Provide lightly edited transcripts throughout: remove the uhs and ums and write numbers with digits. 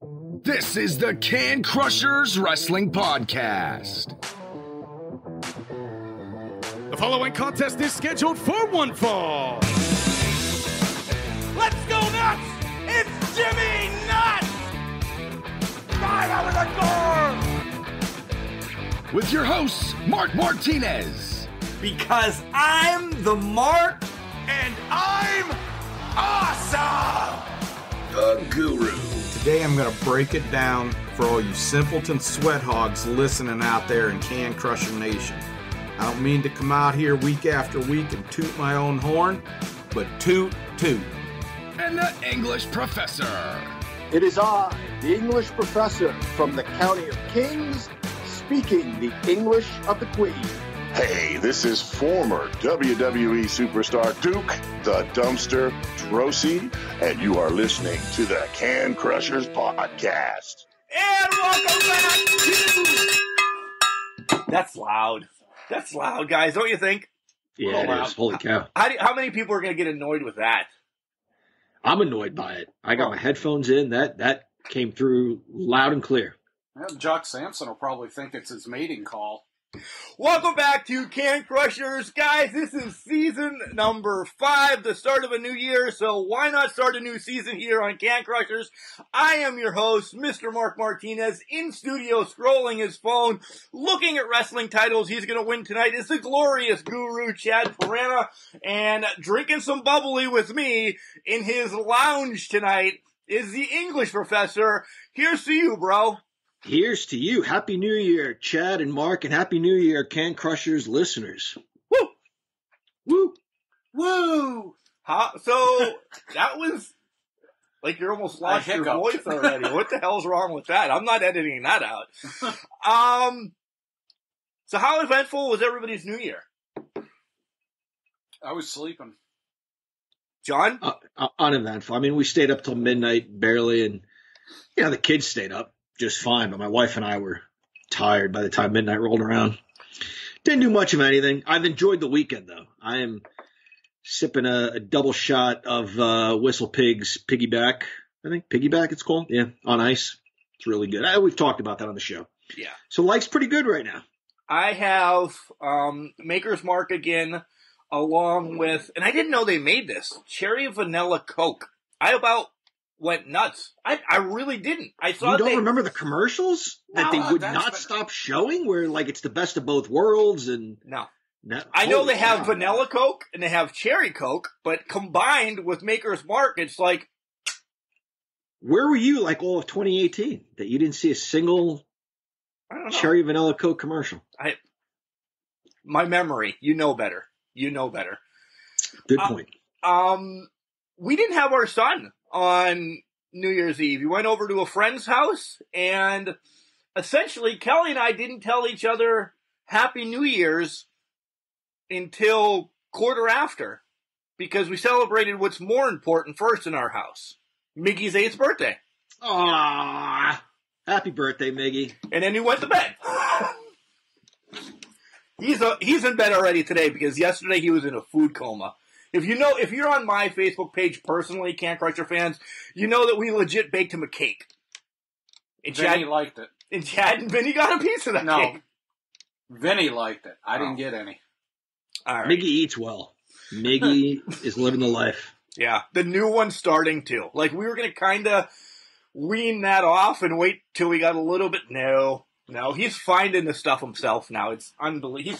This is the Can Crushers Wrestling Podcast. The following contest is scheduled for one fall. Let's go nuts! It's Jimmy Nuts! Right out of the door! With your hosts, Mark Martinez. Because I'm the Mark, and I'm awesome! The Guru. Today I'm going to break it down for all you simpleton sweat hogs listening out there in Can Crusher Nation. I don't mean to come out here week after week and toot my own horn, but toot, toot. And the English Professor. It is I, the English Professor from the County of Kings, speaking the English of the Queen. Hey, this is former WWE superstar Duke the Dumpster Droese, and you are listening to the Can Crushers Podcast. And welcome back to... That's loud. That's loud, guys, don't you think? Yeah, it is. Holy cow. How many people are going to get annoyed with that? I'm annoyed by it. I got my headphones in. That came through loud and clear. Yeah, Jock Sampson will probably think it's his mating call. Welcome back to Can Crushers. Guys, this is season number 5, the start of a new year, so why not start a new season here on Can Crushers? I am your host, Mr. Mark Martinez, in studio, scrolling his phone, looking at wrestling titles he's going to win tonight. It's the glorious Guru, Chad Piranha, and drinking some bubbly with me in his lounge tonight is the English Professor. Here's to you, bro. Here's to you. Happy New Year, Chad and Mark, and Happy New Year, Can Crushers listeners. Woo! Woo! Woo! So, that was, like, you almost lost your voice already. What the hell's wrong with that? I'm not editing that out. So how eventful was everybody's New Year? I was sleeping. John? Uneventful. I mean, we stayed up till midnight, barely, and, the kids stayed up just fine, but my wife and I were tired by the time midnight rolled around. Didn't do much of anything. I've enjoyed the weekend, though. I am sipping a double shot of Whistle Pig's Piggyback. I think Piggyback it's called. Yeah, on ice. It's really good. We've talked about that on the show. Yeah. So life's pretty good right now. I have Maker's Mark again, along with, and I didn't know they made this, Cherry Vanilla Coke. I about went nuts. I really didn't. I thought you don't remember the commercials that they would not stop showing, where like it's the best of both worlds and no. I know they have vanilla vanilla Coke and they have cherry Coke, but combined with Maker's Mark, it's like. Where were you like all of 2018 that you didn't see a single cherry vanilla Coke commercial? My memory, you know better. You know better. Good point. We didn't have our son on New Year's Eve. We went over to a friend's house, and essentially Kelly and I didn't tell each other Happy New Year's until quarter after, because we celebrated what's more important first in our house, Miggy's 8th birthday. Aww. Happy birthday, Miggy. And then he went to bed. He's in bed already today because yesterday he was in a food coma. If you're on my Facebook page personally, Can Crusher fans, you know that we legit baked him a cake. And Vinny liked it. And Chad and Vinny got a piece of that cake. Vinny liked it. I didn't get any. All right. Miggy eats well. Miggy is living the life. Yeah, the new one's starting to. Like, we were going to kind of wean that off and wait till we got a little bit. No, he's finding the stuff himself now. It's unbelievable.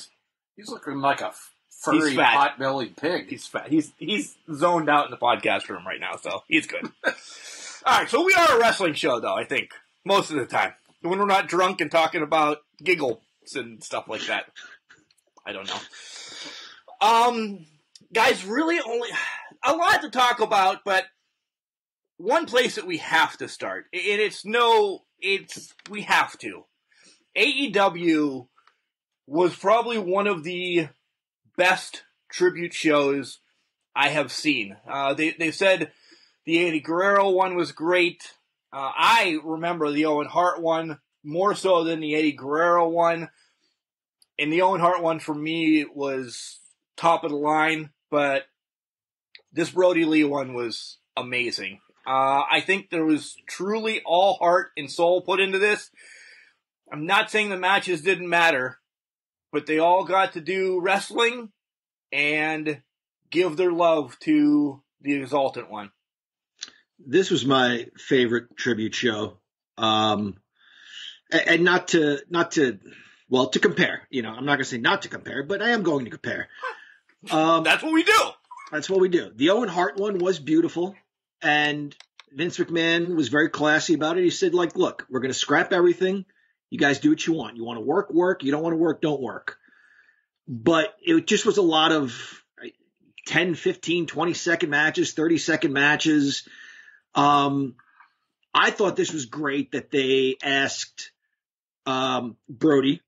He's looking like a furry, pot-bellied pig. He's fat. He's zoned out in the podcast room right now, so he's good. All right, so we are a wrestling show, though, I think, most of the time. When we're not drunk and talking about giggles and stuff like that. I don't know. Guys, really only a lot to talk about, but one place that we have to start, and we have to. AEW was probably one of the best tribute shows I have seen. They said the Eddie Guerrero one was great. I remember the Owen Hart one more so than the Eddie Guerrero one. And the Owen Hart one for me was top of the line, but this Brody Lee one was amazing. I think there was truly all heart and soul put into this. I'm not saying the matches didn't matter, but they all got to do wrestling and give their love to the Exalted One. This was my favorite tribute show. And not to compare, I'm not going to say not to compare, but I am going to compare. That's what we do. That's what we do. The Owen Hart one was beautiful, and Vince McMahon was very classy about it. He said, look, we're going to scrap everything. You guys do what you want. You want to work, work. You don't want to work, don't work. But it just was a lot of 10, 15, 20-second matches, 30-second matches. I thought this was great that they asked Brody,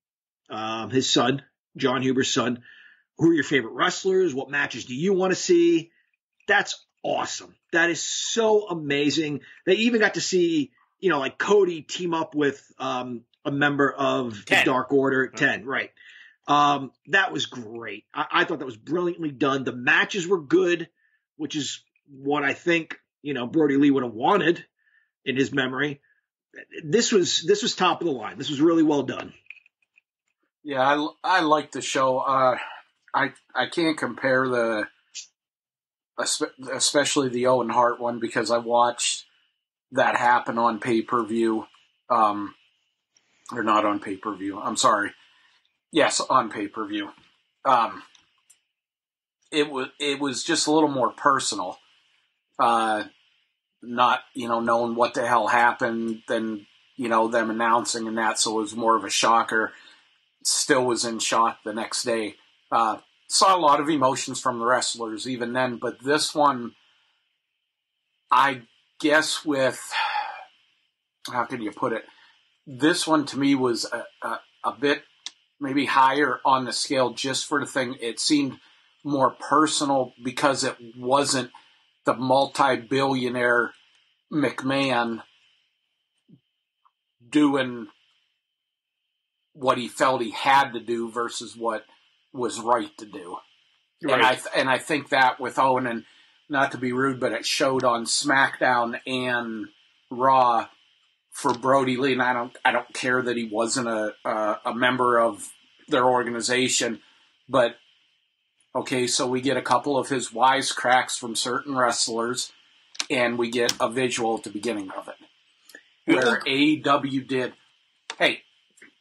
his son, John Huber's son, who are your favorite wrestlers? What matches do you want to see? That's awesome. That is so amazing. They even got to see, Cody team up with a member of the Dark Order, 10, right. That was great. I thought that was brilliantly done. The matches were good, which is what I think, Brody Lee would have wanted in his memory. This was top of the line. This was really well done. Yeah, I like the show. I can't compare especially the Owen Hart one, because I watched that happen on pay-per-view. Or not on pay-per-view. I'm sorry. Yes, on pay-per-view. It was just a little more personal. Not, knowing what the hell happened than, them announcing and that. So it was more of a shocker. Still was in shock the next day. Saw a lot of emotions from the wrestlers even then, but this one, I guess how can you put it? This one to me was a bit maybe higher on the scale just for the thing. It seemed more personal because it wasn't the multi-billionaire McMahon doing what he felt he had to do versus what was right to do. Right. And I think that with Owen, and not to be rude, but it showed on SmackDown and Raw for Brody Lee, and I don't care that he wasn't a member of their organization, but okay, so we get a couple of his wisecracks from certain wrestlers, and we get a visual at the beginning of it, where AEW did, hey,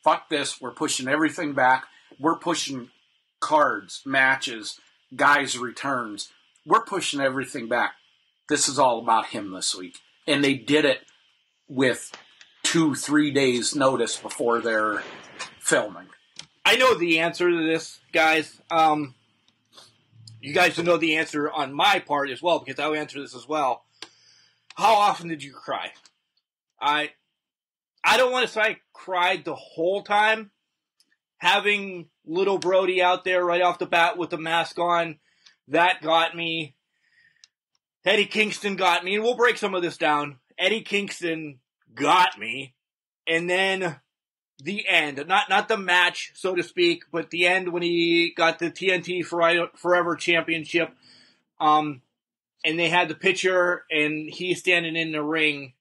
fuck this, we're pushing everything back, we're pushing cards, matches, guys' returns, we're pushing everything back. This is all about him this week. And they did it with 2-3 days notice before they're filming. I know the answer to this, guys. You guys know the answer on my part as well, because I'll answer this as well. How often did you cry? I don't want to say I cried the whole time. Having little Brody out there right off the bat with the mask on, that got me. Eddie Kingston got me, and we'll break some of this down. Eddie Kingston got me, and then the end, not the match, so to speak, but the end when he got the TNT Forever Championship, and they had the picture, and he's standing in the ring.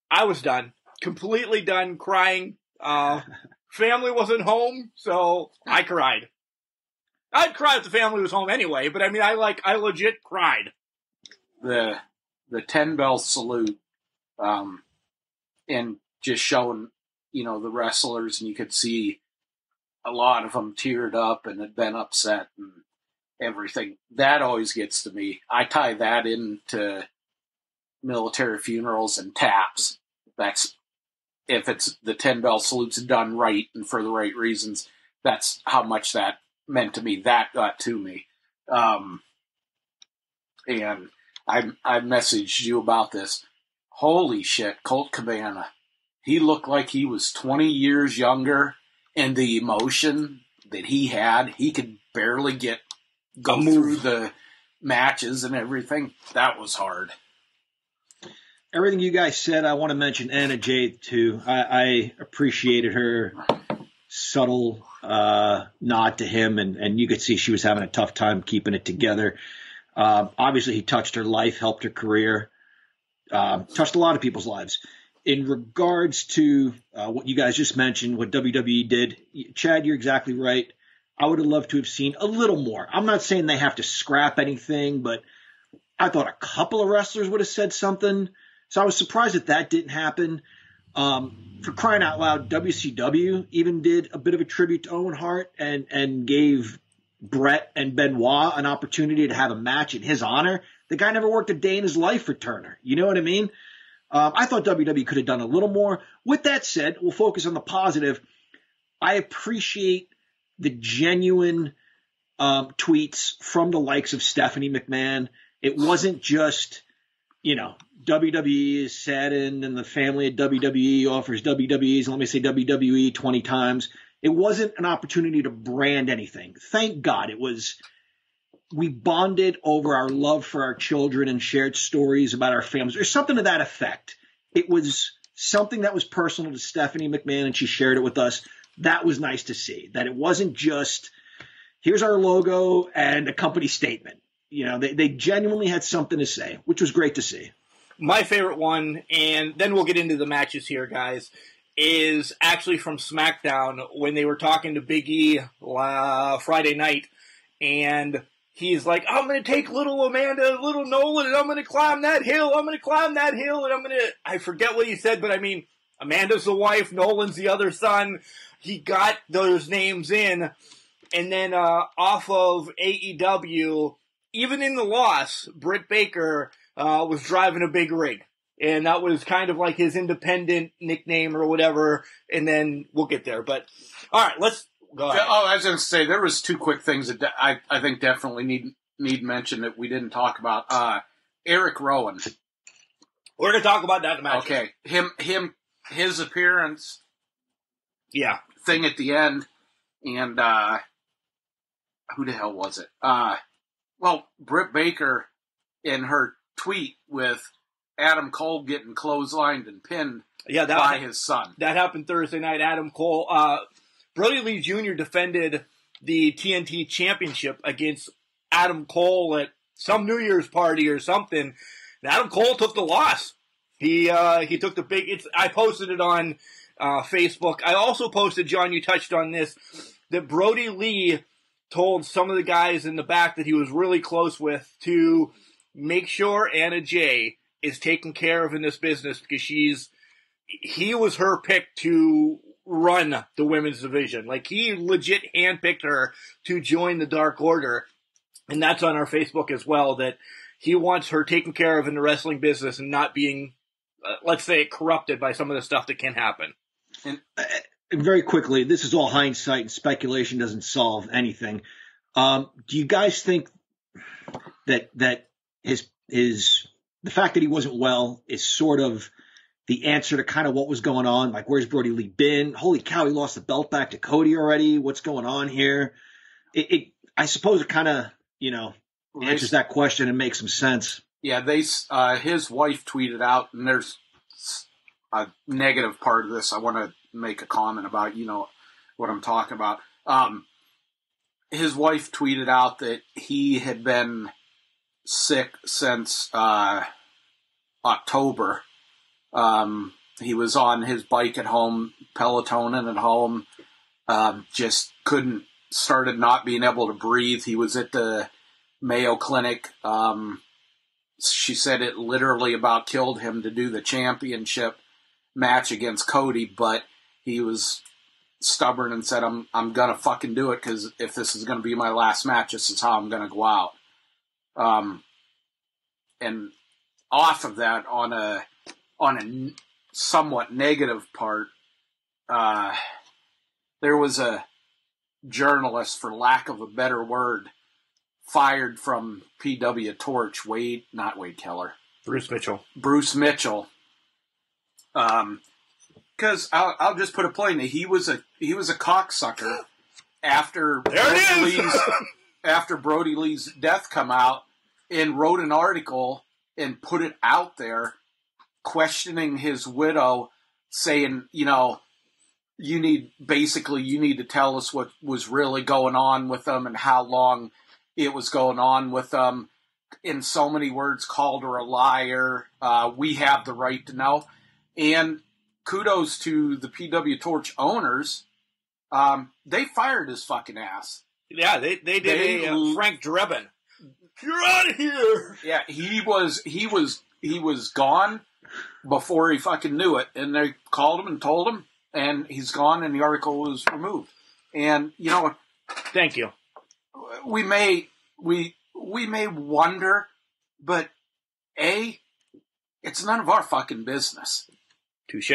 I was done, completely done crying. Family wasn't home, so I cried. I'd cry if the family was home anyway, but I mean, I legit cried. The 10-bell salute, and just showing, the wrestlers, and you could see a lot of them teared up and had been upset and everything. That always gets to me. I tie that into military funerals and taps. That's, if it's the 10-bell salutes done right and for the right reasons, that's how much that meant to me. That got to me. And I messaged you about this. Holy shit, Colt Cabana. He looked like he was 20 years younger, and the emotion that he had, he could barely go through the matches and everything. That was hard. Everything you guys said, I want to mention Anna Jade too. I appreciated her subtle nod to him, and you could see she was having a tough time keeping it together. Obviously, he touched her life, helped her career. touched a lot of people's lives. In regards to what you guys just mentioned, what WWE did, Chad, you're exactly right. I would have loved to have seen a little more. I'm not saying they have to scrap anything, but I thought a couple of wrestlers would have said something. So I was surprised that didn't happen. For crying out loud, WCW even did a bit of a tribute to Owen Hart and gave Brett and Benoit an opportunity to have a match in his honor. The guy never worked a day in his life for Turner. You know what I mean? I thought WWE could have done a little more. With that said, we'll focus on the positive. I appreciate the genuine tweets from the likes of Stephanie McMahon. It wasn't just, WWE is saddened and the family at WWE offers WWE's, let me say WWE 20 times. It wasn't an opportunity to brand anything. Thank God. We bonded over our love for our children and shared stories about our families, or something to that effect. It was something that was personal to Stephanie McMahon, and she shared it with us. That was nice to see, that it wasn't just, here's our logo and a company statement. They genuinely had something to say, which was great to see. My favorite one, and then we'll get into the matches here, guys, is actually from SmackDown when they were talking to Big E Friday night, and he's like, I'm going to take little Amanda, little Nolan, and I'm going to climb that hill, and I forget what he said, but I mean, Amanda's the wife, Nolan's the other son. He got those names in, and then off of AEW, even in the loss, Britt Baker was driving a big rig. And that was kind of like his independent nickname or whatever, and then we'll get there. But, all right, let's go ahead. Oh, I was going to say, there was two quick things that I think definitely need mention that we didn't talk about. Eric Rowan. We're going to talk about that in the match. Okay. His appearance. Yeah. Thing at the end. And, who the hell was it? Britt Baker in her tweet with Adam Cole getting clotheslined and pinned by his son. That happened Thursday night. Adam Cole. Brody Lee Jr. defended the TNT Championship against Adam Cole at some New Year's party or something. And Adam Cole took the loss. He took the big. I posted it on Facebook. I also posted, John, you touched on this, that Brody Lee told some of the guys in the back that he was really close with to make sure Anna Jay is taken care of in this business because he was her pick to run the women's division. Like, he legit handpicked her to join the Dark Order. And that's on our Facebook as well, that he wants her taken care of in the wrestling business and not being, let's say, corrupted by some of the stuff that can happen. And very quickly, this is all hindsight and speculation, doesn't solve anything. Do you guys think that the fact that he wasn't well is sort of the answer to kind of what was going on? Like, where's Brody Lee been? Holy cow, he lost the belt back to Cody already. What's going on here? I suppose it kind of, answers that question and makes some sense. Yeah, his wife tweeted out, and there's a negative part of this I want to make a comment about, what I'm talking about. His wife tweeted out that he had been sick since October. He was on his bike at home, Pelotoning at home, just started not being able to breathe. He was at the Mayo Clinic. She said it literally about killed him to do the championship match against Cody, but he was stubborn and said, I'm going to fucking do it, because if this is going to be my last match, this is how I'm going to go out. And off of that, on a somewhat negative part, there was a journalist, for lack of a better word, fired from PW Torch, Bruce Mitchell. Because I'll just put it plainly, he was a cocksucker after Brody Lee's death come out, and wrote an article and put it out there questioning his widow, saying, you need to tell us what was really going on with them and how long it was going on with them. in so many words, called her a liar. We have the right to know. And kudos to the PW Torch owners. They fired his fucking ass. Yeah, they did a Frank Drebin. You're out of here. Yeah, he was gone before he fucking knew it, and they called him and told him, and he's gone, and the article was removed. And you know, thank you. We may wonder, but A, it's none of our fucking business. Touche.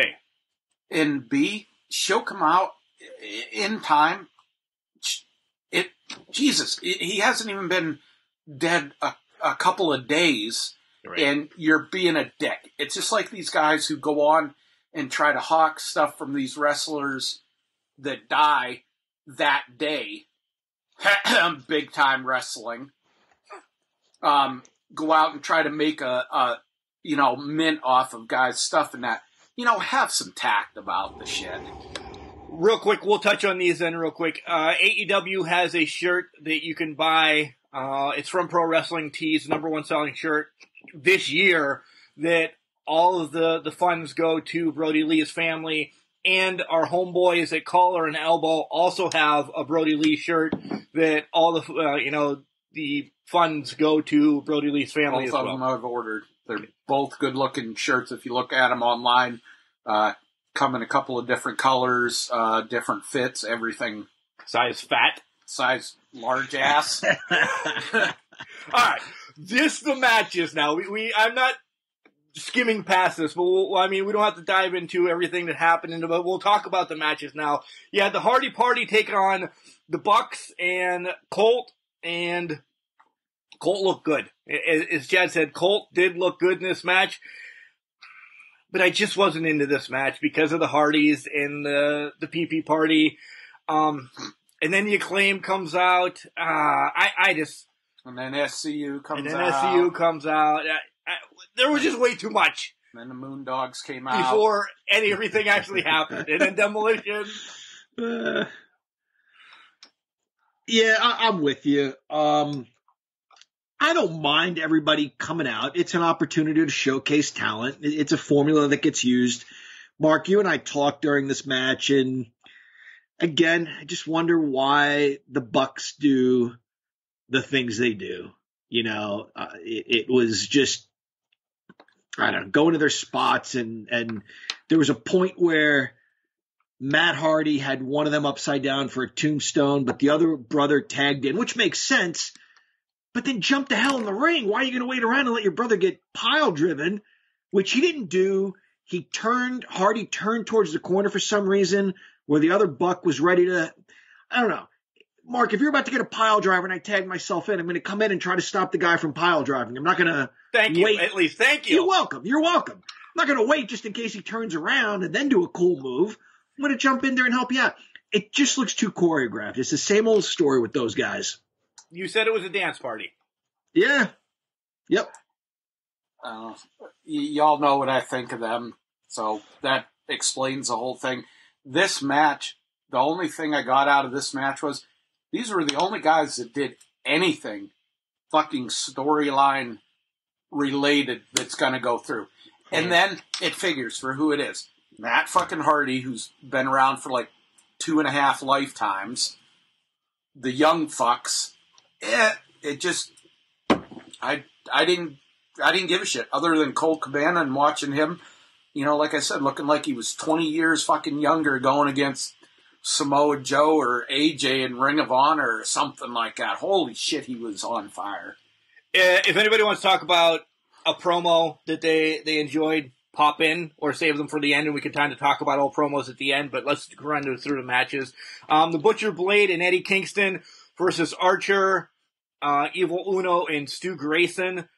And B, she'll come out in time. He hasn't even been dead a couple of days, right, and you're being a dick. It's just like these guys who go on and try to hawk stuff from these wrestlers that die that day. Big time wrestling. Go out and try to make a mint off of guys' stuff and that. Have some tact about the shit. Real quick, we'll touch on these then real quick. AEW has a shirt that you can buy. It's from Pro Wrestling Tees, number one selling shirt this year, that all of the funds go to Brody Lee's family. And our homeboys at Collar and Elbow also have a Brody Lee shirt that all the, the funds go to Brody Lee's family. Both of them I've ordered. They're both good looking shirts. If you look at them online, come in a couple of different colors, different fits, everything. Size fat. Size large ass. All right. The matches now. I'm not skimming past this, but we don't have to dive into everything that happened, but we'll talk about the matches now. Yeah, the Hardy Party take on the Bucks and Colt looked good. As Chad said, Colt did look good in this match, but I just wasn't into this match because of the Hardys and the PP Party. And then the Acclaim comes out. And then SCU comes out. There was just way too much. And then the Moondogs came out. Before everything actually happened. And then Demolition. Yeah, I'm with you. I don't mind everybody coming out. It's an opportunity to showcase talent. It's a formula that gets used. Mark, you and I talked during this match, and again, I just wonder why the Bucks do the things they do. It was just, I don't know, going to their spots, and there was a point where Matt Hardy had one of them upside down for a tombstone, but the other brother tagged in, which makes sense. But then jump to hell in the ring. Why are you going to wait around and let your brother get pile driven? Which he didn't do. Hardy turned towards the corner for some reason where the other Buck was ready to, I don't know. Mark, if you're about to get a pile driver and I tag myself in, I'm going to come in and try to stop the guy from pile driving. I'm not going to wait. At least thank you. You're welcome. I'm not going to wait just in case he turns around and then do a cool move. I'm going to jump in there and help you out. It just looks too choreographed. It's the same old story with those guys. You said it was a dance party. Yeah. Yep. Y'all know what I think of them, so that explains the whole thing. This match, the only thing I got out of this match was these were the only guys that did anything fucking storyline related that's going to go through. And then it figures for who it is. Matt fucking Hardy, who's been around for like 2.5 lifetimes. The young fucks. It just, I didn't give a shit other than Colt Cabana and watching him, like I said, looking like he was 20 years fucking younger going against Samoa Joe or AJ in Ring of Honor or something like that. Holy shit, he was on fire. If anybody wants to talk about a promo that they enjoyed, pop in or save them for the end, and we can kind of talk about all promos at the end, but let's run through the matches. The Butcher Blade and Eddie Kingston versus Archer, Evil Uno, and Stu Grayson.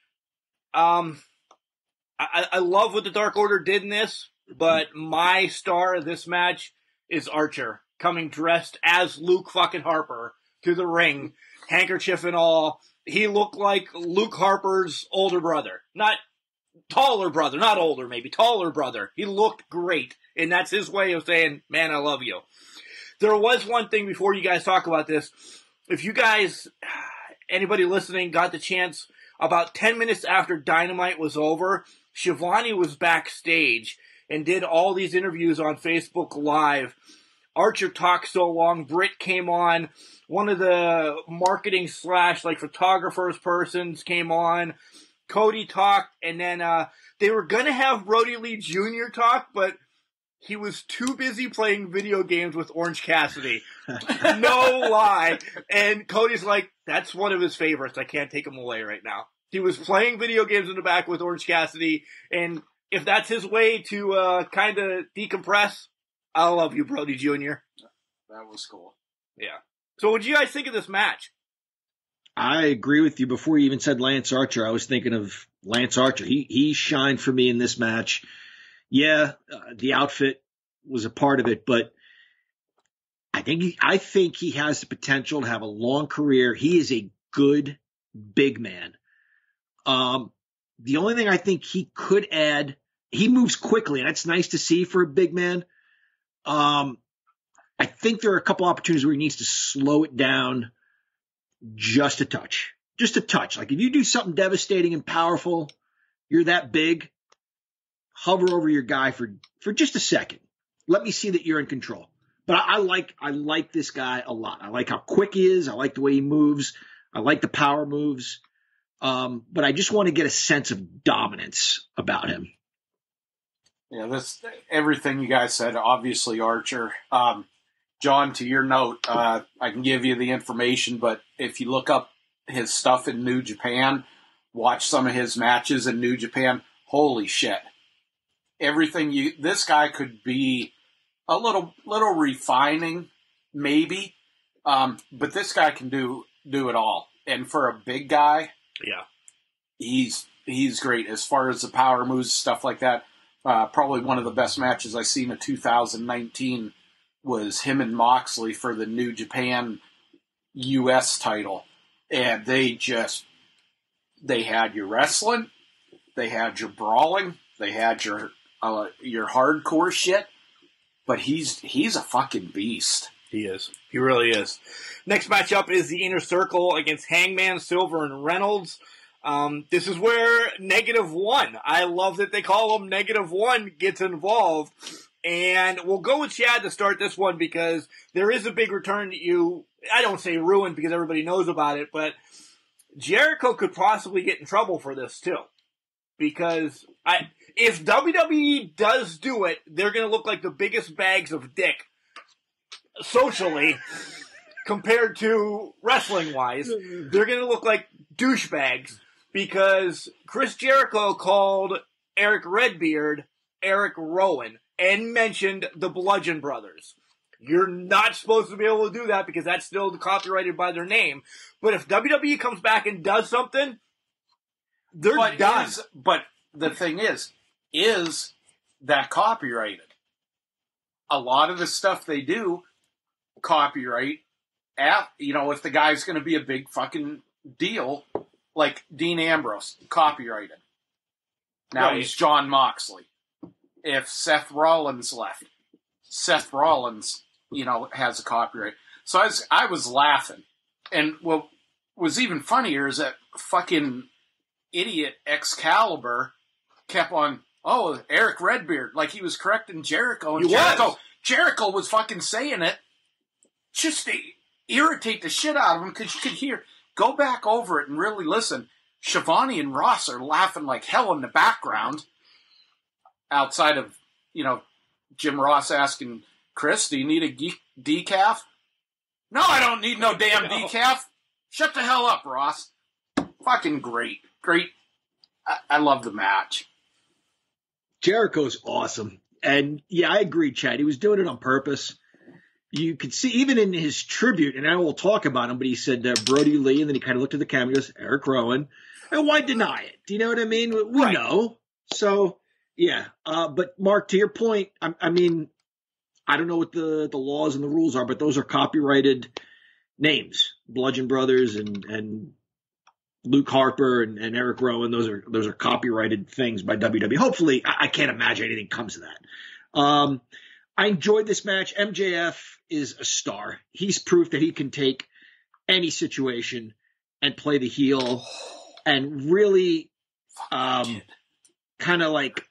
I love what the Dark Order did in this, but my star of this match is Archer, coming dressed as Luke fucking Harper to the ring, handkerchief and all. He looked like Luke Harper's older brother. Not taller brother, not older maybe, taller brother. He looked great, and that's his way of saying, man, I love you. There was one thing before you guys talk about this. If you guys, anybody listening, got the chance about 10 minutes after Dynamite was over, Schiavone was backstage and did all these interviews on Facebook Live. Archer talked so long, Britt came on, one of the marketing / like photographers persons came on, Cody talked, and then they were going to have Brody Lee Jr. talk, but he was too busy playing video games with Orange Cassidy. No lie. And Cody's like, that's one of his favorites. I can't take him away right now. He was playing video games in the back with Orange Cassidy, and if that's his way to kind of decompress, I love you, Brody Jr. That was cool. Yeah. So what do you guys think of this match? I agree with you. Before you even said Lance Archer, I was thinking of Lance Archer. He shined for me in this match. Yeah, the outfit was a part of it, but I think he has the potential to have a long career. He is a good big man. The only thing I think he could add, he moves quickly, and that's nice to see for a big man. I think there are a couple opportunities where he needs to slow it down just a touch. Just a touch. Like if you do something devastating and powerful, you're that big, hover over your guy for just a second. Let me see that you're in control. But I like this guy a lot. I like how quick he is. I like the way he moves. I like the power moves. But I just want to get a sense of dominance about him. Yeah, everything you guys said, obviously Archer. John, to your note, I can give you the information, but if you look up his stuff in New Japan, watch some of his matches in New Japan, holy shit. This guy could be a little refining, maybe, but this guy can do it all. And for a big guy, yeah, he's great as far as the power moves, stuff like that. Probably one of the best matches I've seen in 2019 was him and Moxley for the New Japan US title. And they had your wrestling, they had your brawling, they had your hardcore shit, but he's a fucking beast. He is. He really is. Next matchup is the Inner Circle against Hangman, Silver, and Reynolds. This is where -1, I love that they call him -1, gets involved. And we'll go with Chad to start this one because there is a big return that I don't say ruined because everybody knows about it, but Jericho could possibly get in trouble for this too. Because if WWE does do it, they're going to look like the biggest bags of dick socially compared to wrestling-wise. They're going to look like douchebags because Chris Jericho called Eric Redbeard Eric Rowan and mentioned the Bludgeon Brothers. You're not supposed to be able to do that because that's still copyrighted by their name. But if WWE comes back and does something, they're done. But the thing is that copyrighted? A lot of the stuff they do, copyright, if the guy's going to be a big fucking deal, like Dean Ambrose, copyrighted. Now he's John Moxley. If Seth Rollins left, Seth Rollins, has a copyright. So I was laughing. And what was even funnier is that fucking idiot Excalibur kept on, Eric Redbeard, like he was correcting Jericho. And Jericho was fucking saying it just to irritate the shit out of him because you could hear, go back over it and really listen. Schiavone and Ross are laughing like hell in the background outside of, Jim Ross asking Chris, do you need a decaf? No, I don't need no damn decaf. Shut the hell up, Ross. Fucking great. Great. I love the match. Jericho's awesome. And yeah, I agree, Chad. He was doing it on purpose. You could see even in his tribute, and I will talk about him, but he said Brody Lee, and then he kind of looked at the camera and goes, Eric Rowan. And why deny it? Do you know what I mean? We know. So, yeah. But Mark, to your point, I mean, I don't know what the laws and the rules are, but those are copyrighted names. Bludgeon Brothers and Luke Harper and Eric Rowan. Those are copyrighted things by WWE. Hopefully, I can't imagine anything comes of that. I enjoyed this match. MJF is a star. He's proof that he can take any situation and play the heel and really kind of like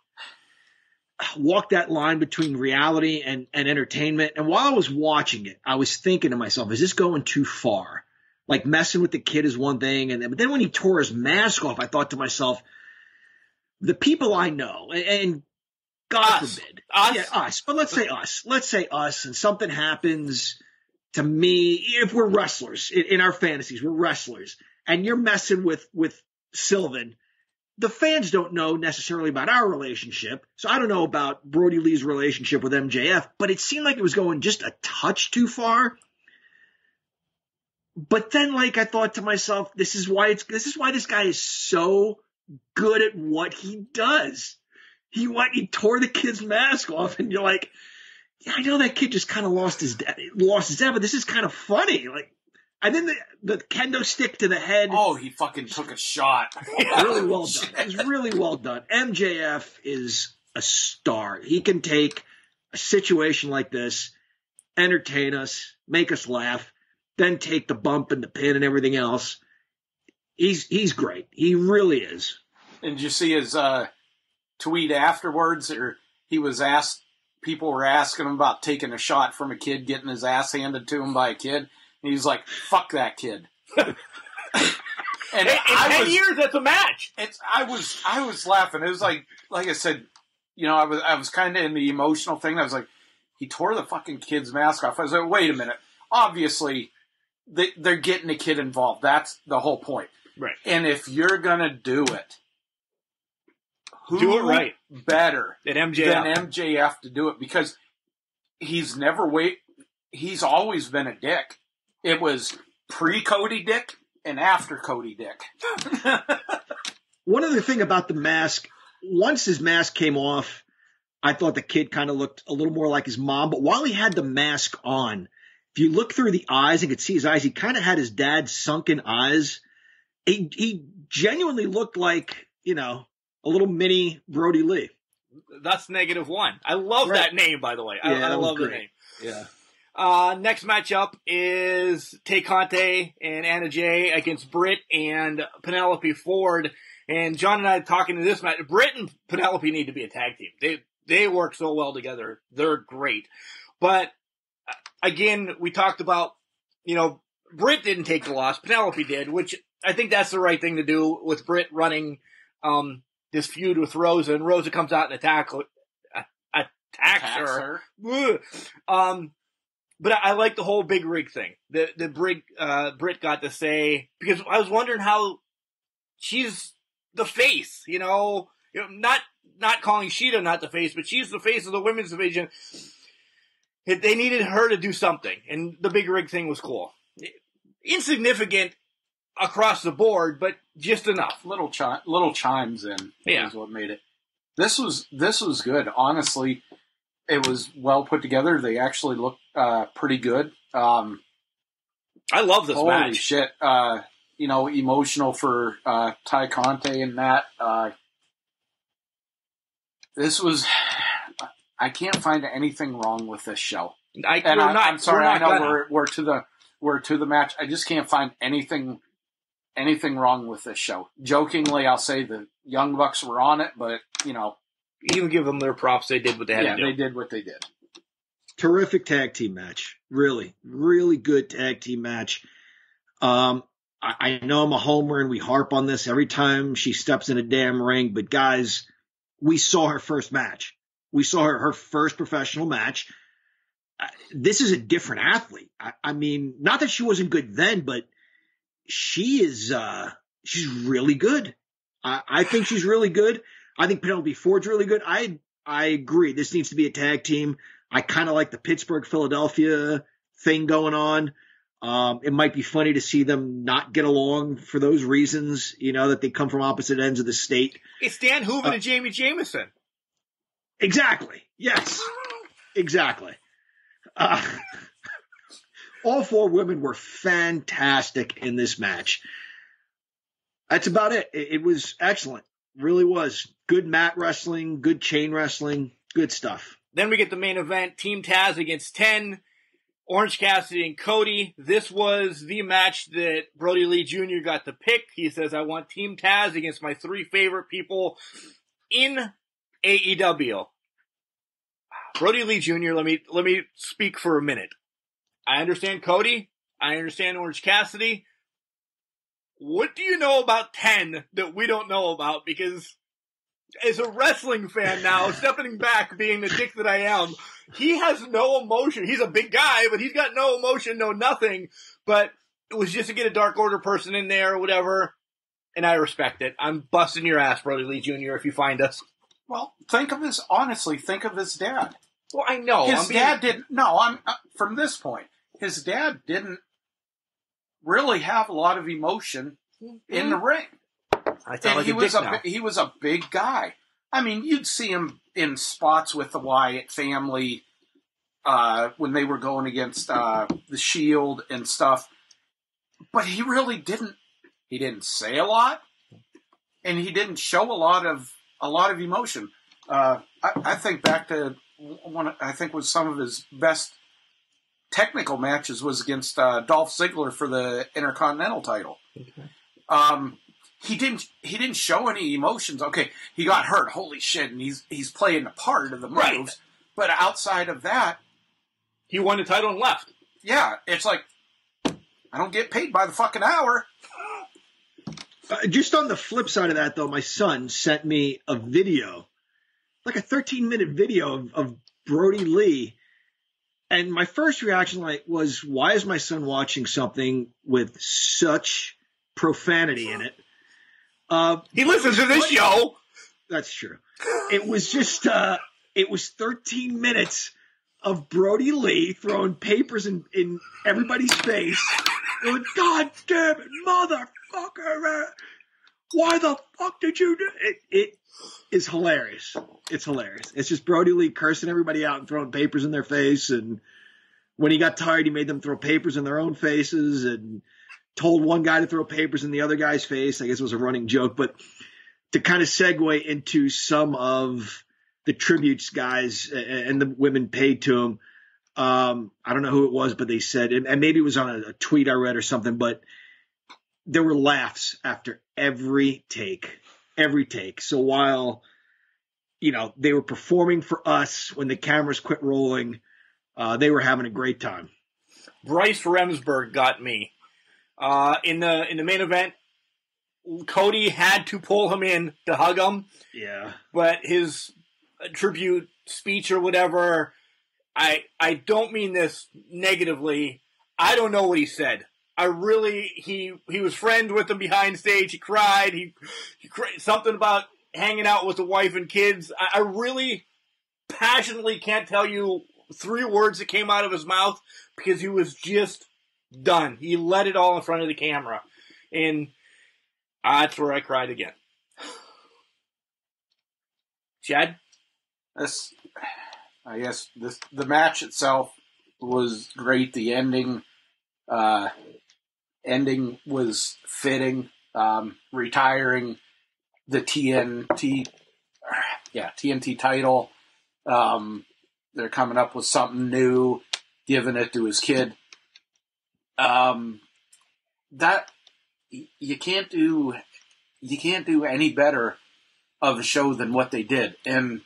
walk that line between reality and entertainment. And while I was watching it, I was thinking to myself, is this going too far? Like messing with the kid is one thing. But then when he tore his mask off, I thought to myself, the people I know, and God forbid. Yeah, us. But let's say us. Let's say us, and something happens to me. If we're wrestlers, in our fantasies, we're wrestlers, and you're messing with Sylvan, the fans don't know necessarily about our relationship, so I don't know about Brody Lee's relationship with MJF, but it seemed like it was going just a touch too far. But then, like, I thought to myself, this is why this guy is so good at what he does. He tore the kid's mask off, and you're like, yeah, I know that kid just kind of lost his dad, but this is kind of funny. Like, and then the kendo stick to the head. Oh, he fucking took a shot. Really well done. It was really well done. MJF is a star. He can take a situation like this, entertain us, make us laugh, then take the bump and the pin and everything else. He's great. He really is. And did you see his tweet afterwards? Or he was asked, people were asking him about taking a shot from a kid, getting his ass handed to him by a kid. And he's like, fuck that kid. And in 10 years, that's a match. I was laughing. It was like I said, you know, I was kind of in the emotional thing. I was like, he tore the fucking kid's mask off. I was like, wait a minute. Obviously, they're getting a kid involved. That's the whole point. Right. And if you're going to do it, do it right. Better than MJF. Than MJF to do it, because he's always been a dick. It was pre-Cody Dick and after Cody Dick. One other thing about the mask, once his mask came off, I thought the kid kind of looked a little more like his mom. But while he had the mask on, if you look through the eyes and could see his eyes, he kind of had his dad's sunken eyes. He genuinely looked like, you know, a little mini Brody Lee. That's -1. I love that name, by the way. I love the name. Yeah. Next matchup is Tay Conti and Anna Jay against Britt and Penelope Ford. And John and I talking to this match. Britt and Penelope need to be a tag team. They work so well together. They're great. But again, we talked about, you know, Britt didn't take the loss. Penelope did, which I think that's the right thing to do with Britt running this feud with Rosa. And Rosa comes out and attacks her. But I like the whole big rig thing. The Britt got to say, because I was wondering how she's the face, you know, not calling Shida not the face, but she's the face of the women's division. They needed her to do something, and the big rig thing was cool. Insignificant across the board, but just enough. Little chimes in is what made it. This was good. Honestly, it was well put together. They actually looked pretty good. I love this match. Holy shit. You know, emotional for Tay Conti and that. This was... I can't find anything wrong with this show. I'm sorry. I know we're to the match. I just can't find anything wrong with this show. Jokingly, I'll say the Young Bucks were on it, but you know, even give them their props. They did what they had to do. They did what they did. Terrific tag team match. Really, really good tag team match. I know I'm a homer and we harp on this every time she steps in a damn ring, but guys, we saw her first match. We saw her first professional match. This is a different athlete. I mean, not that she wasn't good then, but she is, she's really good. I think she's really good. I think Penelope Ford's really good. I agree. This needs to be a tag team. I kind of like the Pittsburgh-Philadelphia thing going on. It might be funny to see them not get along for those reasons, you know, that they come from opposite ends of the state. It's Dan Hooven and Jamie Jameson. Exactly. Yes. Exactly. All four women were fantastic in this match. That's about it. It was excellent. Really was. Good mat wrestling, good chain wrestling, good stuff. Then we get the main event, Team Taz against 10. Orange Cassidy and Cody. This was the match that Brody Lee Jr. got to pick. He says, I want Team Taz against my 3 favorite people in AEW. Brody Lee Jr., let me speak for a minute. I understand Cody. I understand Orange Cassidy. What do you know about 10 that we don't know about? Because as a wrestling fan now, stepping back, being the dick that I am, he has no emotion. He's a big guy, but he's got no emotion, no nothing. But it was just to get a Dark Order person in there or whatever, and I respect it. I'm busting your ass, Brody Lee Jr., if you find us. Well, think of his dad. Well, I know. His dad didn't, from this point, his dad didn't really have a lot of emotion in the ring. And he was a big guy. I mean, you'd see him in spots with the Wyatt family when they were going against the Shield and stuff. But he really didn't. He didn't say a lot, and he didn't show a lot of emotion. I think back to one. I think was some of his best technical matches was against Dolph Ziggler for the Intercontinental title. Okay. He didn't show any emotions. Okay, he got hurt. Holy shit! And he's playing the part of the moves. Right. But outside of that, he won the title and left. Yeah, it's like I don't get paid by the fucking hour. Just on the flip side of that, though, my son sent me a video, like a 13-minute video of Brody Lee. And my first reaction was, why is my son watching something with such profanity in it? He listens to this show. That's true. It was just, it was 13 minutes of Brody Lee throwing papers in everybody's face. Going, God damn it, motherfucker. Why the fuck did you do it? It is hilarious. It's hilarious. It's just Brody Lee cursing everybody out and throwing papers in their face. And when he got tired, he made them throw papers in their own faces and told one guy to throw papers in the other guy's face. I guess it was a running joke. But to kind of segue into some of the tributes guys and the women paid to him, I don't know who it was, but they said, and maybe it was on a tweet I read or something, but there were laughs after every take. So while, they were performing for us when the cameras quit rolling, they were having a great time. Bryce Remsburg got me. In the main event, Cody had to pull him in to hug him. Yeah. But his tribute speech or whatever, I don't mean this negatively. I don't know what he said. He was friends with him behind stage. He cried. He cried something about hanging out with the wife and kids. I really passionately can't tell you 3 words that came out of his mouth because he was just done. He let it all in front of the camera. And that's where I cried again. Chad? The match itself was great. The ending was fitting. Retiring the TNT title. They're coming up with something new, giving it to his kid. That you can't do any better of a show than what they did. And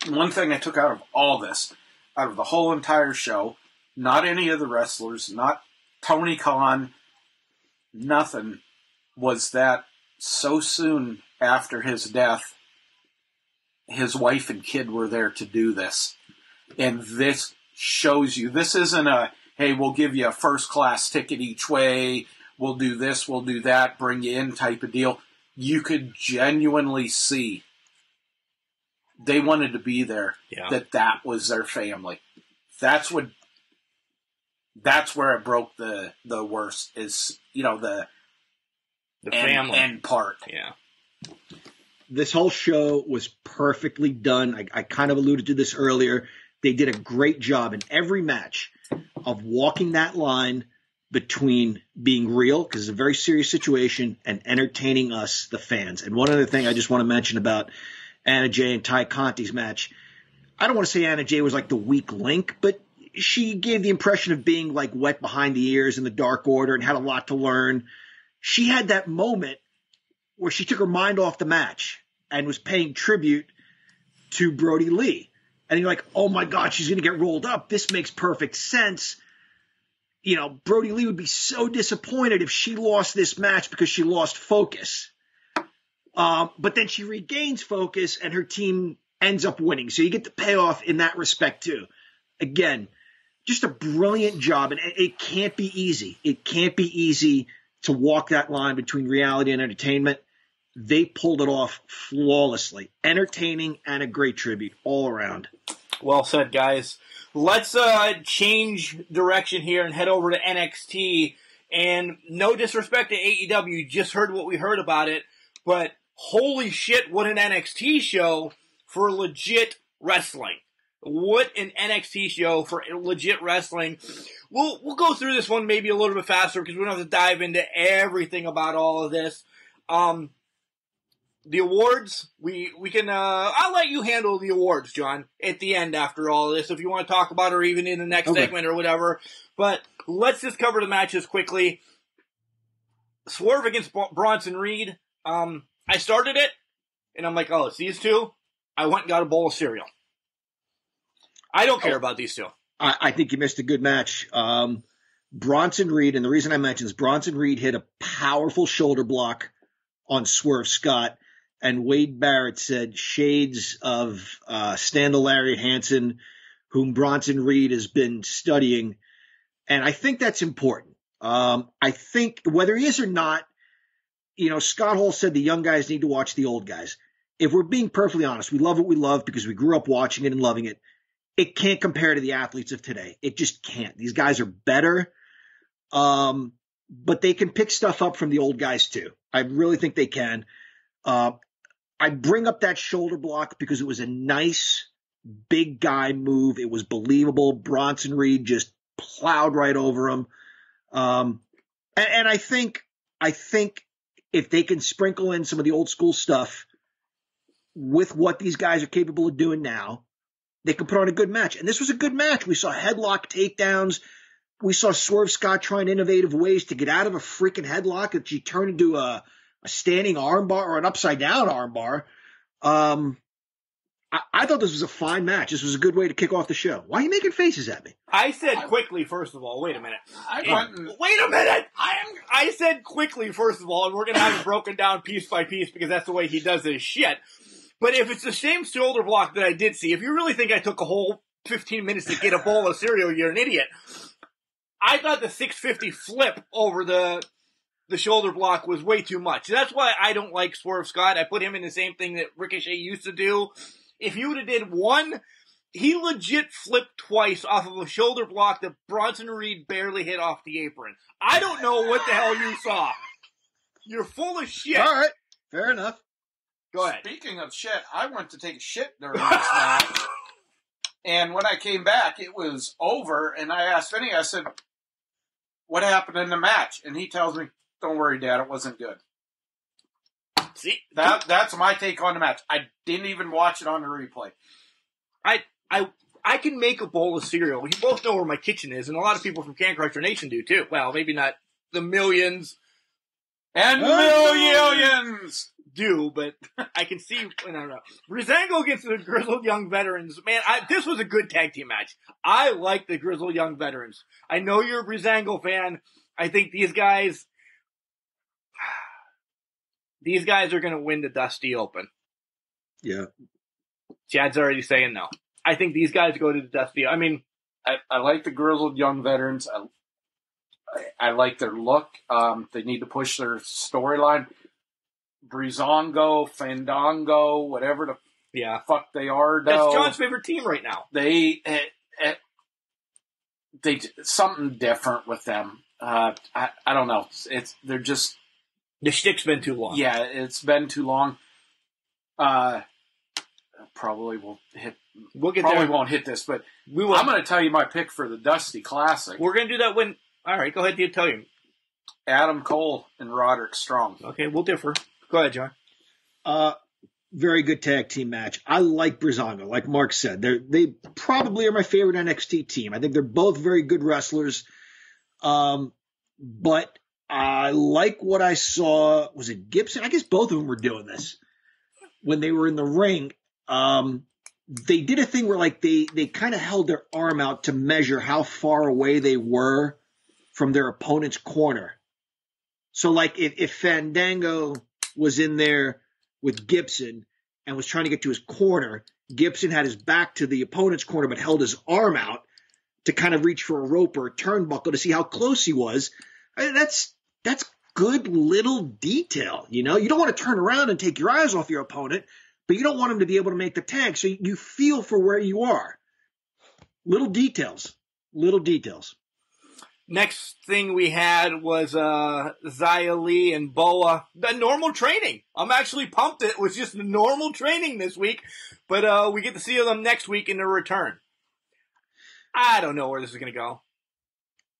one thing I took out of all this, out of the whole entire show, not any of the wrestlers, not Tony Khan, nothing, was that so soon after his death, his wife and kid were there to do this. And this shows you, this isn't a, hey, we'll give you a first-class ticket each way, we'll do this, we'll do that, bring you in type of deal. You could genuinely see they wanted to be there, that was their family. That's where it broke the worst, is, the family end part. Yeah. This whole show was perfectly done. I kind of alluded to this earlier. They did a great job in every match of walking that line between being real, because it's a very serious situation, and entertaining us, the fans. And one other thing I just want to mention about Anna Jay and Ty Conti's match, I don't want to say Anna Jay was like the weak link, but she gave the impression of being like wet behind the ears in the Dark Order and had a lot to learn. She had that moment where she took her mind off the match and was paying tribute to Brody Lee. And you're like, oh my God, she's going to get rolled up. This makes perfect sense. You know, Brody Lee would be so disappointed if she lost this match because she lost focus. But then she regains focus and her team ends up winning. So you get the payoff in that respect too. Again, just a brilliant job. And it can't be easy. It can't be easy to walk that line between reality and entertainment. They pulled it off flawlessly. Entertaining and a great tribute all around. Well said, guys. Let's change direction here and head over to NXT. And no disrespect to AEW, you just heard what we heard about it, but holy shit, what an NXT show for legit wrestling. What an NXT show for legit wrestling. We'll go through this one maybe a little bit faster because we don't have to dive into everything about all of this. The awards, we can, I'll let you handle the awards, John, at the end after all of this, if you want to talk about it or even in the next segment or whatever. But let's just cover the matches quickly. Swerve against Bronson Reed. I started it, and I'm like, oh, it's these two? I went and got a bowl of cereal. I don't care about these two. I think you missed a good match. Bronson Reed, and the reason I mention is Bronson Reed hit a powerful shoulder block on Swerve Scott, and Wade Barrett said shades of Stand Lariat Hansen, whom Bronson Reed has been studying, and I think that's important. I think whether he is or not, you know, Scott Hall said the young guys need to watch the old guys. If we're being perfectly honest, we love what we love because we grew up watching it and loving it. It can't compare to the athletes of today. It just can't. These guys are better, but they can pick stuff up from the old guys too. I really think they can. I bring up that shoulder block because it was a nice big guy move. It was believable. Bronson Reed just plowed right over him. And I think if they can sprinkle in some of the old school stuff with what these guys are capable of doing now, they can put on a good match. And this was a good match. We saw headlock takedowns. We saw Swerve Scott trying innovative ways to get out of a freaking headlock that she turned into a standing armbar or an upside down armbar. I thought this was a fine match. This was a good way to kick off the show. Why are you making faces at me? I said quickly, first of all, wait a minute. Wait a minute! I said quickly, first of all, and we're going to have it broken down piece by piece because that's the way he does his shit. But if it's the same shoulder block that I did see, if you really think I took a whole 15 minutes to get a bowl of cereal, you're an idiot. I thought the 650 flip over the shoulder block was way too much. That's why I don't like Swerve Scott. I put him in the same thing that Ricochet used to do. If you would have did one, he legit flipped twice off of a shoulder block that Bronson Reed barely hit off the apron. I don't know what the hell you saw. You're full of shit. All right. Fair enough. Go ahead. Speaking of shit, I went to take a shit during this match. And when I came back, it was over. And I asked Vinny, I said, what happened in the match? And he tells me, don't worry, Dad, it wasn't good. See, that's my take on the match. I didn't even watch it on the replay. I can make a bowl of cereal. You both know where my kitchen is, and a lot of people from Can Crusher Nation do too. Well, maybe not the millions and millions do, but I can see. I don't know. Breezango against the Grizzled Young Veterans. Man, this was a good tag team match. I like the Grizzled Young Veterans. I know you're a Breezango fan. I think these guys are going to win the Dusty Open. Yeah. Chad's already saying no. I think these guys go to the Dusty. I mean, I like the Grizzled Young Veterans. I like their look. They need to push their storyline. Breezango, Fandango, whatever the fuck they are. Though. That's John's favorite team right now. They something different with them. I don't know. They're just. The shtick's been too long. Yeah, it's been too long. Probably will hit. We'll get probably there. Won't hit this, but we will. I'm going to tell you my pick for the Dusty Classic. We're going to do that when. All right, go ahead. You tell you. Adam Cole and Roderick Strong. Okay, we'll differ. Go ahead, John. very good tag team match. I like Breezango, like Mark said. They probably are my favorite NXT team. I think they're both very good wrestlers. But I like what I saw. Was it Gibson? I guess both of them were doing this when they were in the ring. They did a thing where like they kind of held their arm out to measure how far away they were from their opponent's corner. So like if Fandango was in there with Gibson and was trying to get to his corner, Gibson had his back to the opponent's corner but held his arm out to kind of reach for a rope or a turnbuckle to see how close he was. I mean, that's good little detail, you know? You don't want to turn around and take your eyes off your opponent, but you don't want him to be able to make the tag, so you feel for where you are. Little details. Next thing we had was Xia Li and Boa. The normal training. I'm actually pumped. It was just normal training this week, but we get to see them next week in their return. I don't know where this is going to go.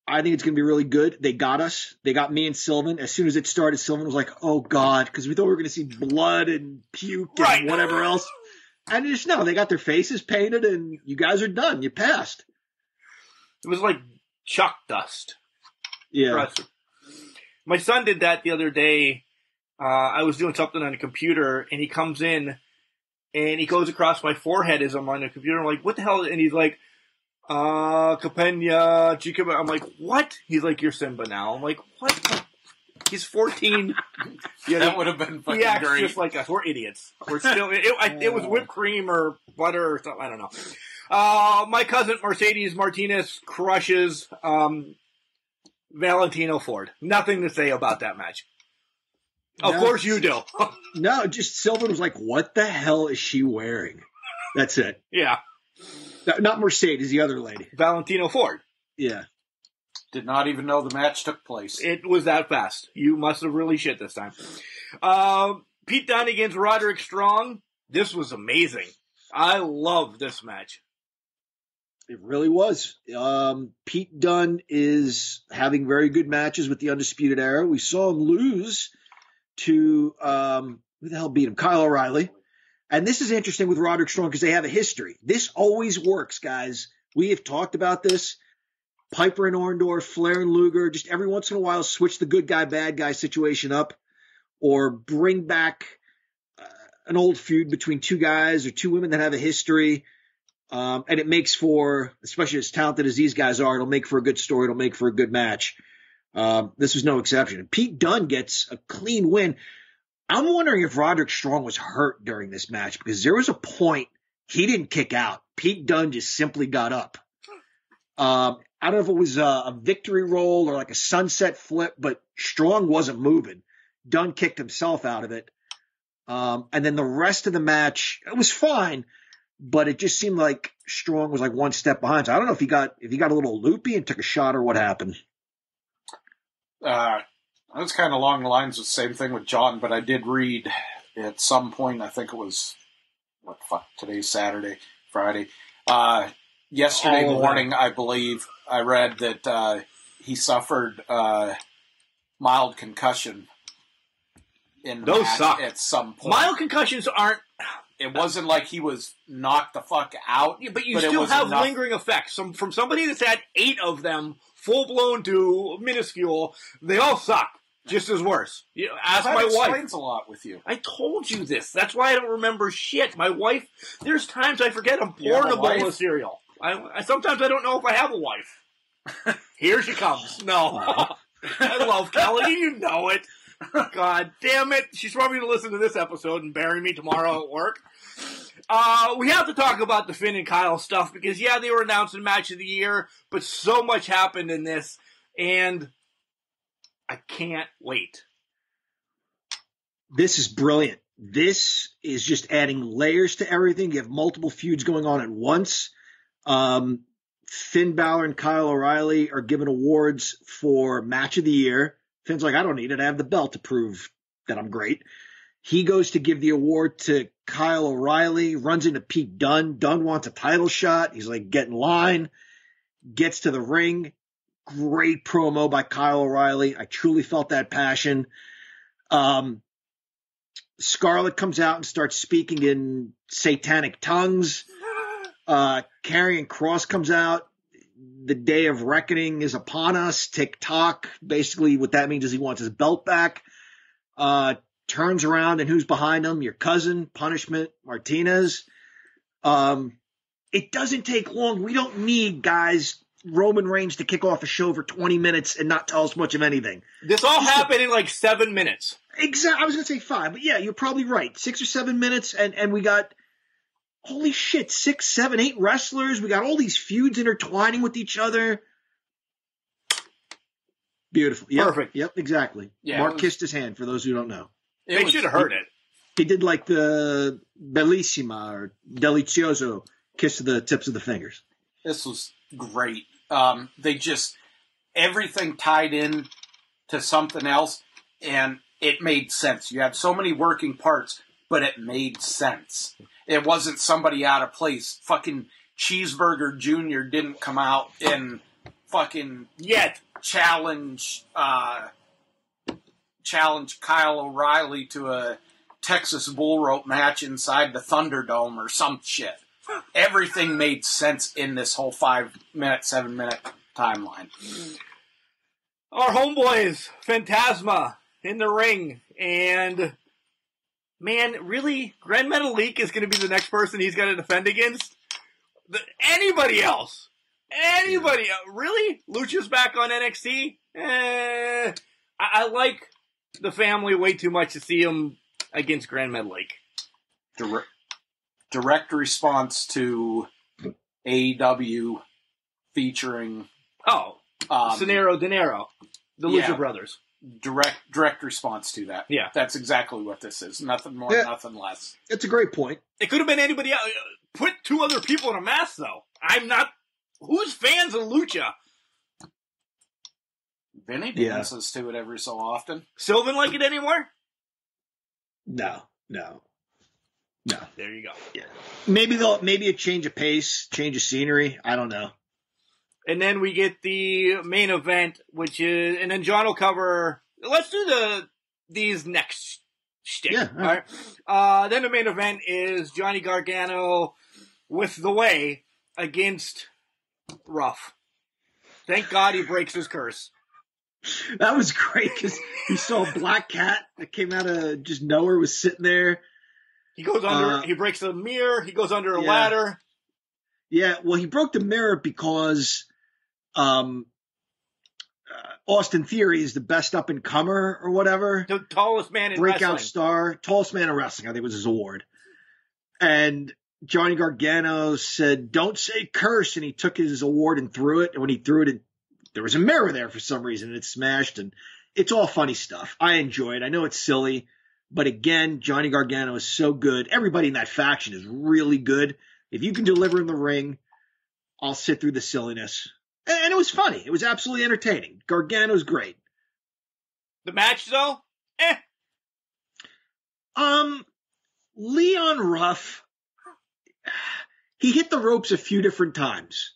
I think it's going to be really good. They got us. They got me and Sylvan. As soon as it started, Sylvan was like, oh, God, because we thought we were going to see blood and puke and whatever else. And just no, they got their faces painted, and you guys are done. You passed. It was like chalk dust. Yeah. Impressive. My son did that the other day. I was doing something on the computer, and he comes in, and he goes across my forehead as I'm on the computer. I'm like, what the hell? And he's like, Capena, Chica. I'm like, what? He's like, you're Simba now. I'm like, what? He's 14. Yeah, that would have been fucking great. Just like us. We're idiots. We're still. It was whipped cream or butter or something. I don't know. My cousin Mercedes Martinez crushes Valentino Ford. Nothing to say about that match. Of course you do. No, just Sylvan was like, what the hell is she wearing? That's it. Yeah. Not Mercedes, the other lady. Valentino Ford. Yeah. Did not even know the match took place. It was that fast. You must have really shit this time. Pete Dunne against Roderick Strong. This was amazing. I love this match. It really was. Pete Dunne is having very good matches with the Undisputed Era. We saw him lose to, who the hell beat him? Kyle O'Reilly. And this is interesting with Roderick Strong because they have a history. This always works, guys. We have talked about this. Piper and Orndorff, Flair and Luger, just every once in a while switch the good guy, bad guy situation up or bring back an old feud between two guys or two women that have a history. And it makes for, especially as talented as these guys are, it'll make for a good story. It'll make for a good match. This was no exception. Pete Dunne gets a clean win. I'm wondering if Roderick Strong was hurt during this match because there was a point he didn't kick out. Pete Dunne just simply got up. I don't know if it was a victory roll or like a sunset flip, but Strong wasn't moving. Dunne kicked himself out of it. And then the rest of the match, it was fine, but it just seemed like Strong was like one step behind. So I don't know if he got a little loopy and took a shot or what happened. That's kind of along the lines of the same thing with John, but I did read at some point, I think it was, today's Saturday, Friday. Yesterday morning, I believe, I read that he suffered mild concussion in the match suck. At some point. Mild concussions aren't... It wasn't like he was knocked the fuck out. Yeah, but still have lingering effects. From somebody that's had 8 of them, full-blown to minuscule, they all suck. Just as worse. Ask my wife. That explains a lot with you. I told you this. That's why I don't remember shit. My wife, there's times I forget I'm pouring a bowl of cereal. Sometimes I don't know if I have a wife. Here she comes. No. I love Kelly. You know it. God damn it. She's probably going to listen to this episode and bury me tomorrow at work. We have to talk about the Finn and Kyle stuff because, yeah, they were announcing Match of the Year, but so much happened in this, and I can't wait. This is brilliant. This is just adding layers to everything. You have multiple feuds going on at once. Finn Balor and Kyle O'Reilly are given awards for Match of the Year. Finn's like, I don't need it. I have the belt to prove that I'm great. He goes to give the award to Kyle O'Reilly, runs into Pete Dunne. Dunne wants a title shot. He's like, get in line, gets to the ring. Great promo by Kyle O'Reilly. I truly felt that passion. Scarlett comes out and starts speaking in satanic tongues. Karrion Kross comes out. The day of reckoning is upon us. TikTok. Basically, what that means is he wants his belt back. Turns around, and who's behind him? Your cousin, Punishment Martinez. It doesn't take long. We don't need, guys, Roman Reigns to kick off a show for 20 minutes and not tell us much of anything. This all happened in like 7 minutes. Exactly. I was going to say 5, but yeah, you're probably right. 6 or 7 minutes, and we got, holy shit, 6, 7, 8 wrestlers. We got all these feuds intertwining with each other. Beautiful. Yep, perfect. Yep, exactly. Yeah, Mark kissed his hand, for those who don't know. They should have heard it. He did like the Bellissima or Delicioso kiss to the tips of the fingers. This was great. They just, everything tied in to something else, and it made sense. You had so many working parts, but it made sense. It wasn't somebody out of place. Fucking Cheeseburger Jr. didn't come out and fucking challenge Kyle O'Reilly to a Texas bull rope match inside the Thunderdome or some shit. Everything made sense in this whole 5-minute, 7-minute timeline. Our homeboys, Phantasma, in the ring, and man, really, Grand Metalik is going to be the next person he's going to defend against? Anybody else? Anybody else? Really? Lucha's back on NXT? I like the family way too much to see him against Grand Metalik. Direct response to AEW featuring Sonero Dinero, the Lucha Brothers. Direct response to that. Yeah. That's exactly what this is. Nothing more, nothing less. It's a great point. It could have been anybody else. Put 2 other people in a mask, though. I'm not... Who's fans of Lucha? Vinny dances to it every so often. Sylvan like it anymore? No. There you go. Yeah. Maybe a change of pace, change of scenery. I don't know. And then we get the main event, which is, and then John will cover. Let's do these next shtick. Yeah. All right. Then the main event is Johnny Gargano with The Way against Ruff. Thank God he breaks his curse. That was great because you saw a black cat that came out of just nowhere, was sitting there. He goes under. He breaks the mirror. He goes under a ladder. Yeah, well, he broke the mirror because Austin Theory is the best up-and-comer or whatever. The tallest man in wrestling. Breakout star. Tallest man in wrestling, I think was his award. And Johnny Gargano said, "Don't say curse," and he took his award and threw it. And when he threw it, there was a mirror there for some reason, and it smashed. And it's all funny stuff. I enjoy it. I know it's silly. But again, Johnny Gargano is so good. Everybody in that faction is really good. If you can deliver in the ring, I'll sit through the silliness. And it was funny. It was absolutely entertaining. Gargano's great. The match, though? Leon Ruff, he hit the ropes a few different times.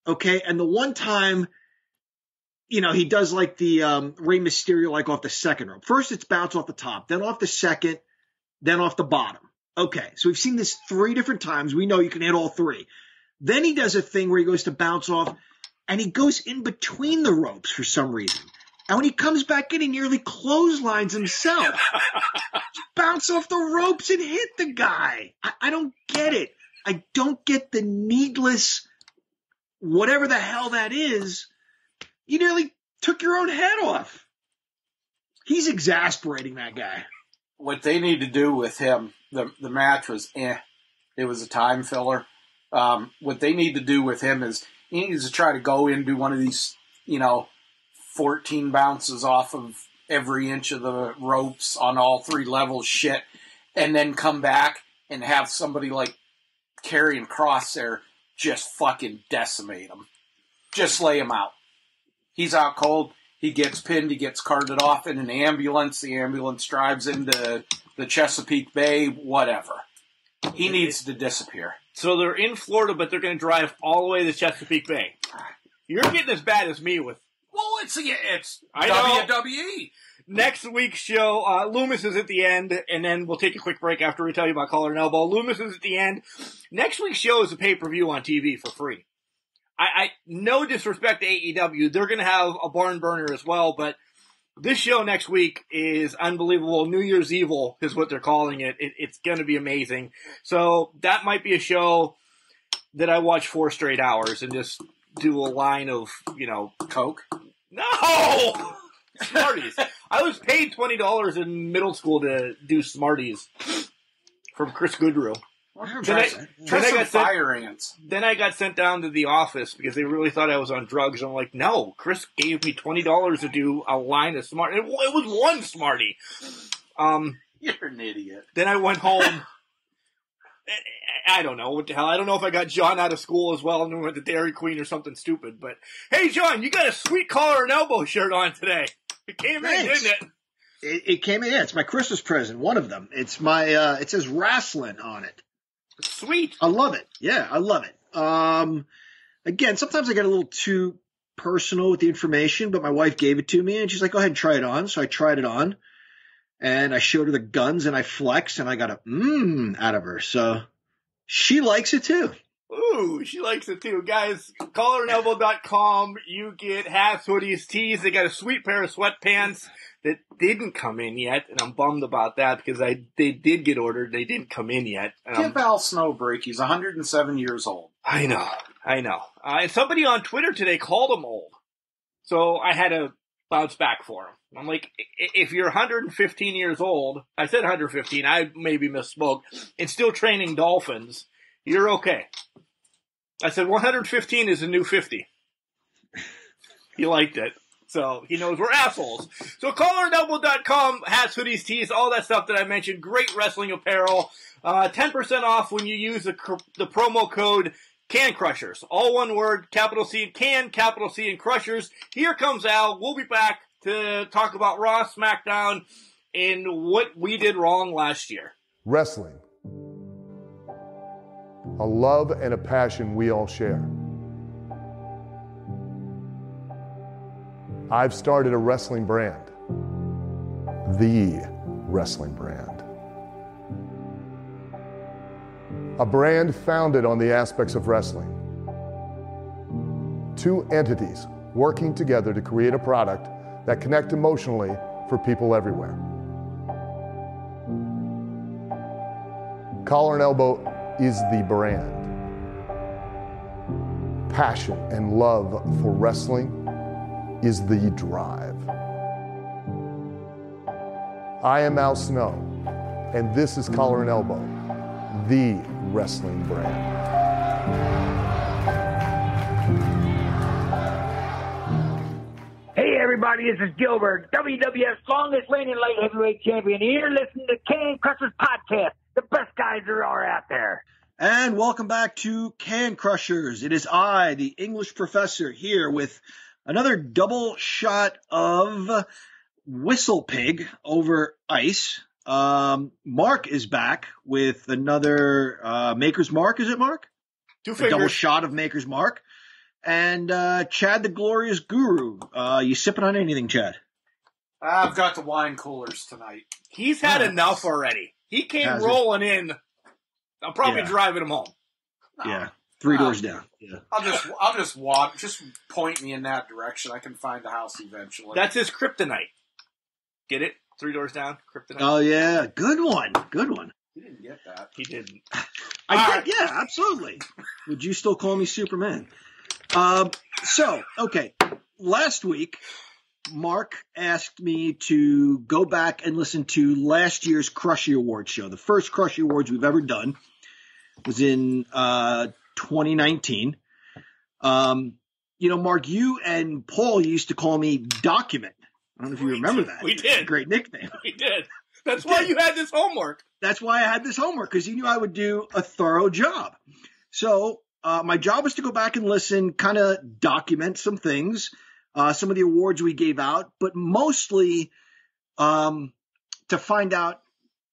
Okay? And the one time, he does like the Rey Mysterio, like off the second rope. First, it's bounce off the top, then off the second, then off the bottom. Okay, so we've seen this 3 different times. We know you can hit all 3. Then he does a thing where he goes to bounce off, and he goes in between the ropes for some reason. And when he comes back in, he nearly clotheslines himself. Bounce off the ropes and hit the guy. I don't get it. I don't get the needless, whatever the hell that is. You nearly took your own head off. He's exasperating, that guy. What they need to do with him, the match was It was a time filler. What they need to do with him is he needs to try to go in and do one of these, 14 bounces off of every inch of the ropes on all 3 levels shit, and then come back and have somebody like Karrion Kross there just fucking decimate him. Just lay him out. He's out cold. He gets pinned. He gets carted off in an ambulance. The ambulance drives into the Chesapeake Bay, whatever. He needs to disappear. So they're in Florida, but they're going to drive all the way to Chesapeake Bay. You're getting as bad as me with... Well, it's WWE. Next week's show, Loomis is at the end, and then we'll take a quick break after we tell you about Collar and Elbow. Loomis is at the end. Next week's show is a pay-per-view on TV for free. I no disrespect to AEW, they're going to have a barn burner as well, but this show next week is unbelievable. New Year's Evil is what they're calling it. It's going to be amazing. So that might be a show that I watch 4 straight hours and just do a line of, Coke? No! Smarties. I was paid $20 in middle school to do Smarties from Chris Goodrew. Fire ants. Then I got sent down to the office because they really thought I was on drugs. I'm like, no, Chris gave me $20 to do a line of Smarties. It was one Smartie. You're an idiot. Then I went home. I don't know what the hell. I don't know if I got John out of school as well and went to Dairy Queen or something stupid. But hey, John, you got a sweet Collar and Elbow shirt on today. It came in, didn't it? It came in. Yeah, it's my Christmas present. One of them. It's my. It says wrestling on it. Sweet. I love it. Yeah, I love it. Again, sometimes I get a little too personal with the information, but my wife gave it to me and she's like, go ahead and try it on. So I tried it on and I showed her the guns and I flexed and I got a out of her. So she likes it too. Ooh, she likes it too. Guys, collarandelbow.com. You get hats, hoodies, tees. They got a sweet pair of sweatpants that didn't come in yet, and I'm bummed about that because they did get ordered. They didn't come in yet. Give Al Snow a break. He's 107 years old. I know. And somebody on Twitter today called him old. So I had to bounce back for him. I'm like, if you're 115 years old, I said 115, I maybe misspoke, and still training dolphins, you're okay. I said 115 is a new 50. He liked it. So he knows we're assholes. So collarandelbow.com, hats, hoodies, tees, all that stuff that I mentioned. Great wrestling apparel. 10% off when you use the promo code Can Crushers. All one word, capital C and Can, capital C and Crushers. Here comes Al. We'll be back to talk about Raw, SmackDown, and what we did wrong last year. Wrestling. A love and a passion we all share. I've started a wrestling brand. The wrestling brand. A brand founded on the aspects of wrestling. 2 entities working together to create a product that connect emotionally for people everywhere. Collar and Elbow is the brand. Passion and love for wrestling is the drive. I am Al Snow, and this is Collar and Elbow, the wrestling brand. Hey everybody, this is Gilbert, WWF's longest reigning light heavyweight champion. You're listening to Can Crushers Podcast, the best guys there are out there. And welcome back to Can Crushers. It is I, the English professor, here with another double shot of Whistle Pig over ice. Mark is back with another Maker's Mark. Is it, Mark? 2 fingers. A double shot of Maker's Mark. And Chad the Glorious Guru. You sipping on anything, Chad? I've got the wine coolers tonight. He's had enough already. He came rolling in. I'm probably driving him home. No. Yeah. 3 doors down. Yeah. I'll just walk. Just point me in that direction. I can find the house eventually. That's his kryptonite. Get it? 3 doors down. Kryptonite. Oh yeah, good one. Good one. He didn't get that. He didn't. I did. Yeah, absolutely. Would you still call me Superman? Okay. Last week, Mark asked me to go back and listen to last year's Crushy Awards show. The first Crushy Awards we've ever done was in 2019. Mark, you and Paul used to call me Document. I don't know if you remember that. We did. A great nickname. We did. That's why you had this homework. That's why I had this homework, because you knew I would do a thorough job. So my job was to go back and listen, kind of document some things, some of the awards we gave out, but mostly to find out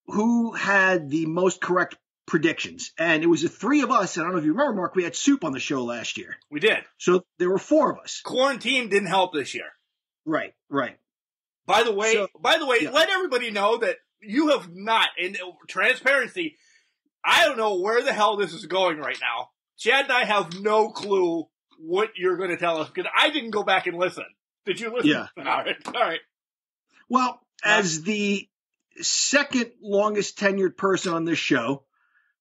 who had the most correct predictions. And it was the 3 of us. And I don't know if you remember, Mark, we had Soup on the show last year. We did. So there were 4 of us. Quarantine didn't help this year. Right. By the way, let everybody know that you have not, in transparency, I don't know where the hell this is going right now. Chad and I have no clue what you're going to tell us, because I didn't go back and listen. Did you listen? Yeah. All right. Well, as the second longest tenured person on this show,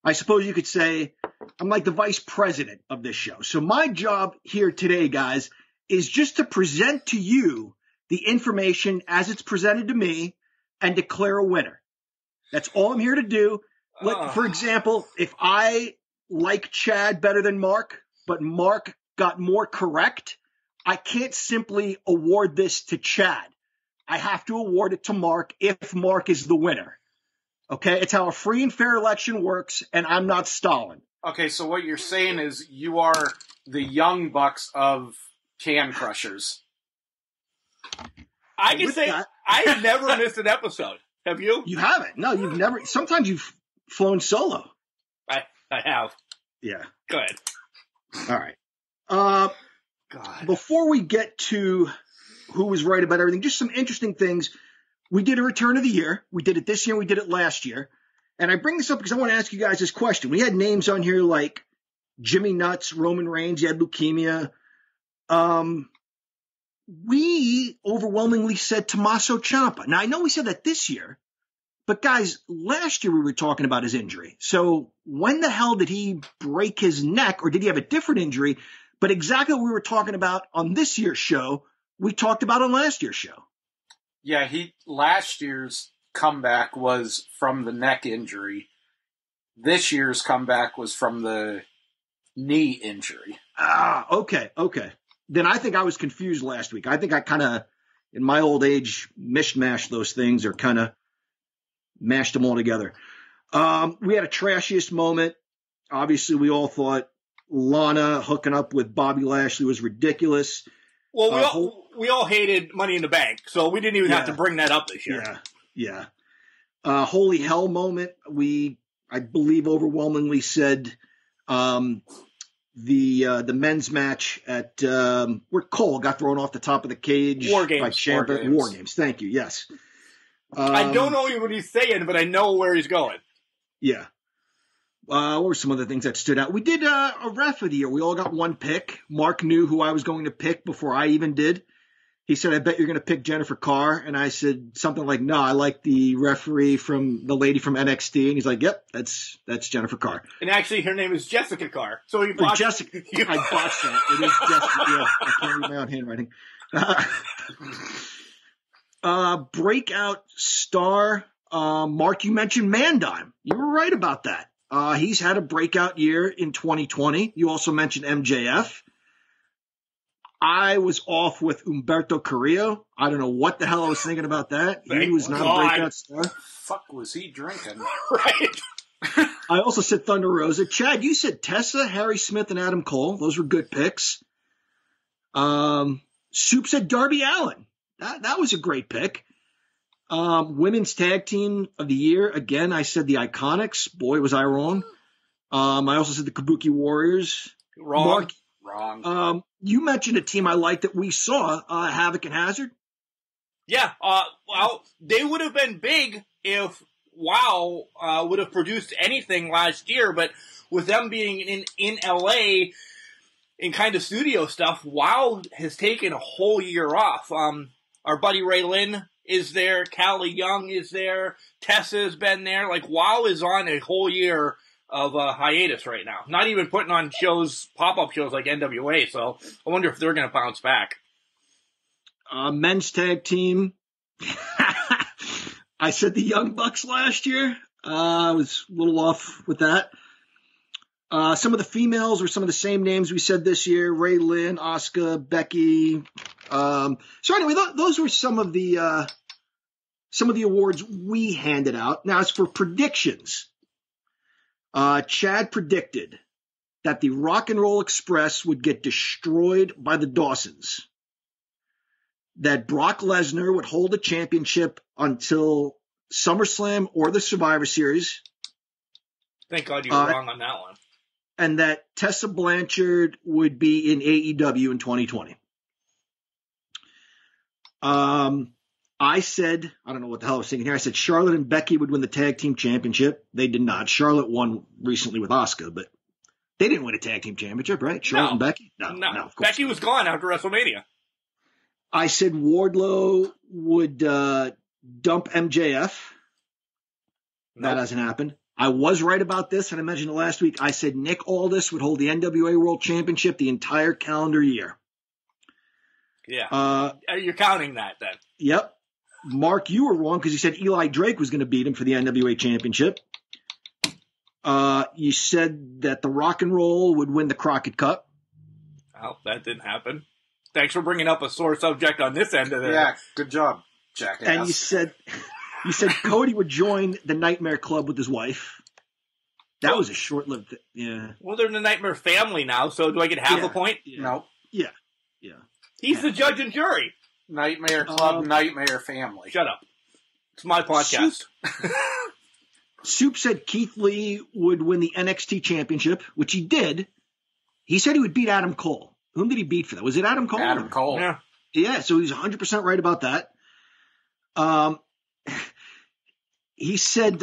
I suppose you could say I'm like the vice president of this show. So my job here today, guys, is just to present to you the information as it's presented to me and declare a winner. That's all I'm here to do. For example, if I like Chad better than Mark, but Mark got more correct, I can't simply award this to Chad. I have to award it to Mark if Mark is the winner. Okay? It's how a free and fair election works, and I'm not Stalin. Okay, so what you're saying is you are the Young Bucks of Can Crushers. I can say that, I have never missed an episode. Have you? You haven't. No, you've never. Sometimes you've flown solo. I have. Yeah. Go ahead. All right. God. Before we get to who was right about everything, just some interesting things. We did a return of the year. We did it this year. We did it last year. And I bring this up because I want to ask you guys this question. We had names on here like Jimmy Nuts, Roman Reigns. You had leukemia. We overwhelmingly said Tommaso Ciampa. Now, I know we said that this year. But guys, last year we were talking about his injury. So when the hell did he break his neck, or did he have a different injury? But exactly what we were talking about on this year's show, we talked about on last year's show. Yeah, last year's comeback was from the neck injury. This year's comeback was from the knee injury. Okay. Then I think I was confused last week. I think I kind of, in my old age, mishmashed those things, or kind of mashed them all together. We had a trashiest moment. Obviously, we all thought Lana hooking up with Bobby Lashley was ridiculous. Well, we all hated Money in the Bank, so we didn't even have to bring that up this year. Yeah. Holy hell moment. I believe, overwhelmingly said the men's match at where Cole got thrown off the top of the cage. War Games. By Ciampa. War Games. Thank you. Yes. I don't know what he's saying, but I know where he's going. Yeah. What were some other things that stood out? We did a ref of the year. We all got one pick. Mark knew who I was going to pick before I even did. He said, I bet you're going to pick Jennifer Carr. And I said something like, no, I like the referee from the lady from NXT. And he's like, yep, that's Jennifer Carr. And actually, her name is Jessica Carr. So he botched Jessica. I botched that. It is Jessica. Yeah, I can't read my own handwriting. Breakout star, Mark, you mentioned Mandime. You were right about that. He's had a breakout year in 2020. You also mentioned MJF. I was off with Humberto Carrillo. I don't know what the hell I was thinking about that. He was not a breakout star. Fuck was he drinking? Right. I also said Thunder Rosa. Chad, you said Tessa, Harry Smith, and Adam Cole. Those were good picks. Soup said Darby Allin. That was a great pick. Women's tag team of the year. Again, I said the Iconics. Boy, was I wrong. I also said the Kabuki Warriors. Wrong. Mark, wrong. You mentioned a team I liked that we saw, Havoc and Hazard. Yeah. Well, they would have been big if WoW would have produced anything last year, but with them being in LA in kind of studio stuff, WoW has taken a whole year off. Our buddy Ray Lynn is there. Callie Young is there. Tessa's been there. Like, WoW is on a whole year of hiatus right now. Not even putting on shows, pop-up shows like NWA. So I wonder if they're going to bounce back. Men's tag team. I said the Young Bucks last year. I was a little off with that. Some of the females were some of the same names we said this year. Ray Lynn, Asuka, Becky. So anyway, those were some of the awards we handed out. Now, as for predictions, Chad predicted that the Rock and Roll Express would get destroyed by the Dawsons. That Brock Lesnar would hold the championship until SummerSlam or the Survivor Series. Thank God you were wrong on that one. And that Tessa Blanchard would be in AEW in 2020. I said, I don't know what the hell I was thinking here. I said Charlotte and Becky would win the tag team championship. They did not. Charlotte won recently with Asuka, but they didn't win a tag team championship, right? Charlotte and Becky? No. Of course Becky was gone after WrestleMania. I said Wardlow would dump MJF. That hasn't happened. I was right about this, and I mentioned it last week. I said Nick Aldis would hold the NWA World Championship the entire calendar year. Yeah. You're counting that then. Yep. Mark, you were wrong because you said Eli Drake was going to beat him for the NWA Championship. You said that the Rock and Roll would win the Crockett Cup. Well, that didn't happen. Thanks for bringing up a sore subject on this end of it. Yeah, good job, jackass. And you said Cody would join the Nightmare Club with his wife. That was a short-lived thing. Yeah. Well, they're in the Nightmare family now, so do I get half a point? Yeah. No. Yeah. He's the judge and jury. Nightmare Club, Nightmare Family. Shut up. It's my podcast. Soup said Keith Lee would win the NXT Championship, which he did. He said he would beat Adam Cole. Whom did he beat for that? Was it Adam Cole? Adam Cole. Yeah. Yeah, so he's 100% right about that. He said,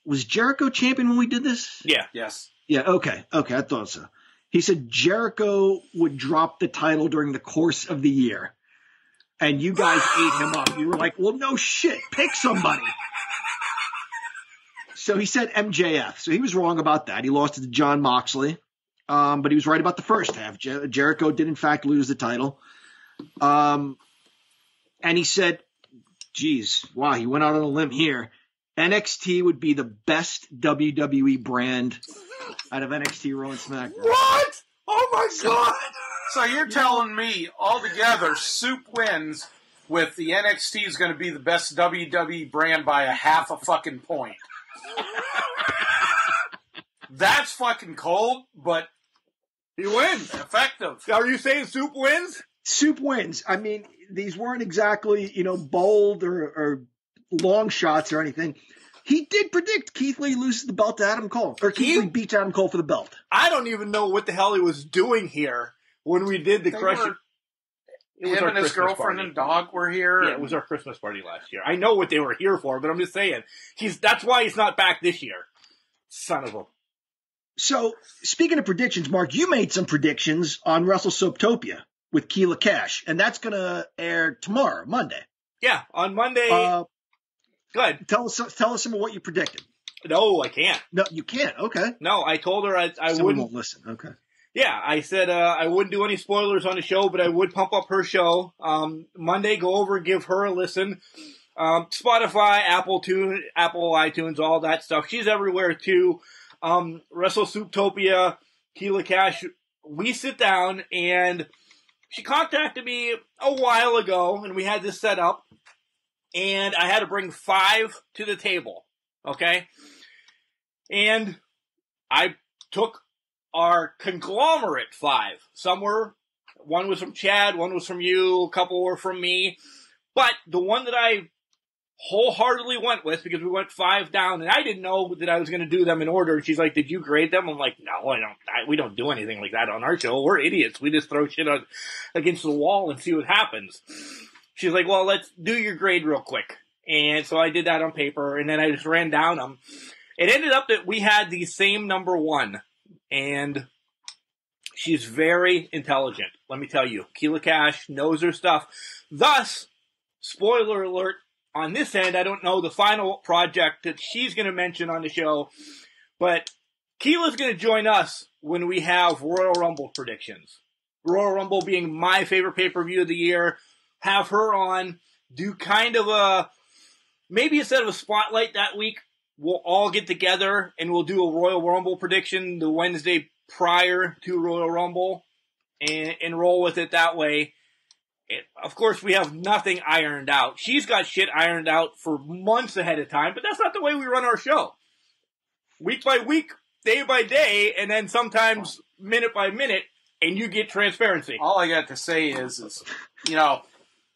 was Jericho champion when we did this? Yeah. Yes. Yeah, okay, I thought so. He said Jericho would drop the title during the course of the year. And you guys ate him up. You were like, well, no shit, pick somebody. So he said MJF. So he was wrong about that. He lost it to John Moxley. But he was right about the first half. Jericho did, in fact, lose the title. And he said, geez, wow, he went out on a limb here. NXT would be the best WWE brand out of NXT, Raw, and SmackDown. What? Oh, my God. So you're telling me altogether Soup wins with the NXT is going to be the best WWE brand by a half a fucking point. That's fucking cold, but he wins. Effective. Are you saying Soup wins? Soup wins. I mean, these weren't exactly, bold or long shots or anything. He did predict Keith Lee loses the belt to Adam Cole. Or Keith Lee beats Adam Cole for the belt. I don't even know what the hell he was doing here when we did the Crusher. Him and his girlfriend and dog were here. Yeah, it was our Christmas party last year. I know what they were here for, but I'm just saying. That's why he's not back this year. Son of a... So, speaking of predictions, Mark, you made some predictions on WrestleSoaptopia with Keela Cash, and that's going to air tomorrow, Monday. Yeah, on Monday. Go ahead. Tell us some of what you predicted. No, I can't. No, you can't. Okay. No, I told her I Someone wouldn't. won't listen. Okay. Yeah, I said I wouldn't do any spoilers on the show, but I would pump up her show. Monday, go over and give her a listen. Spotify, Apple iTunes, all that stuff. She's everywhere too. WrestleSouptopia, Keela Cash. We sit down, and she contacted me a while ago, and we had this set up, and I had to bring 5 to the table. Okay, and I took our conglomerate 5. One was from Chad, one was from you, a couple were from me. But the one that I wholeheartedly went with, because we went 5 down, and I didn't know that I was going to do them in order. And she's like, did you grade them? I'm like, no, I don't. We don't do anything like that on our show. We're idiots. We just throw shit against the wall and see what happens. She's like, well, let's do your grade real quick. And so I did that on paper, and then I just ran down them. It ended up that we had the same number 1. And she's very intelligent, let me tell you. Keela Cash knows her stuff. Thus, spoiler alert, on this end, I don't know the final project that she's going to mention on the show, but Keela's going to join us when we have Royal Rumble predictions. Royal Rumble being my favorite pay-per-view of the year. Have her on, do kind of maybe instead of a spotlight that week, we'll all get together and we'll do a Royal Rumble prediction the Wednesday prior to Royal Rumble and roll with it that way. Of course, we have nothing ironed out. She's got shit ironed out for months ahead of time, but that's not the way we run our show. Week by week, day by day, and then sometimes minute by minute, and you get transparency. All I got to say is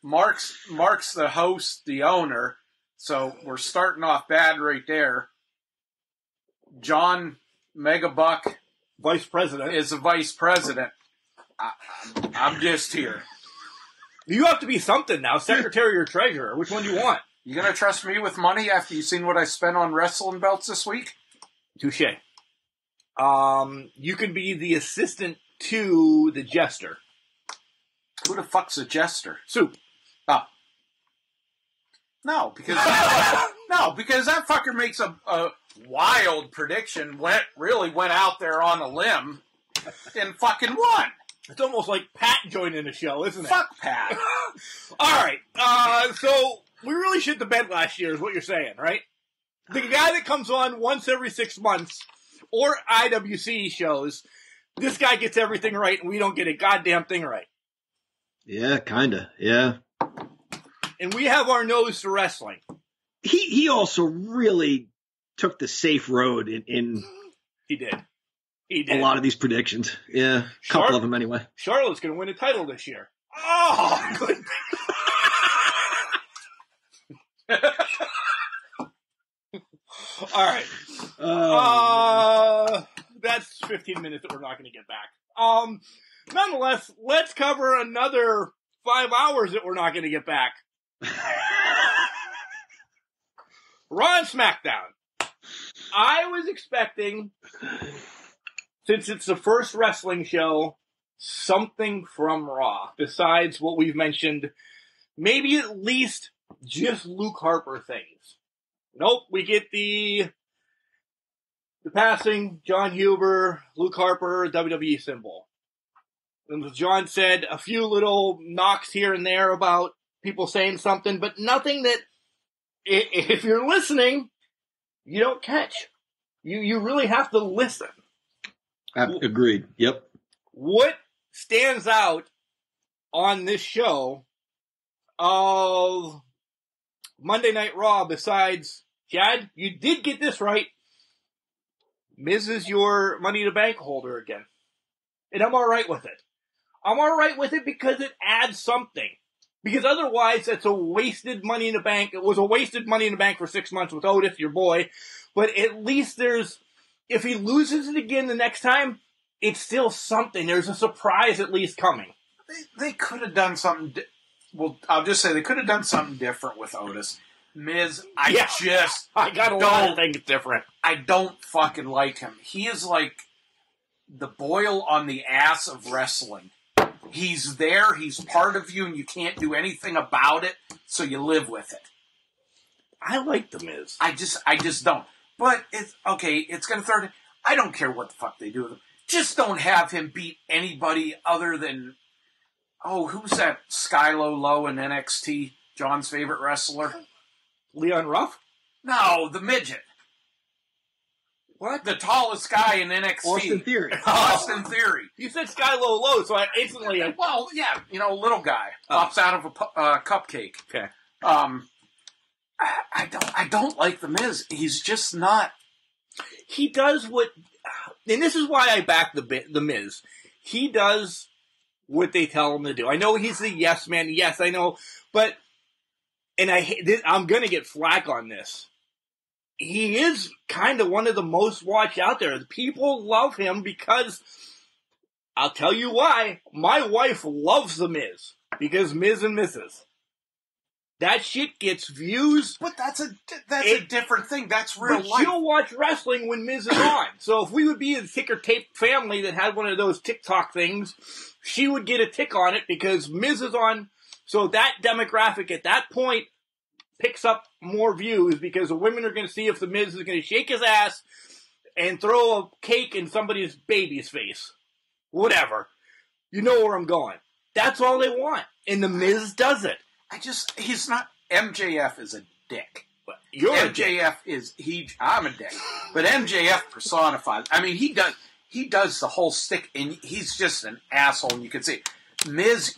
Mark's the host, the owner, so we're starting off bad right there. John Megabuck, vice president, is the vice president. I'm just here. You have to be something now, secretary or treasurer. Which one do you want? You going to trust me with money after you've seen what I spent on wrestling belts this week? Touche. You can be the assistant to the jester. Who the fuck's a jester? Soup. Oh. No, because that fucker makes a wild prediction. Really went out there on a limb and fucking won. It's almost like Pat joining the show, isn't it? Fuck Pat. All right. So we really shit the bed last year is what you're saying, right? The guy that comes on once every 6 months or IWC shows, this guy gets everything right and we don't get a goddamn thing right. Yeah, kinda. Yeah. And we have our nose to wrestling. He also really took the safe road in He did. He did. a lot of these predictions. Yeah, a couple of them anyway. Charlotte's going to win a title this year. Oh, good. All right. That's 15 minutes that we're not going to get back. Nonetheless, let's cover another 5 hours that we're not going to get back. Raw and SmackDown. I was expecting, since it's the first wrestling show, something from Raw besides what we've mentioned. Maybe at least just Luke Harper things. Nope, we get the passing, John Huber, Luke Harper, WWE symbol. And as John said, a few little knocks here and there about people saying something, but nothing that, if you're listening, you don't catch. You really have to listen. Agreed. Yep. What stands out on this show of Monday Night Raw besides, Chad, you did get this right. Miz is your Money in the Bank holder again. And I'm alright with it. I'm alright with it because it adds something. Because otherwise, it's a wasted Money in the Bank. It was a wasted Money in the Bank for 6 months with Otis, your boy. But at least if he loses it again the next time, it's still something. There's a surprise at least coming. They could have done something. Well, I'll just say they could have done something different with Otis. Miz, I got a lot of things different. I don't fucking like him. He is like the boil on the ass of wrestling. He's there, he's part of you, and you can't do anything about it, so you live with it. I like the Miz. I just don't. But it's okay, it's gonna throw. I don't care what the fuck they do with him. Just don't have him beat anybody other than who's that Skylo Low in NXT? John's favorite wrestler? Leon Ruff? No, the midget. What? The tallest guy in NXT. Austin Theory. Austin Theory. You said Skylo Low, so I instantly... Well, yeah, little guy. Pops out of a cupcake. Okay. I don't like The Miz. He's just not... He does what... And this is why I back the Miz. He does what they tell him to do. I know he's the yes man. Yes, I know. But... And I'm going to get flack on this. He is kind of one of the most watched out there. People love him because, I'll tell you why, my wife loves The Miz. Because Miz and Mrs. That shit gets views. But that's a different thing. That's real life. But she'll watch wrestling when Miz is on. So if we would be a ticker tape family that had one of those TikTok things, she would get a tick on it because Miz is on. So that demographic at that point picks up more views because the women are going to see if the Miz is going to shake his ass and throw a cake in somebody's baby's face. Whatever. You know where I'm going. That's all they want. And the Miz does it. He's not, MJF is a dick. You're MJF I'm a dick. But MJF personifies, I mean, he does the whole stick and he's just an asshole and you can see it. Miz,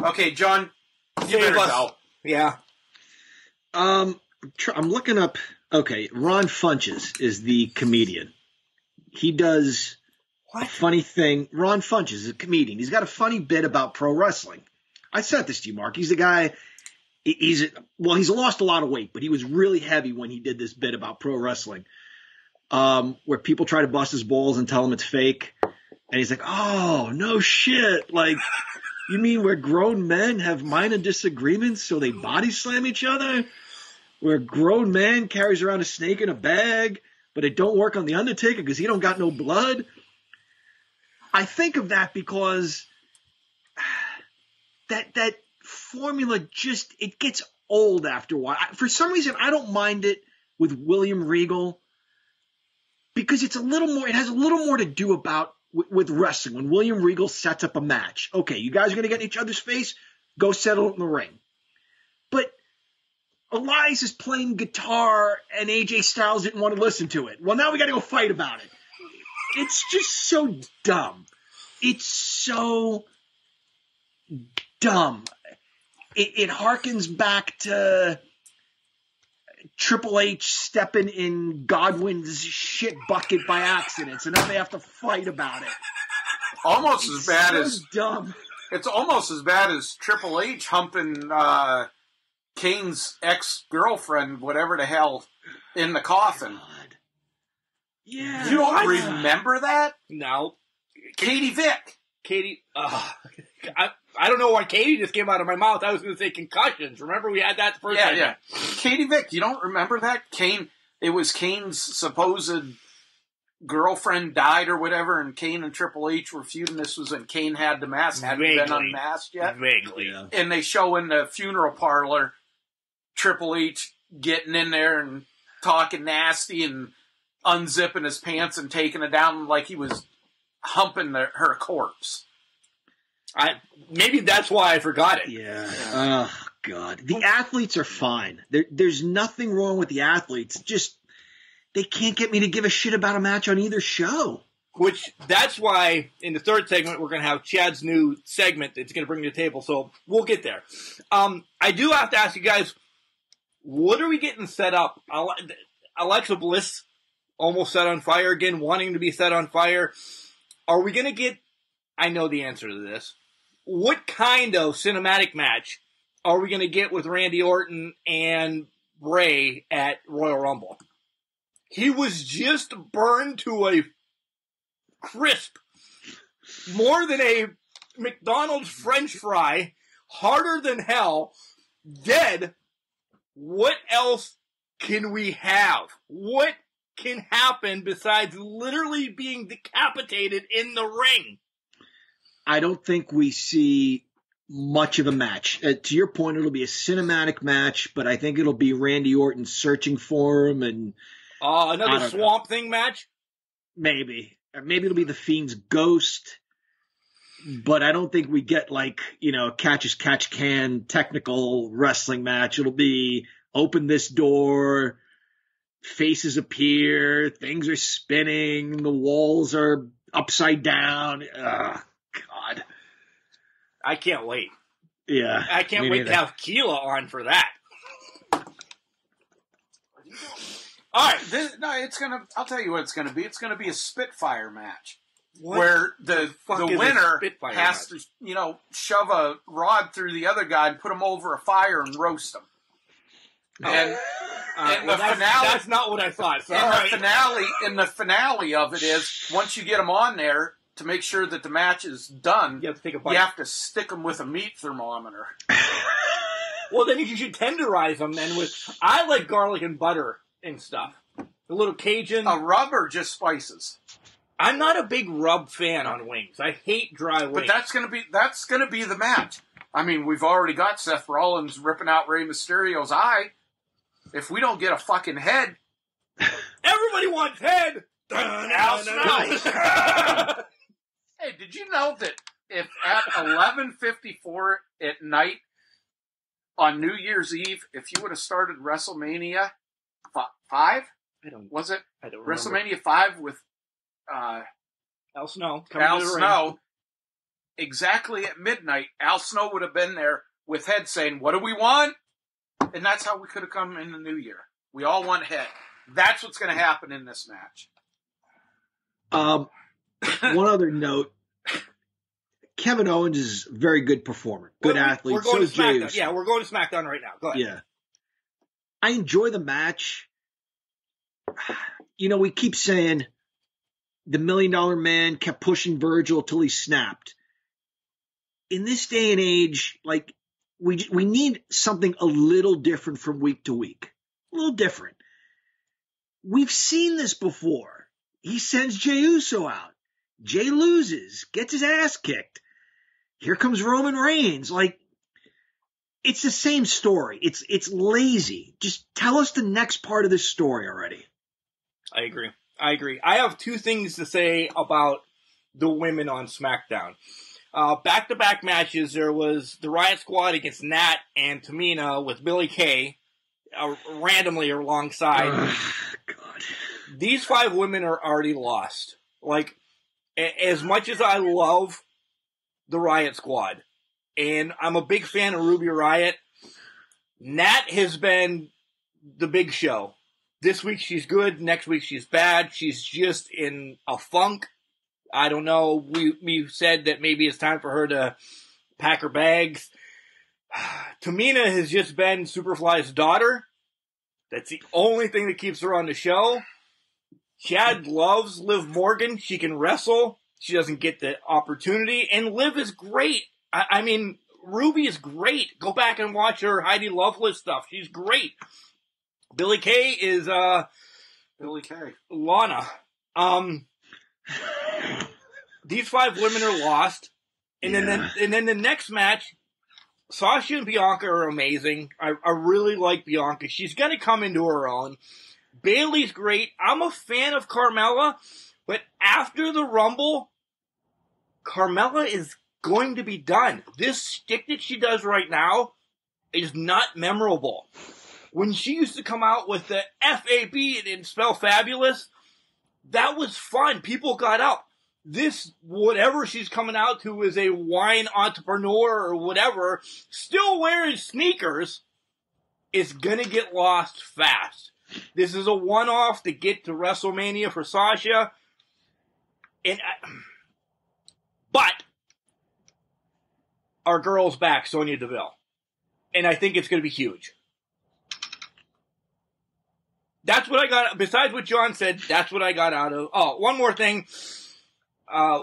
okay, John, you better go. Yeah. I'm looking up. Okay, Ron Funches is the comedian. He does a funny thing. Ron Funches is a comedian. He's got a funny bit about pro wrestling. I sent this to you, Mark. He's a guy. He's lost a lot of weight, but he was really heavy when he did this bit about pro wrestling, where people try to bust his balls and tell him it's fake, and he's like, "Oh no shit!" Like. You mean where grown men have minor disagreements so they body slam each other? Where a grown man carries around a snake in a bag, but it don't work on the Undertaker because he don't got no blood? I think of that because that formula just, it gets old after a while. For some reason, I don't mind it with William Regal because it's a little more, it has a little more to do about with wrestling. When William Regal sets up a match, okay, you guys are going to get in each other's face? Go settle it in the ring. But Elias is playing guitar and AJ Styles didn't want to listen to it. Well, now we got to go fight about it. It's just so dumb. It's so dumb. It harkens back to Triple H stepping in Godwin's shit bucket by accident, so now they have to fight about it. Almost as bad so as dumb. It's almost as bad as Triple H humping Kane's ex-girlfriend, whatever the hell, in the coffin. God. Yeah. You don't remember that? No. Katie Vick. Katie, I don't know why Katie just came out of my mouth. I was going to say concussions. Remember we had that the first time? Yeah. Katie Vick, you don't remember that? It was Kane's supposed girlfriend died or whatever, and Kane and Triple H were feuding. This was when Kane had the mask, hadn't been unmasked yet. Vaguely. Yeah. And they show in the funeral parlor Triple H getting in there and talking nasty and unzipping his pants and taking it down like he was humping her corpse. Maybe that's why I forgot it. Yeah. Oh, God. The athletes are fine. There's nothing wrong with the athletes. Just, they can't get me to give a shit about a match on either show. Which, that's why, in the third segment, we're going to have Chad's new segment that's going to bring to the table, so we'll get there. I do have to ask you guys, what are we getting set up? Alexa Bliss almost set on fire again, wanting to be set on fire. Are we going to get, I know the answer to this, what kind of cinematic match are we going to get with Randy Orton and Bray at Royal Rumble? He was just burned to a crisp, more than a McDonald's French fry, harder than hell, dead. What else can we have? What can happen besides literally being decapitated in the ring? I don't think we see much of a match. To your point, it'll be a cinematic match, but I think it'll be Randy Orton searching for him and another Swamp Thing match? Maybe. Maybe it'll be the Fiend's ghost, but I don't think we get catch as catch can technical wrestling match. It'll be open this door, faces appear, things are spinning, the walls are upside down. Ugh, God. I can't wait. Yeah. I can't wait to have Keela on for that. All right, I'll tell you what it's gonna be. It's gonna be a Spitfire match. What? Where the winner has to, shove a rod through the other guy and put him over a fire and roast him. And the finale, that's not what I thought. So in the finale of it is, once you get them on there, to make sure that the match is done, you have to take a bite. You have to stick them with a meat thermometer. Well, then you should tenderize them. Then I like garlic and butter and stuff. A little Cajun. A rub or just spices? I'm not a big rub fan on wings. I hate dry wings. But that's gonna be the match. I mean, we've already got Seth Rollins ripping out Rey Mysterio's eye. If we don't get a fucking head, everybody wants head. Al Snow. Hey, did you know that if at 11:54 at night on New Year's Eve, if you would have started WrestleMania 5, was it? I don't WrestleMania remember. 5 with Al Snow. Al Snow. Exactly at midnight, Al Snow would have been there with head saying, "What do we want?" And that's how we could have come in the new year. We all want head. That's what's going to happen in this match. One other note. Kevin Owens is a very good performer. Good athlete. We're going to SmackDown. Yeah, we're going to SmackDown right now. Go ahead. Yeah. I enjoy the match. We keep saying the $1 Million Man kept pushing Virgil till he snapped. in this day and age, like we need something a little different from week to week. A little different. We've seen this before. He sends Jey Uso out. Jey loses, gets his ass kicked. Here comes Roman Reigns. Like, it's the same story. It's lazy. Just tell us the next part of this story already. I agree. I have two things to say about the women on SmackDown. Back-to-back matches, there was the Riot Squad against Nat and Tamina with Billie Kay randomly alongside. God. These 5 women are already lost. Like, as much as I love the Riot Squad, and I'm a big fan of Ruby Riott, Nat has been the big show. This week she's good, next week she's bad. She's just in a funk. I don't know. We've said that maybe it's time for her to pack her bags. Tamina has just been Superfly's daughter. That's the only thing that keeps her on the show. Chad loves Liv Morgan. She can wrestle. She doesn't get the opportunity. And Liv is great. I mean, Ruby is great. Go back and watch her Heidi Loveless stuff. She's great. Billie Kay is, Billie Kay. Lana. These 5 women are lost. And then the next match, Sasha and Bianca are amazing. I really like Bianca. She's going to come into her own. Bayley's great. I'm a fan of Carmella, but after the Rumble, Carmella is going to be done. This shtick that she does right now is not memorable. When she used to come out with the FAB and spell fabulous, that was fun. People got up. This, whatever she's coming out to is a wine entrepreneur or whatever, still wearing sneakers, is gonna get lost fast. This is a one-off to get to WrestleMania for Sasha. But our girl's back, Sonya Deville. And I think it's gonna be huge. That's what I got, besides what John said, that's what I got out of. Oh, one more thing.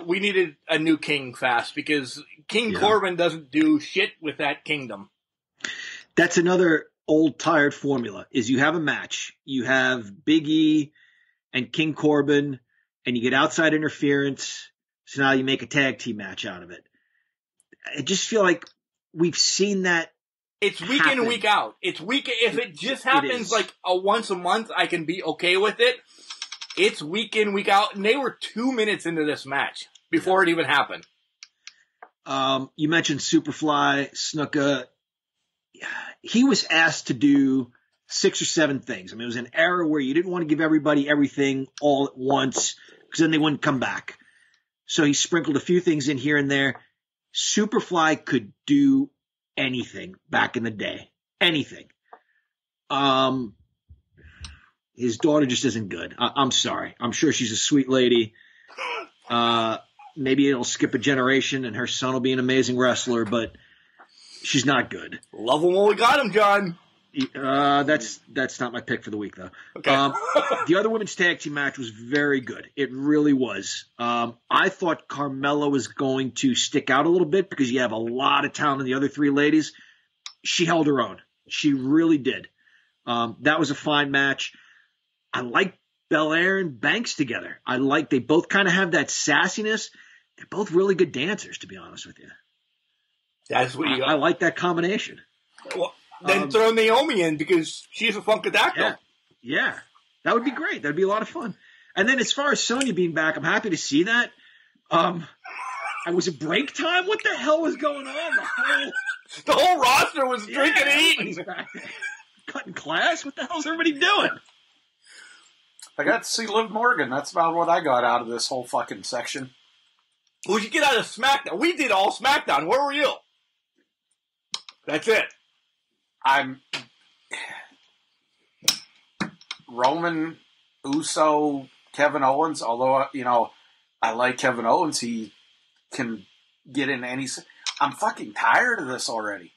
We needed a new king fast because King Corbin doesn't do shit with that kingdom. That's another old tired formula is you have a match. You have Big E and King Corbin and you get outside interference. So now you make a tag team match out of it. I just feel like we've seen that. It's week in and week out. It's week. If it just happens like once a month, I can be okay with it. It's week in, week out, and they were 2 minutes into this match before it even happened. You mentioned Superfly, Snuka. He was asked to do 6 or 7 things. I mean, it was an era where you didn't want to give everybody everything all at once because then they wouldn't come back. So he sprinkled a few things in here and there. Superfly could do anything back in the day. Anything. His daughter just isn't good. I'm sorry. I'm sure she's a sweet lady. Maybe it'll skip a generation and her son will be an amazing wrestler, but she's not good. Love him while we got him, John. That's not my pick for the week, though. Okay. The other women's tag team match was very good. It really was. I thought Carmella was going to stick out a little bit because you have a lot of talent in the other 3 ladies. She held her own. She really did. That was a fine match. I like Belair and Banks together. They both kind of have that sassiness. They're both really good dancers, to be honest with you. That's what you got. I like that combination. Well, then throw Naomi in because she's a Funkadactyl. Yeah. That would be great. That'd be a lot of fun. And then as far as Sonya being back, I'm happy to see that. Was it break time? What the hell was going on? The whole roster was drinking and eating. Cutting class? What the hell's everybody doing? I got to see Liv Morgan. That's about what I got out of this whole fucking section. Who'd you get out of SmackDown? We did all SmackDown. Where were you? That's it. I'm Roman, Uso, Kevin Owens. Although, I like Kevin Owens. He can get in any... I'm fucking tired of this already.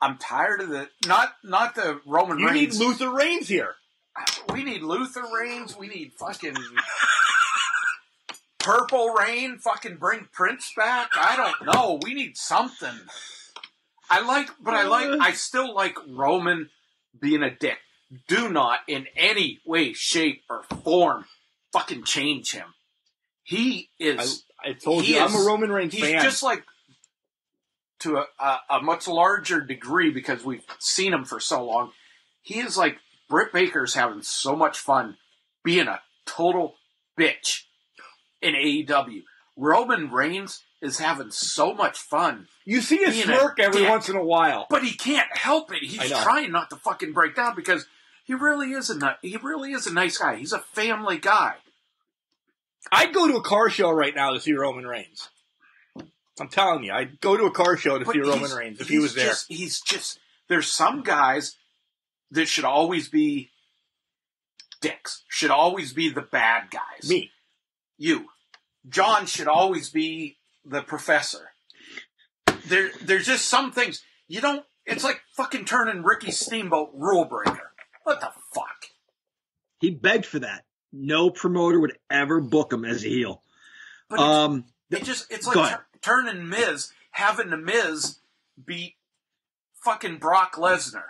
I'm tired of the... Not the Roman Reigns. You need Luther Reigns here. We need Luther Reigns. We need fucking... Purple Rain, fucking bring Prince back. I don't know. We need something. I still like Roman being a dick. Do not in any way, shape, or form fucking change him. He is. I told you, I'm a Roman Reigns fan. He's just like, to a much larger degree, because we've seen him for so long, he is like, Britt Baker's having so much fun being a total bitch in AEW. Roman Reigns is having so much fun. You see a smirk every once in a while. But he can't help it. He's trying not to fucking break down because he really is a nice guy. He's a family guy. I'd go to a car show right now to see Roman Reigns. I'm telling you, I'd go to a car show to see Roman Reigns if he was there. There's some guys that should always be dicks, should always be the bad guys. Me. You. John should always be the professor. There's just some things, you don't, it's like fucking turning Ricky Steamboat rule breaker. What the fuck? He begged for that. No promoter would ever book him as a heel. But it's like turning Miz, having the Miz beat fucking Brock Lesnar.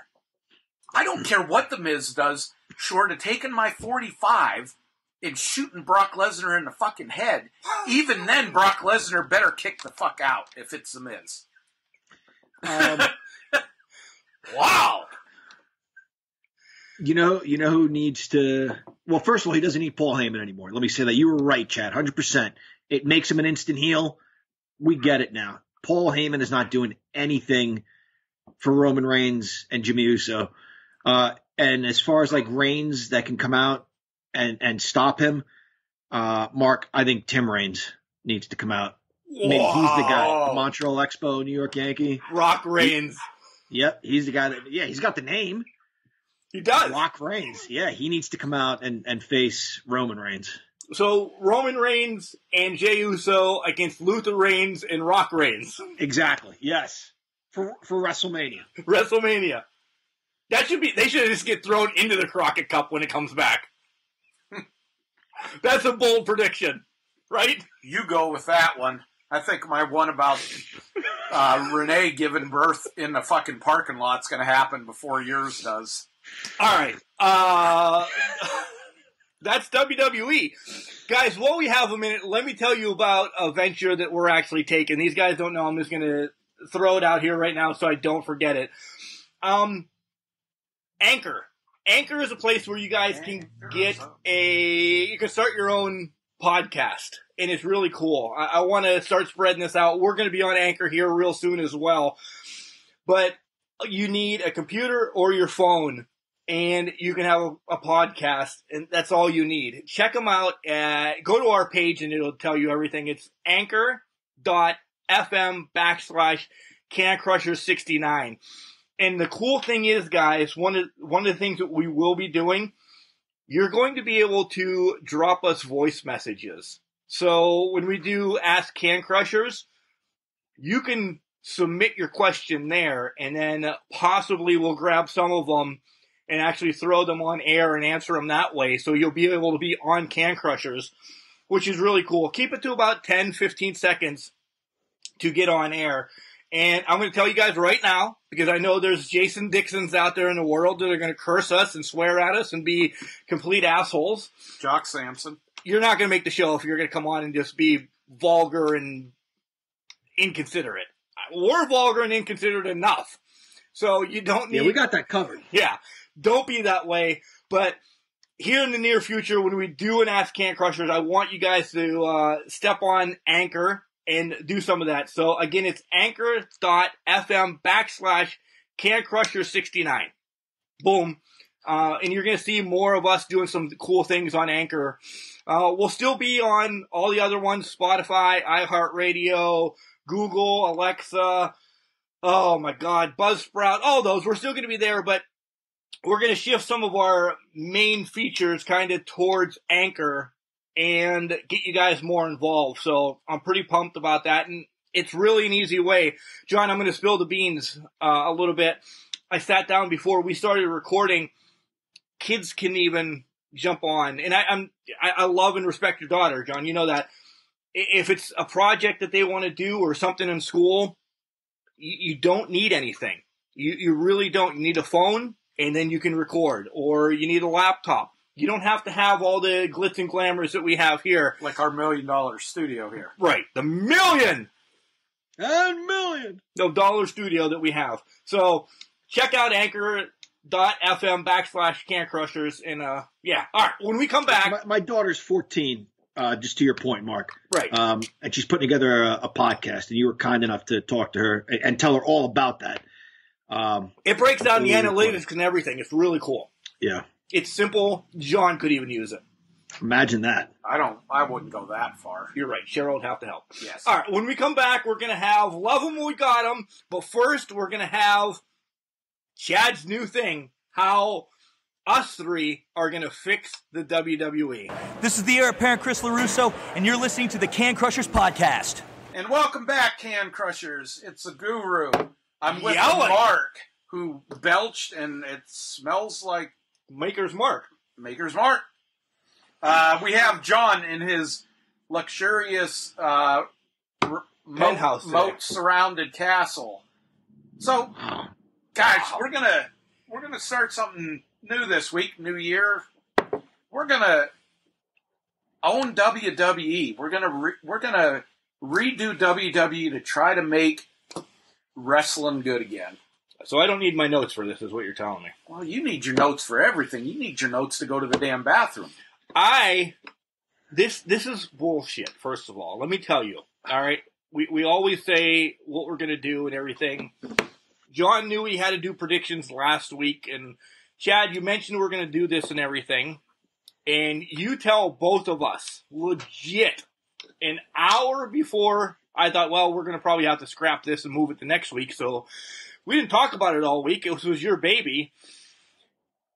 I don't care what the Miz does, short of taking my 45 and shooting Brock Lesnar in the fucking head. Even then, Brock Lesnar better kick the fuck out if it's the Miz. Wow. You know who needs to... Well, first of all, he doesn't need Paul Heyman anymore. Let me say that. You were right, Chad, 100%. It makes him an instant heel. We get it now. Paul Heyman is not doing anything for Roman Reigns and Jimmy Uso. And as far as like Reigns that can come out and stop him, Mark, I think Tim Reigns needs to come out. Maybe he's the guy. Montreal Expo, New York Yankee. Rock Reigns. Yep, he's the guy that, he's got the name. He does. Rock Reigns. Yeah, he needs to come out and face Roman Reigns. So Roman Reigns and Jey Uso against Luther Reigns and Rock Reigns. Exactly. Yes. For WrestleMania. WrestleMania. They should just get thrown into the Crockett Cup when it comes back. That's a bold prediction, right? You go with that one. I think my one about Renee giving birth in the fucking parking lot's going to happen before yours does. All right. That's WWE. Guys, while we have a minute, let me tell you about a venture that we're actually taking. These guys don't know. I'm just going to throw it out here right now so I don't forget it. Anchor. Anchor is a place where you guys can you can start your own podcast. And it's really cool. I want to start spreading this out. We're going to be on Anchor here real soon as well. But you need a computer or your phone, and you can have a podcast, and that's all you need. Check them out. Go to our page, and it'll tell you everything. It's anchor.fm/CanCrushers69. And the cool thing is, guys, one of the things that we will be doing, you're going to be able to drop us voice messages. So when we do Ask Can Crushers, you can submit your question there, and then possibly we'll grab some of them and actually throw them on air and answer them that way. So you'll be able to be on Can Crushers, which is really cool. Keep it to about 10, 15 seconds to get on air. And I'm going to tell you guys right now, because I know there's Jason Dixons out there in the world that are going to curse us and swear at us and be complete assholes. Jock Sampson. You're not going to make the show if you're going to come on and just be vulgar and inconsiderate. We're vulgar and inconsiderate enough. So you don't need... Yeah, we got that covered. Yeah. Don't be that way. But here in the near future, when we do an Ask Can Crushers, I want you guys to step on Anchor and do some of that. So again, it's anchor.fm/CanCrusher69. Boom. And you're going to see more of us doing some cool things on Anchor. We'll still be on all the other ones, Spotify, iHeartRadio, Google, Alexa, oh my God, Buzzsprout, all those. We're still going to be there, but we're going to shift some of our main features kind of towards Anchor and get you guys more involved. So I'm pretty pumped about that. And it's really an easy way. John, I'm going to spill the beans a little bit. I sat down before we started recording. Kids can even jump on. And I love and respect your daughter, John. You know that. if it's a project that they want to do or something in school, you don't need anything. You really don't. You need a phone, and then you can record, or you need a laptop. You don't have to have all the glitz and glamours that we have here. Like our $1 million studio here. Right. The $1 million dollar studio that we have. So check out anchor.fm/Can Crushers. And yeah. All right. When we come back. My daughter's 14, just to your point, Mark. Right. And she's putting together a podcast, and you were kind enough to talk to her and tell her all about that. It breaks down the analytics and everything. It's really cool. Yeah. It's simple. John could even use it. Imagine that. I wouldn't go that far. You're right. Cheryl would have to help. Yes. All right. When we come back, we're going to have Love 'Em We Got 'Em. But first, we're going to have Chad's new thing, how us three are going to fix the WWE. This is the heir apparent Chris LaRusso, and you're listening to the Can Crushers podcast. And welcome back, Can Crushers. It's the Guru. I'm with Mark, who belched, and it smells like Maker's Mark. Maker's Mark. We have John in his luxurious moat-surrounded castle. So, guys, we're gonna start something new this week. New year. We're gonna own WWE. We're gonna redo WWE to try to make wrestling good again. So I don't need my notes for this, is what you're telling me. Well, you need your notes for everything. You need your notes to go to the damn bathroom. This is bullshit, first of all. Let me tell you. All right? We always say what we're going to do and everything. John knew he had to do predictions last week. And Chad, you mentioned we're going to do this and everything. And you tell both of us, legit, an hour before, I thought, well, we're going to probably have to scrap this and move it to next week. So we didn't talk about it all week. It was your baby.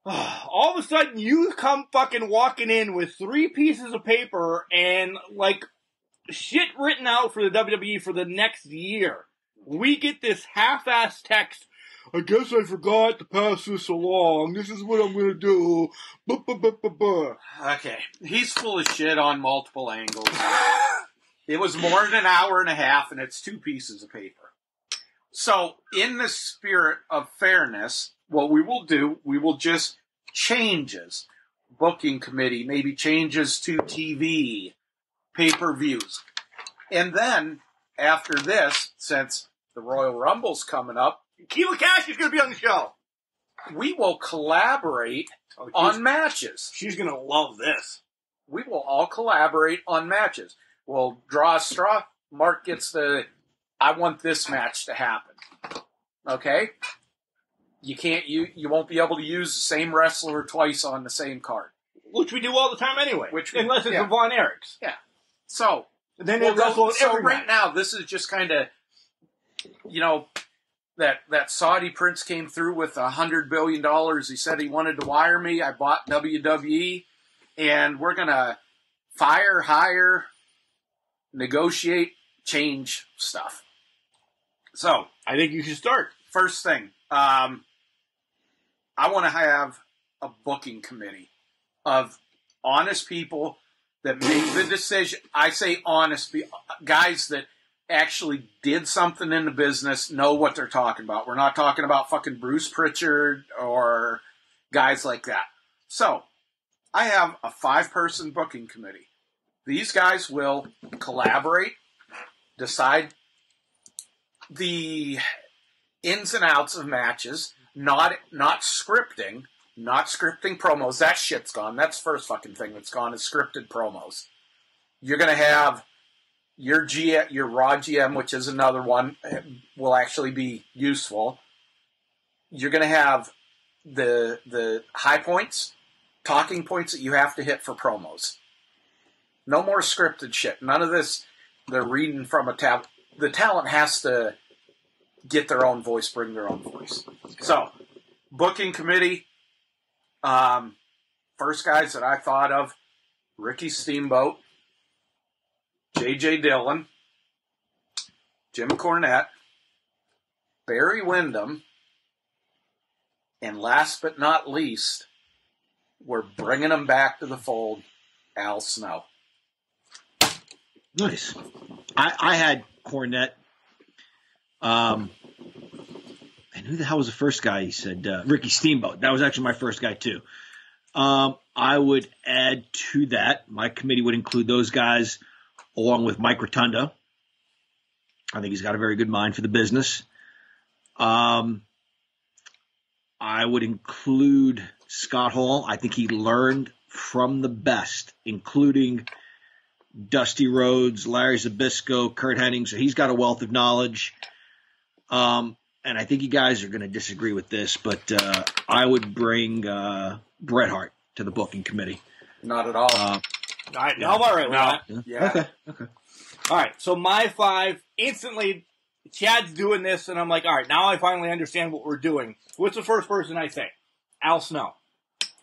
All of a sudden, you come fucking walking in with 3 pieces of paper and, like, shit written out for the WWE for the next year. We get this half-assed text, I guess I forgot to pass this along. This is what I'm going to do. Okay. He's full of shit on multiple angles. It was more than an hour and a half, and it's 2 pieces of paper. So, in the spirit of fairness, what we will do, we will just changes. Booking committee, maybe changes to TV, pay-per-views. And then, after this, since the Royal Rumble's coming up, Keela Cash is going to be on the show. We will collaborate on matches. She's going to love this. We will all collaborate on matches. We'll draw a straw. Mark gets I want this match to happen. Okay? You won't be able to use the same wrestler twice on the same card. Which we do all the time anyway. Unless it's a Von Erichs. Yeah. So, then we'll wrestle every right match. now, this is just kind of, that Saudi prince came through with $100 billion. He said he wanted to wire me. I bought WWE. And we're going to fire, hire, negotiate, change stuff. So, I think you should start. First thing, I want to have a booking committee of honest people that make the decision. I say honest, guys that actually did something in the business, know what they're talking about. We're not talking about fucking Bruce Pritchard or guys like that. So, I have a 5-person booking committee. These guys will collaborate, decide the ins and outs of matches, not scripting promos. That shit's gone. That's the first fucking thing that's gone is scripted promos. You're going to have your Raw GM, which is another one, will actually be useful. You're going to have the high points, talking points that you have to hit for promos. No more scripted shit. None of this, they're reading from a tab. The talent has to get their own voice, bring their own voice. So, booking committee, first guys that I thought of, Ricky Steamboat, J.J. Dillon, Jim Cornette, Barry Windham, and last but not least, we're bringing them back to the fold, Al Snow. Nice. I had Cornette. And who the hell was the first guy? He said Ricky Steamboat. That was actually my first guy too. I would add to that. My committee would include those guys along with Mike Rotundo. I think he's got a very good mind for the business. I would include Scott Hall. I think he learned from the best, including Dusty Rhodes, Larry Zbyszko, Kurt Hennig. So he's got a wealth of knowledge. And I think you guys are going to disagree with this, but I would bring Bret Hart to the booking committee. Not at all. I'm all right with that. Yeah. Okay. All right, so my 5, instantly, Chad's doing this, and I'm like, all right, now I finally understand what we're doing. What's the first person I say? Al Snow.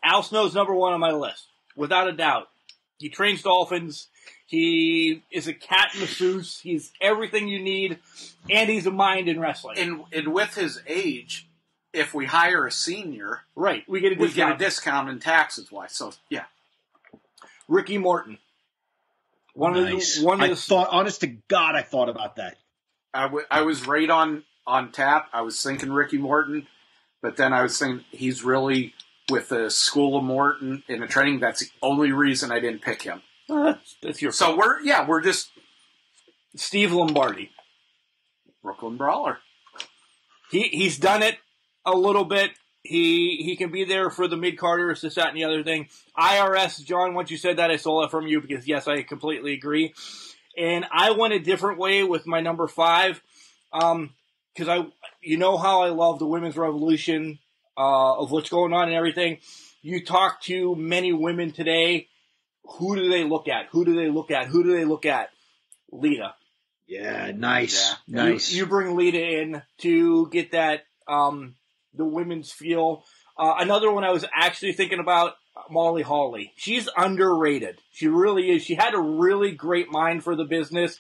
Al Snow's number 1 on my list, without a doubt. He trains dolphins. He is a cat masseuse. He's everything you need, and he's a mind in wrestling. And with his age, if we hire a senior, right, we get a discount in taxes wise. So yeah, Ricky Morton. Honest to God, I thought about that. I was right on tap. I was thinking Ricky Morton, but then I was thinking he's really with the School of Morton in a training. That's the only reason I didn't pick him. That's your so fault. we're just Steve Lombardi, Brooklyn Brawler. He's done it a little bit. He can be there for the mid-carders, this, that, and the other thing. IRS, John, once you said that, I stole it from you because, yes, I completely agree. And I went a different way with my number 5 because you know how I love the women's revolution of what's going on and everything. You talk to many women today. Who do they look at? Who do they look at? Who do they look at? Lita. Yeah, nice. Yeah. Nice. You bring Lita in to get that the women's feel. Another one I was actually thinking about, Molly Holly. She's underrated. She really is. She had a really great mind for the business.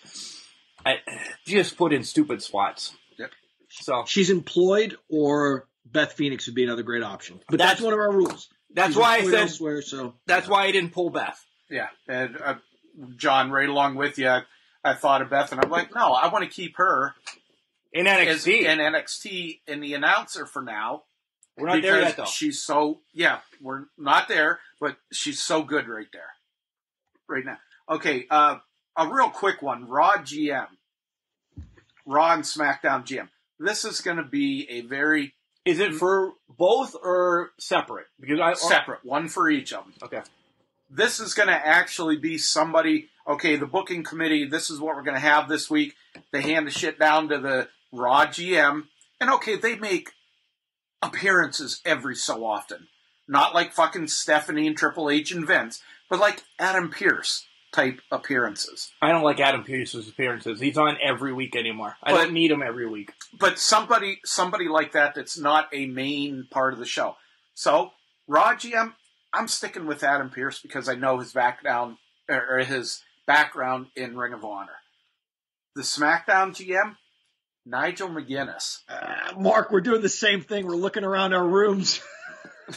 Just put in stupid spots. Yep. So she's employed, or Beth Phoenix would be another great option. But that's one of our rules. That's she's why I said elsewhere, so that's why I didn't pull Beth. Yeah, and John, right along with you, I thought of Beth, and I'm like, no, I want to keep her in NXT. In NXT, in the announcer for now. We're not there yet, though. She's we're not there, but she's so good right there, right now. Okay, a real quick one, Raw GM, Raw and SmackDown GM. This is going to be a very. Is it for both or separate? Because separate, one for each of them. Okay. This is going to actually be somebody. Okay, the booking committee. This is what we're going to have this week. They hand the shit down to the Raw GM, and okay, they make appearances every so often. Not like fucking Stephanie and Triple H and Vince, but like Adam Pearce type appearances. I don't like Adam Pearce's appearances. He's on every week anymore. I don't need him every week. But somebody like that's not a main part of the show. So, Raw GM, I'm sticking with Adam Pearce because I know his background in Ring of Honor. The SmackDown GM, Nigel McGuinness. Mark, we're doing the same thing. We're looking around our rooms.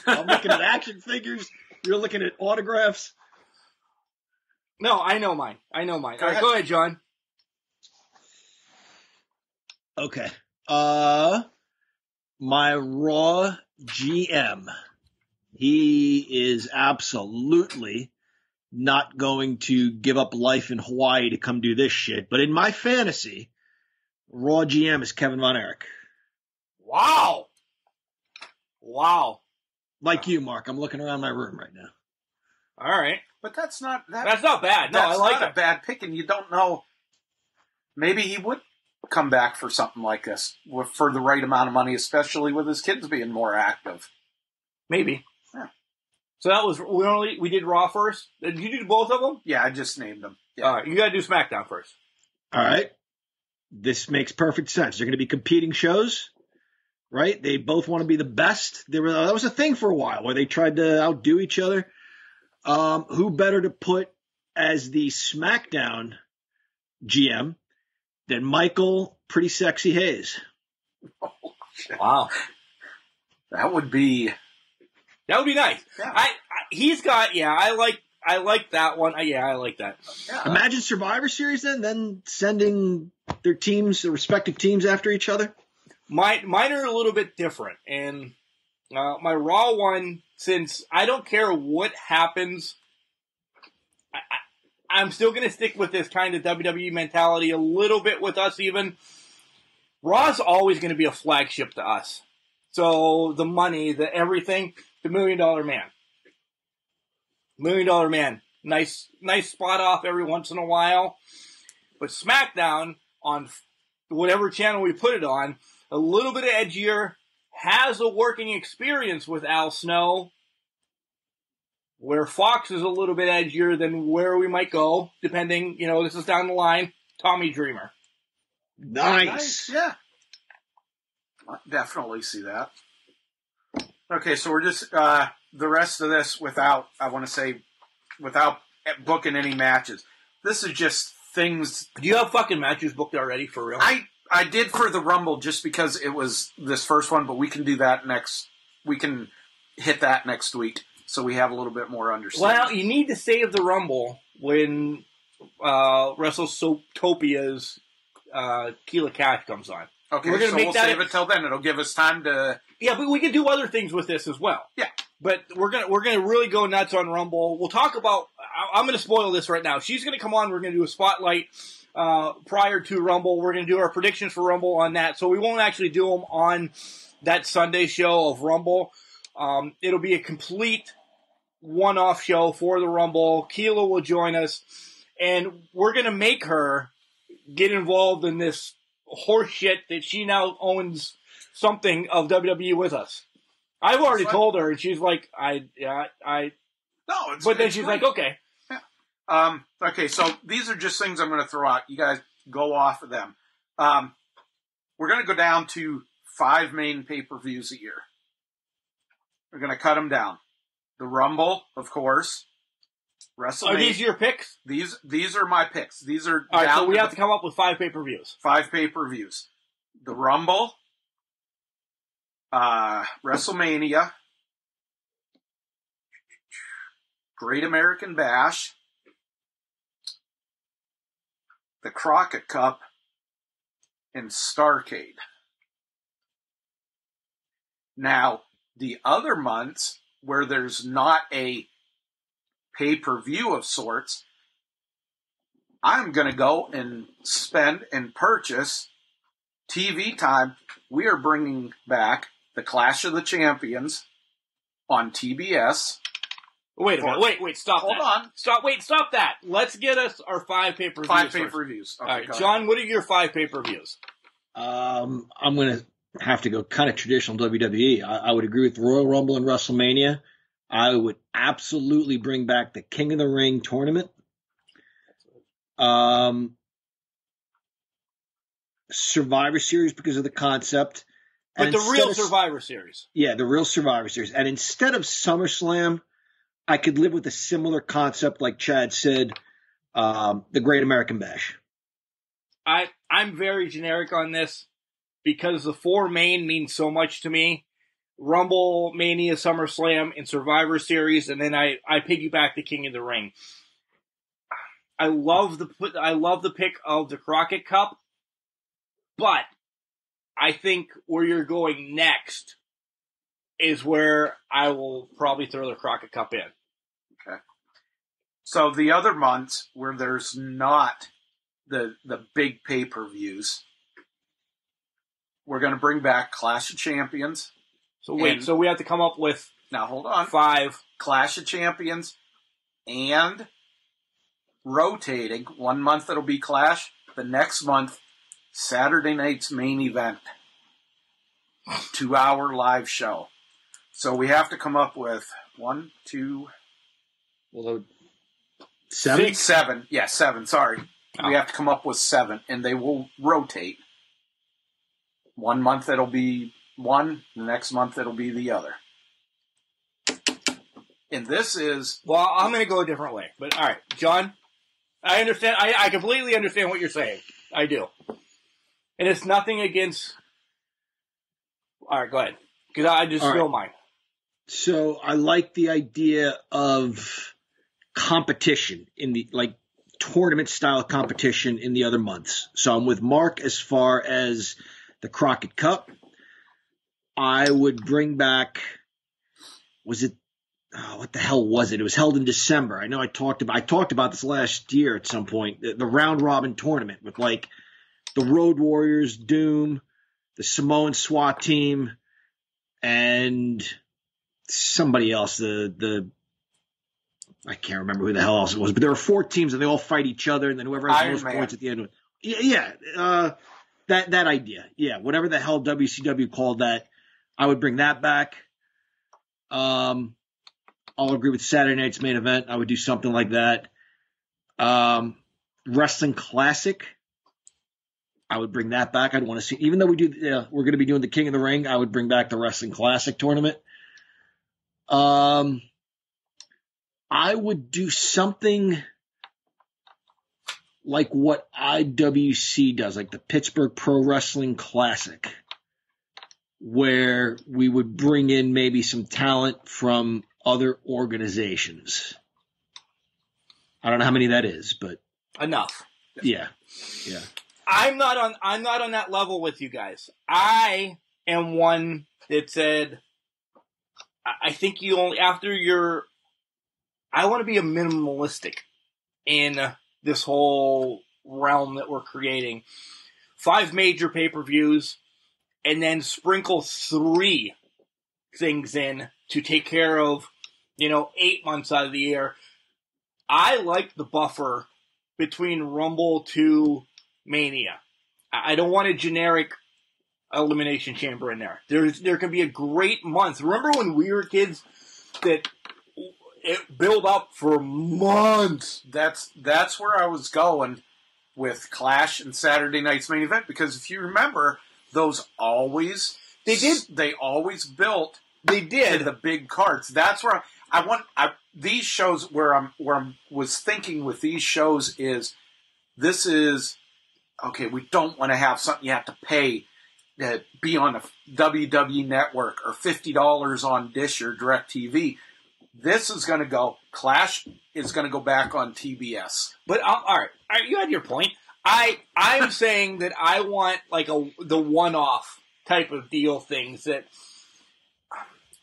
I'm looking at action figures. You're looking at autographs. No, I know mine. Go ahead, John. Okay. My Raw GM. He is absolutely not going to give up life in Hawaii to come do this shit. But in my fantasy, Raw GM is Kevin Von Erich. Wow. Like you, Mark. I'm looking around my room right now. All right. But that's not bad. No, I like a bad pick, and you don't know. Maybe he would come back for something like this for the right amount of money, especially with his kids being more active. Maybe. Yeah. So that was we did Raw first. Did you do both of them? Yeah, I just named them. Yeah. All right, you got to do SmackDown first. All right. This makes perfect sense. They're going to be competing shows, right? They both want to be the best. That was a thing for a while where they tried to outdo each other. Who better to put as the SmackDown GM than Michael Pretty Sexy Hayes? Oh, wow. That would be nice. Yeah. He's got, I I like that one. Yeah, I like that. Imagine Survivor Series then sending their respective teams after each other. Mine are a little bit different. And my Raw one, since I don't care what happens, I'm still going to stick with this kind of WWE mentality a little bit with us even. Raw's always going to be a flagship to us. So the money, the everything, the $1 Million Man. $1 Million Man. Nice spot off every once in a while. But SmackDown, on whatever channel we put it on, a little bit edgier, has a working experience with Al Snow, where Fox is a little bit edgier than where we might go, depending, this is down the line, Tommy Dreamer. Nice. Yeah. I definitely see that. Okay, so we're just, the rest of this without booking any matches. This is just things. Do you have fucking matches booked already, for real? I did for the Rumble just because it was this first one, but we can do that we can hit that next week so we have a little bit more understanding. Well, you need to save the Rumble when WrestleTopia's Keela Cash comes on. Okay, we'll save it till then. It'll give us time to... Yeah, but we can do other things with this as well. Yeah. But we're gonna really go nuts on Rumble. We'll talk about... I'm going to spoil this right now. She's going to come on. We're going to do a spotlight prior to Rumble. We're going to do our predictions for Rumble on that. So we won't actually do them on that Sunday show of Rumble. It'll be a complete one-off show for the Rumble. Keela will join us. And we're going to make her get involved in this horse shit that she now owns something of WWE with us. I've already told her, and she's like, but then she's like, okay. Yeah. Okay, so these are just things I'm going to throw out. You guys go off of them. We're going to go down to 5 main pay-per-views a year. We're going to cut them down. The Rumble, of course. WrestleMania. Are these your picks? These are my picks. These are all right. So we have to come up with 5 pay-per-views. 5 pay-per-views. The Rumble, WrestleMania, Great American Bash, the Crockett Cup, and Starrcade. Now, the other months where there's not a pay-per-view of sorts, I'm going to go and spend and purchase TV time. We are bringing back the Clash of the Champions on TBS. Wait a minute. Wait, stop Hold that. on. Stop that. Let's get us our 5 pay-per-views. 5 pay-per-views. Okay, all right, John, what are your 5 pay-per-views? I'm going to have to go kind of traditional WWE. I would agree with Royal Rumble and WrestleMania. I would absolutely bring back the King of the Ring tournament. Survivor Series because of the concept. But the real Survivor Series. Yeah, the real Survivor Series. And instead of SummerSlam, I could live with a similar concept, like Chad said, the Great American Bash. I'm very generic on this because the 4 main means so much to me. Rumble, Mania, SummerSlam, and Survivor Series, and then I piggyback the King of the Ring. I love the pick of the Crockett Cup, but I think where you're going next is where I will probably throw the Crockett Cup in. Okay. So the other months where there's not the big pay-per-views, we're going to bring back Clash of Champions. So wait, so we have to come up with... Now, hold on. 5. Clash of Champions and rotating. 1 month it'll be Clash. The next month, Saturday night's main event. 2-hour live show. So we have to come up with 1, 2... Well, 7? 7. Yeah, 7. Sorry. Oh. We have to come up with 7, and they will rotate. 1 month it'll be one, the next month it'll be the other. And this is... Well, I'm going to go a different way. But, all right, John, I understand. I completely understand what you're saying. I do. And it's nothing against... All right, go ahead. Because I just know mine. So I like the idea of competition in the tournament style competition in the other months. So I'm with Mark as far as the Crockett Cup. I would bring back, what the hell was it? It was held in December. I know I talked about this last year at some point, the round robin tournament with like the Road Warriors, Doom, the Samoan SWAT team, and somebody else, I can't remember who the hell else it was, but there were 4 teams and they all fight each other, and then whoever has the most points at the end. That idea. Yeah, whatever the hell WCW called that, I would bring that back. I'll agree with Saturday night's main event. I would do something like that. Wrestling Classic, I would bring that back. I'd want to see, even though we're going to be doing the King of the Ring, I would bring back the Wrestling Classic tournament. I would do something like what IWC does, like the Pittsburgh Pro Wrestling Classic, where we would bring in maybe some talent from other organizations. I don't know how many that is, but enough. Yeah. I'm not on that level with you guys. I am one that said, I think you only, I want to be a minimalistic in this whole realm that we're creating. 5 major pay-per-views, and then sprinkle 3 things in to take care of, 8 months out of the year. I like the buffer between Rumble to Mania. I don't want a generic Elimination Chamber in there. There can be a great month. Remember when we were kids that it built up for months? That's where I was going with Clash and Saturday night's main event, because if you remember, those always they always built to the big cards. That's where these shows where I was thinking with these shows is this is okay. We don't want to have something you have to pay to be on a WWE network or $50 on Dish or DirecTV. This is going to go. Clash is going to go back on TBS. But all right, you had your point. I'm saying that I want like the one-off type of deal things that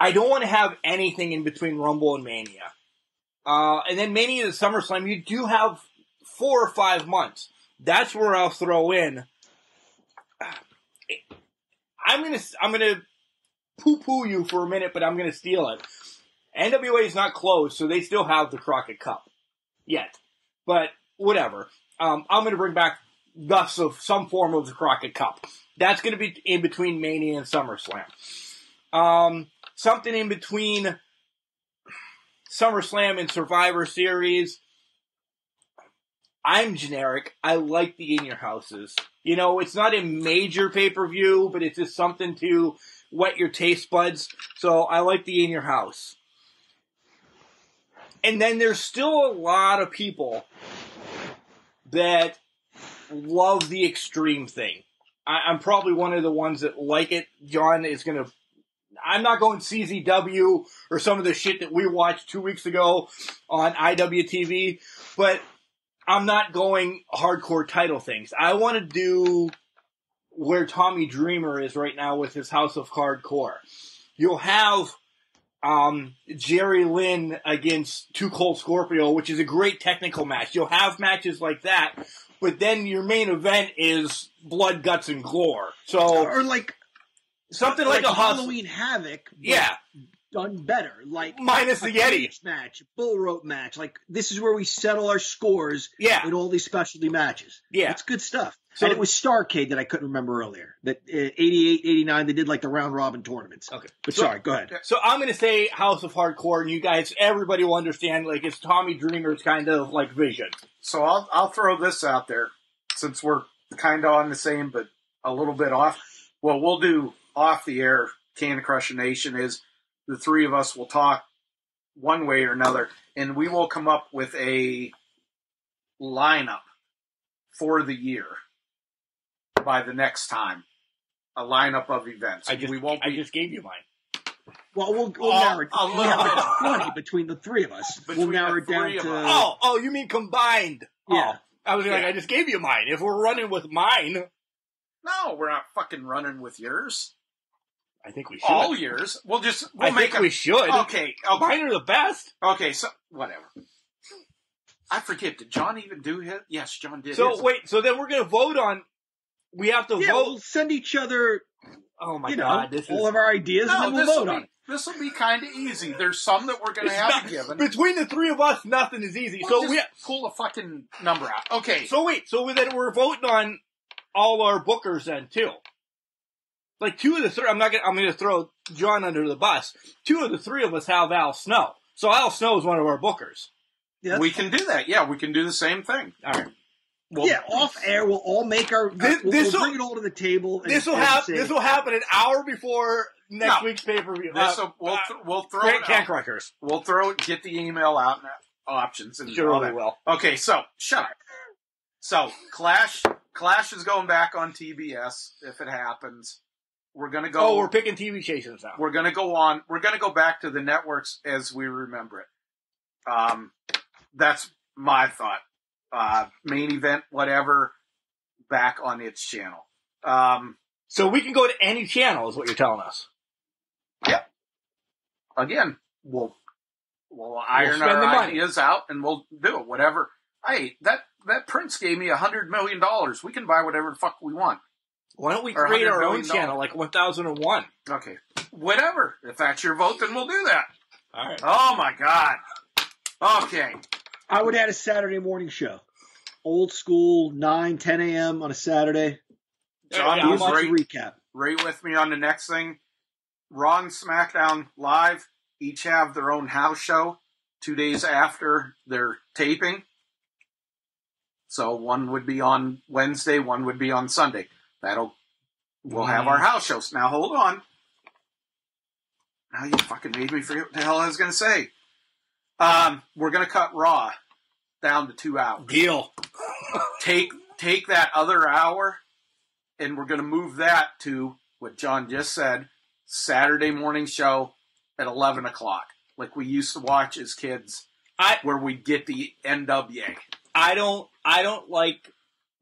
I don't want to have anything in between Rumble and Mania. And then Mania to SummerSlam, you do have 4 or 5 months. That's where I'll throw in. I'm gonna poo-poo you for a minute, but I'm gonna steal it. NWA is not closed, so they still have the Crockett Cup yet. But whatever. I'm gonna bring back some form of the Crockett Cup. That's gonna be in between Mania and SummerSlam. Something in between SummerSlam and Survivor Series. I'm generic. I like the In Your Houses. It's not a major pay-per-view, but it's just something to whet your taste buds. So I like the In Your House. And then there's still a lot of people that love the Extreme thing. I'm probably one of the ones that like it. John is going to... I'm not going CZW or some of the shit that we watched 2 weeks ago on IWTV, but I'm not going hardcore title things. I want to do where Tommy Dreamer is right now with his House of Hardcore. You'll have Jerry Lynn against Too Cold Scorpio, which is a great technical match. You'll have matches like that, but then your main event is blood, guts, and gore. So, or like something like a Halloween Havoc. Yeah. Done better, like minus the Yeti match, bull rope match. Like this is where we settle our scores. Yeah. In all these specialty matches. Yeah, it's good stuff. So, and it was Starrcade that I couldn't remember earlier. That 88, 89, they did like the round robin tournaments. Okay, but sorry, go ahead. So I'm going to say House of Hardcore, and you guys, everybody will understand. Like it's Tommy Dreamer's kind of like vision. So I'll throw this out there, since we're kind of on the same, but a little bit off. What we'll do off the air, Can Crusher Nation, is the 3 of us will talk one way or another, and we will come up with a lineup for the year by the next time. A lineup of events. I just gave you mine. Well, we'll narrow it. A little We have bit. 20 between the three of us. We'll narrow it down to... Oh, you mean combined? Yeah. I was like, I just gave you mine. If we're running with mine... No, we're not fucking running with yours. I think we should. All yours. We'll make think we should. Okay. Mine are the best. Okay, so, whatever. I forget, did John even do his? Yes, John did So, his. wait, so then we're going to vote on... We have to vote... We'll send each other... Oh my God! All of our ideas, and then we'll vote on it. This will be kind of easy. There's some that we're going to have to give. Between the three of us, nothing is easy. We'll So just we pull a fucking number out. Okay. So wait, then we're voting on all our bookers then too. Like two of the three, I'm going to throw John under the bus. Two of the three of us have Al Snow. So Al Snow is one of our bookers. Yeah, we can do that. Yeah, we can do the same thing. All right. Well, off air, we'll all make our. We'll bring it all to the table. This will happen an hour before next week's pay per view. We'll throw Great it Can out. Crushers. We'll get the email out and options and Sure all we that. will. Okay, so shut up. So Clash is going back on TBS if it happens. We're gonna go. Oh, we're picking TV stations now. We're gonna go on. We're gonna go back to the networks as we remember it. That's my thought. Main event, whatever, back on its channel. So we can go to any channel, is what you're telling us. Yep. Again, we'll iron spend our the money. ideas out and we'll do it. Whatever. Hey, that Prince gave me $100 million. We can buy whatever the fuck we want. Why don't we Or create our $100 own million. channel like 1001? Okay. Whatever. If that's your vote, then we'll do that. All right. Oh my God. Okay. I would add a Saturday morning show. Old school, 9, 10 a.m. on a Saturday. John was recap. right with me on the next thing. Raw and SmackDown Live each have their own house show 2 days after their taping. So one would be on Wednesday, one would be on Sunday. We'll have our house shows. Now hold on. Now you fucking made me forget what the hell I was going to say. We're going to cut Raw down to 2 hours. Deal. Take that other hour, and we're going to move that to what John just said, Saturday morning show at 11 o'clock, like we used to watch as kids, where we get the NWA. I don't like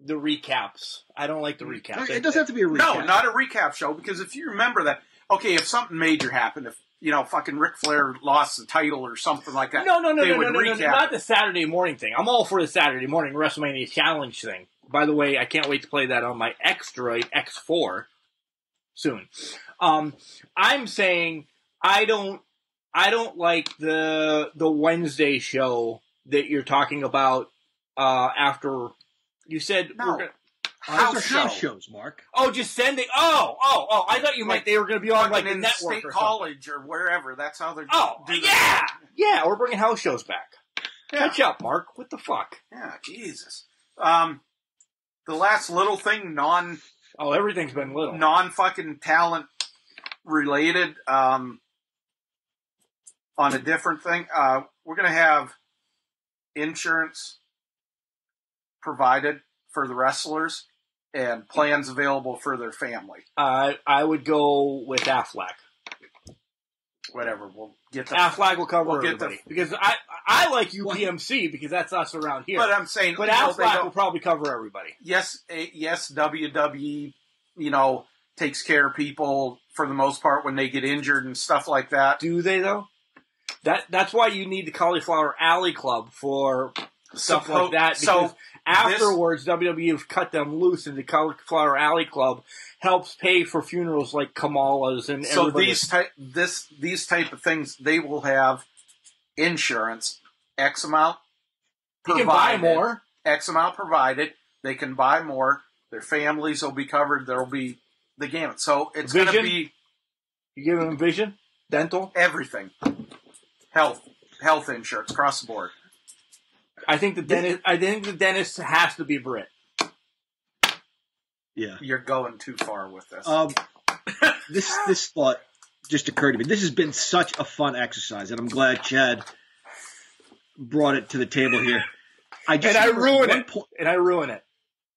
the recaps. I don't like the recaps. It doesn't have to be a recap. No, not a recap show, because if you remember that, okay, if something major happened, if fucking Ric Flair lost the title or something like that. No, recap. not the Saturday morning thing. I'm all for the Saturday morning WrestleMania Challenge thing. By the way, I can't wait to play that on my X-Droid X4 soon. I'm saying I don't like the Wednesday show that you're talking about after you said No. House shows, Mark. Oh, just sending. Oh! I thought you meant they were going to be on like the in network State or College or wherever. That's how they're. Yeah. We're bringing house shows back. Catch up, Mark. What the fuck? Yeah, Jesus. The last little thing, everything's been little. Non-fucking talent related. On a different thing, we're going to have insurance provided for the wrestlers and plans available for their family. I would go with Aflac. Whatever, we'll get the Aflac will cover everybody. Because I like UPMC because that's us around here. But I'm saying, but Aflac will probably cover everybody. Yes, WWE, takes care of people for the most part when they get injured and stuff like that. Do they though? That's why you need the Cauliflower Alley Club for stuff like that. Because afterwards, WWE cut them loose, and the Cauliflower Alley Club helps pay for funerals like Kamala's and everybody. So these type of things, they will have insurance, X amount provided. You can buy more. X amount provided. They can buy more. Their families will be covered. There will be the gamut. So it's going to be... You give them vision? Dental? Everything. Health insurance across the board. I think the dentist has to be Brit. Yeah. You're going too far with this. This thought just occurred to me. This has been such a fun exercise, and I'm glad Chad brought it to the table here. I ruin it.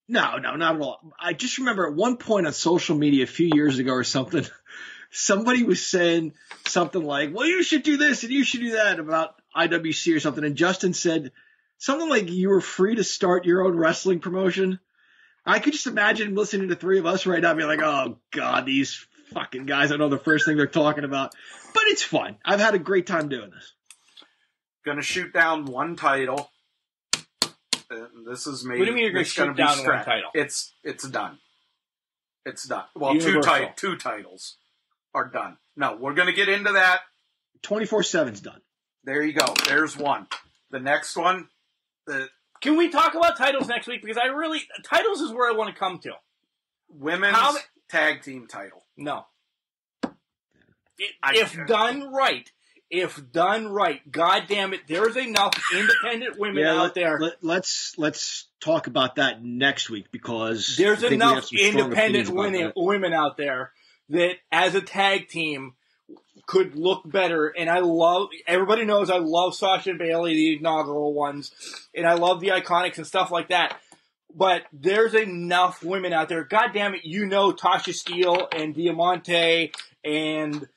No, not at all. I just remember at one point on social media a few years ago or something, somebody was saying something like, well, you should do this and you should do that about IWC or something. And Justin said something like you were free to start your own wrestling promotion. I could just imagine listening to three of us right now being like, oh, God, these fucking guys, I know the first thing they're talking about. But it's fun. I've had a great time doing this. Going to shoot down one title. This is maybe. What do you mean you're going to shoot down one title? It's done. It's done. Well, two titles are done. No, we're going to get into that. 24/7's done. There you go. There's one. The next one. Can we talk about titles next week? Because titles is where I want to come to. Women's tag team title. No. If done right, God damn it, there's enough independent women out there. Let's talk about that next week because there's enough independent women out there that as a tag team could look better. And everybody knows I love Sasha and Bayley, the inaugural ones, and I love the Iconics and stuff like that. But there's enough women out there. God damn it, Tasha Steele and Diamante and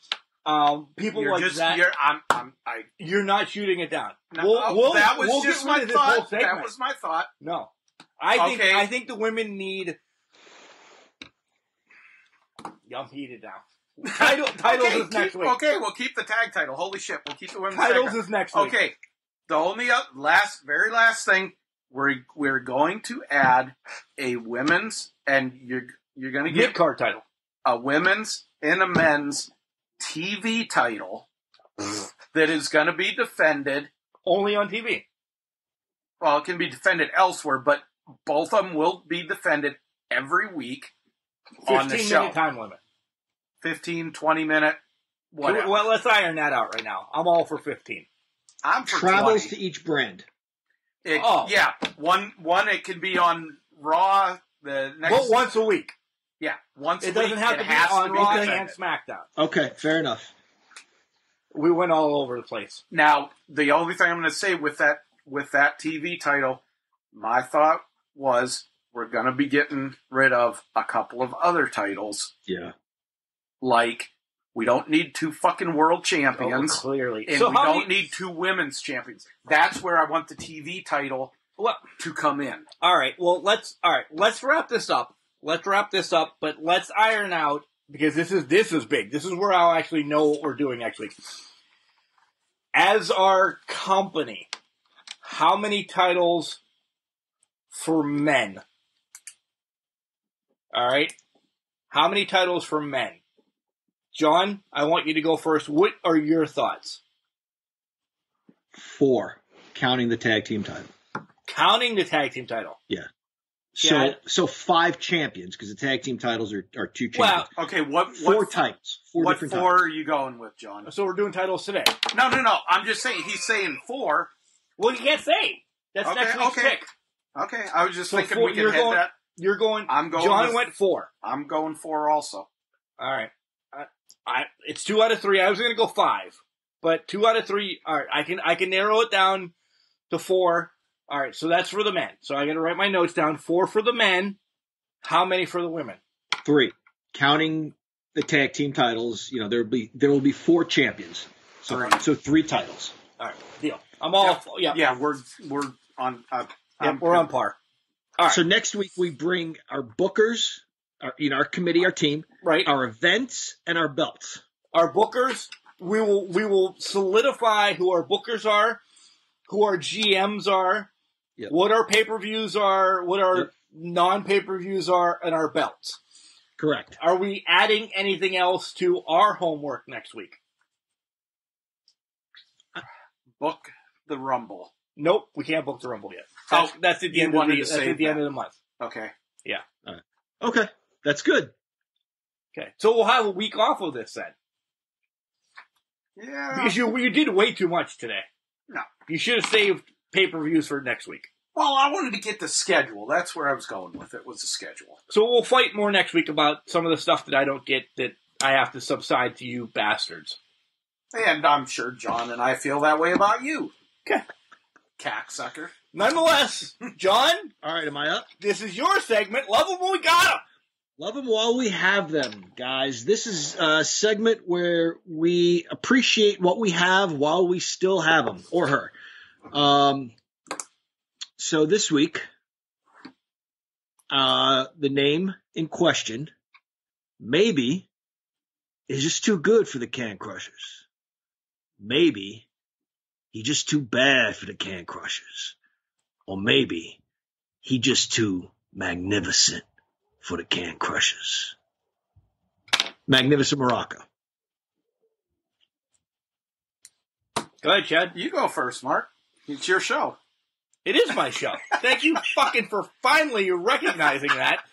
people like that. You're not shooting it down. No, that was just my thought. That was my thought. No, I think the women need. I'm heated now. Titles is next week. Okay, we'll keep the tag title. Holy shit, we'll keep the women's titles is next week. Okay, the only very last thing we're going to add a women's, and you're going to get mid-card title, a women's and a men's TV title that is going to be defended only on TV. Well, it can be defended elsewhere, but both of them will be defended every week on the show. 15-minute time limit. 15, 20-minute, whatever. Well, let's iron that out right now. I'm all for 15. I'm for Travels 20. to each brand. Yeah, one it can be on Raw. The next, but once a week. Yeah, once a week. It doesn't have to be on Raw and SmackDown. Okay, fair enough. We went all over the place. Now, the only thing I'm going to say with that TV title, my thought was we're going to be getting rid of a couple of other titles. Yeah. Like, we don't need 2 fucking world champions. Oh, clearly. And we don't need 2 women's champions. That's where I want the TV title to come in. All right. Well, let's wrap this up. But let's iron out, because this is big. This is where I'll actually know what we're doing next week. As our company, how many titles for men? All right. How many titles for men? John, I want you to go first. What are your thoughts? 4, counting the tag team title. Counting the tag team title. Yeah. So 5 champions, because the tag team titles are 2 champions. Well, okay, 4 titles. 4 what different 4 titles. are you going with, John? So we're doing titles today. No. I'm just saying, he's saying 4. Well, you can't say. That's next week's pick. Okay, I was just thinking we could hit that. You're going. I'm going. John went 4. I'm going 4 also. All right. It's 2 out of 3. I was going to go 5, but 2 out of 3. All right, I can narrow it down to 4. All right, so that's for the men. So I got to write my notes down. 4 for the men. How many for the women? 3, counting the tag team titles. You know, there will be 4 champions. So 3 titles. All right, deal. I'm all. Yeah, we're on. We're on par. All right. So next week we bring our bookers, our committee, our team, right, our events, and our belts. Our bookers, we will solidify who our bookers are, who our GMs are, what our pay-per-views are, what our non-pay-per-views are, and our belts. Correct. Are we adding anything else to our homework next week? Book the Rumble. Nope, we can't book the Rumble yet. That's at the end of the month. Okay. Yeah. All right. Okay, that's good. Okay, so we'll have a week off of this then. Yeah. Because you did way too much today. No. You should have saved pay-per-views for next week. Well, I wanted to get the schedule. That's where I was going with it, was the schedule. So we'll fight more next week about some of the stuff that I don't get that I have to subside to you bastards. And I'm sure John and I feel that way about you. Okay. Cacksucker. Nonetheless, John. All right, am I up? This is your segment. Love them when we got them. Love them while we have them, guys. This is a segment where we appreciate what we have while we still have them, or her. So this week, the name in question, maybe, is just too good for the Can Crushers. Maybe he just too bad for the Can Crushers. Or maybe he just too magnificent for the Can Crushers. Magnificent Muraco. Go ahead, Chad. You go first, Mark. It's your show. It is my show. Thank you fucking for finally recognizing that.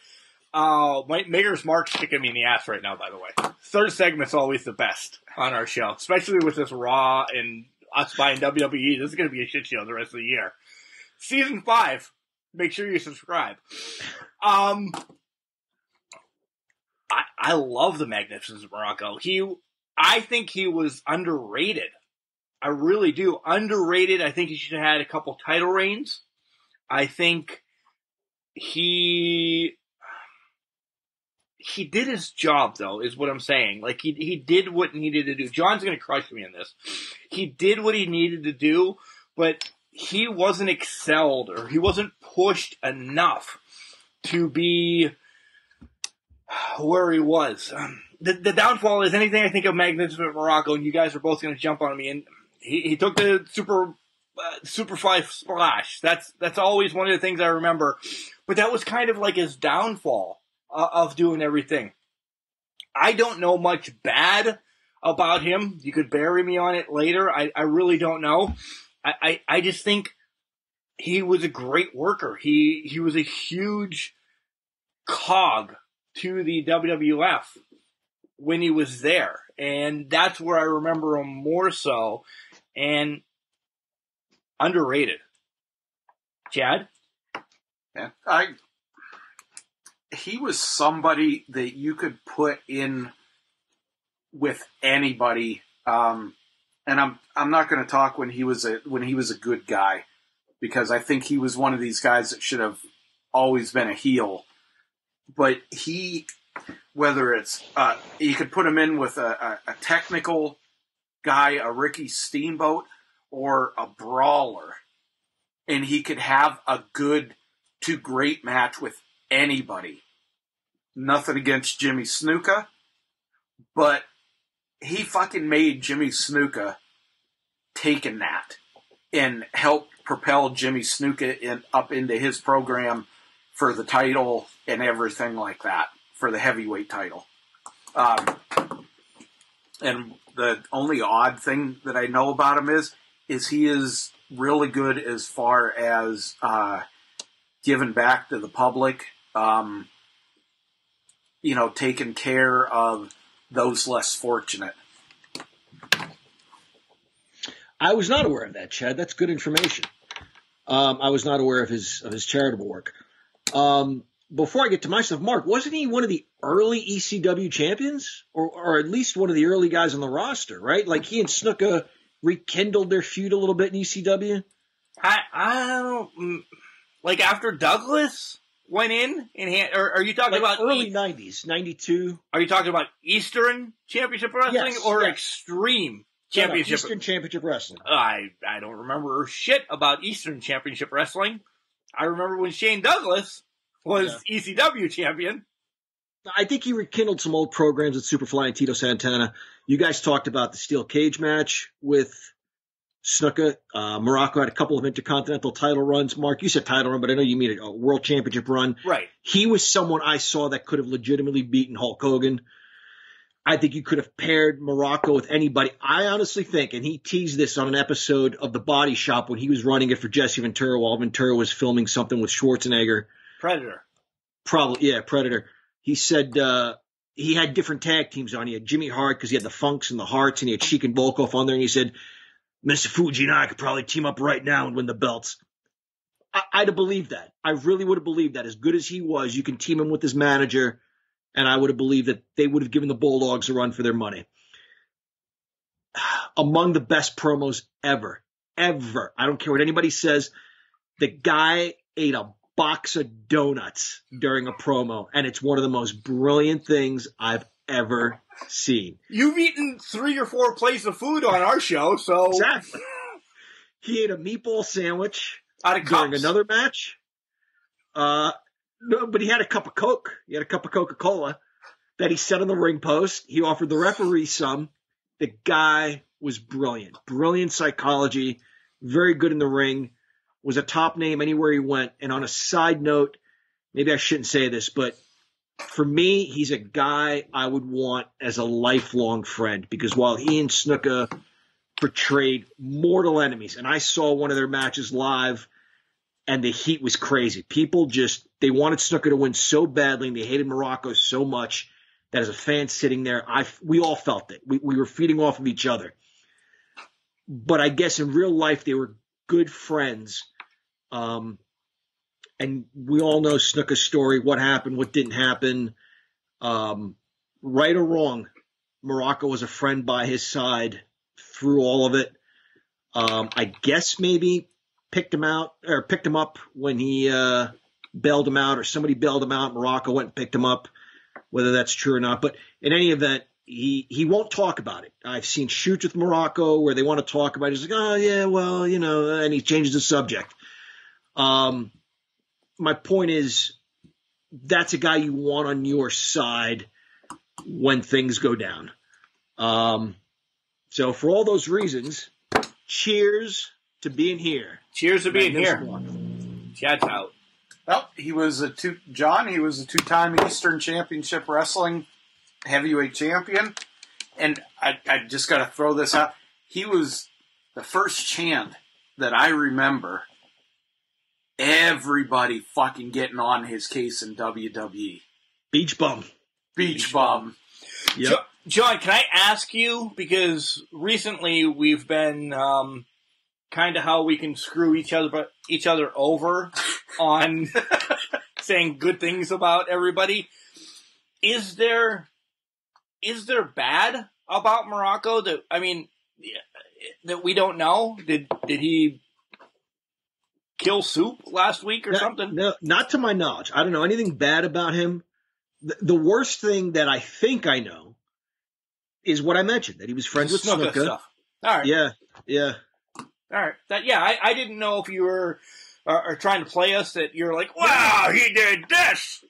Mayor's Mark's kicking me in the ass right now, by the way. Third segment's always the best on our show, especially with this Raw and us buying WWE. This is going to be a shit show the rest of the year. Season 5. Make sure you subscribe. I love the Magnificent Muraco. I think he was underrated. I really do. Underrated. I think he should have had a couple title reigns. I think he did his job, though, is what I'm saying. Like, he did what he needed to do. John's going to crush me in this. He did what he needed to do, but he wasn't excelled, or he wasn't pushed enough to be where he was. The downfall is anything I think of Magnificent Muraco, and you guys are both going to jump on me, and he took the Superfly Splash. That's always one of the things I remember. But that was kind of like his downfall of doing everything. I don't know much bad about him. You could bury me on it later. I really don't know. I just think he was a great worker. He was a huge cog to the WWF when he was there. And that's where I remember him more so. And underrated. Chad? Yeah. He was somebody that you could put in with anybody. And I'm not going to talk when he was a good guy, because I think he was one of these guys that should have always been a heel. But whether it's you could put him in with a technical guy, a Ricky Steamboat, or a brawler, and he could have a good to great match with anybody. Nothing against Jimmy Snuka, but he fucking made Jimmy Snuka taking that and helped propel Jimmy Snuka up into his program for the title and everything like that, for the heavyweight title. And the only odd thing that I know about him is he is really good as far as giving back to the public, taking care of those less fortunate. I was not aware of that, Chad. That's good information. I was not aware of his charitable work. Before I get to my stuff, Mark, wasn't he one of the early ECW champions? Or at least one of the early guys on the roster, right? Like, he and Snuka rekindled their feud a little bit in ECW? I don't... Like, after Douglas went in or are you talking like about... early 90s, 92? Are you talking about Eastern Championship Wrestling Extreme Championship? Eastern Championship Wrestling. I don't remember shit about Eastern Championship Wrestling. I remember when Shane Douglas was ECW champion. I think he rekindled some old programs with Superfly and Tito Santana. You guys talked about the steel cage match with Snuka. Muraco had a couple of intercontinental title runs. Mark, you said title run, but I know you mean a world championship run. Right. He was someone I saw that could have legitimately beaten Hulk Hogan. I think you could have paired Muraco with anybody. I honestly think, and he teased this on an episode of The Body Shop when he was running it for Jesse Ventura while Ventura was filming something with Schwarzenegger. Predator. Probably, yeah, Predator. He said he had different tag teams on. He had Jimmy Hart because he had the Funks and the Hearts, and he had Sheik and Volkov on there. And he said, Mr. Fuji and I could probably team up right now and win the belts. I'd have believed that. I really would have believed that. As good as he was, you can team him with his manager, and I would have believed that they would have given the Bulldogs a run for their money. Among the best promos ever. I don't care what anybody says. The guy ate a box of donuts during a promo, and it's one of the most brilliant things I've ever seen. You've eaten 3 or 4 plates of food on our show, so... Exactly. He ate a meatball sandwich out of during cups. another match. No, but he had a cup of Coke. He had a cup of Coca-Cola that he set on the ring post. He offered the referee some. The guy was brilliant. Brilliant psychology. Very good in the ring. Was a top name anywhere he went. And on a side note, maybe I shouldn't say this, but for me, he's a guy I would want as a lifelong friend, because while he and Snuka portrayed mortal enemies, and I saw one of their matches live, and the heat was crazy. People just, they wanted Snuka to win so badly, and they hated Morocco so much that as a fan sitting there, we all felt it. We were feeding off of each other. But I guess in real life, they were good friends. And we all know Snuka's story, what happened, what didn't happen. Right or wrong, Morocco was a friend by his side through all of it. I guess maybe picked him up when he bailed him out, or somebody bailed him out. Morocco went and picked him up, whether that's true or not. But in any event, he won't talk about it. I've seen shoots with Morocco where they want to talk about it. He's like, oh, yeah, well, and he changes the subject. My point is, that's a guy you want on your side when things go down. So for all those reasons, cheers to being here. Cheers to being here. Shout out. Well, he was a two-time Eastern Championship Wrestling heavyweight champion. And I just got to throw this out. He was the first chant that I remember everybody fucking getting on his case in WWE. Beach bum. Beach bum. Yep. John, can I ask you, because recently we've been kind of how we can screw each other over on saying good things about everybody. Is there bad about Morocco that we don't know? Did he kill Soup last week or something? No, not to my knowledge. I don't know anything bad about him. The worst thing that I think I know is what I mentioned, that he was friends with Snuka. Stuff. All right. Yeah. All right. I didn't know if you were trying to play us, that you're like, wow, he did this.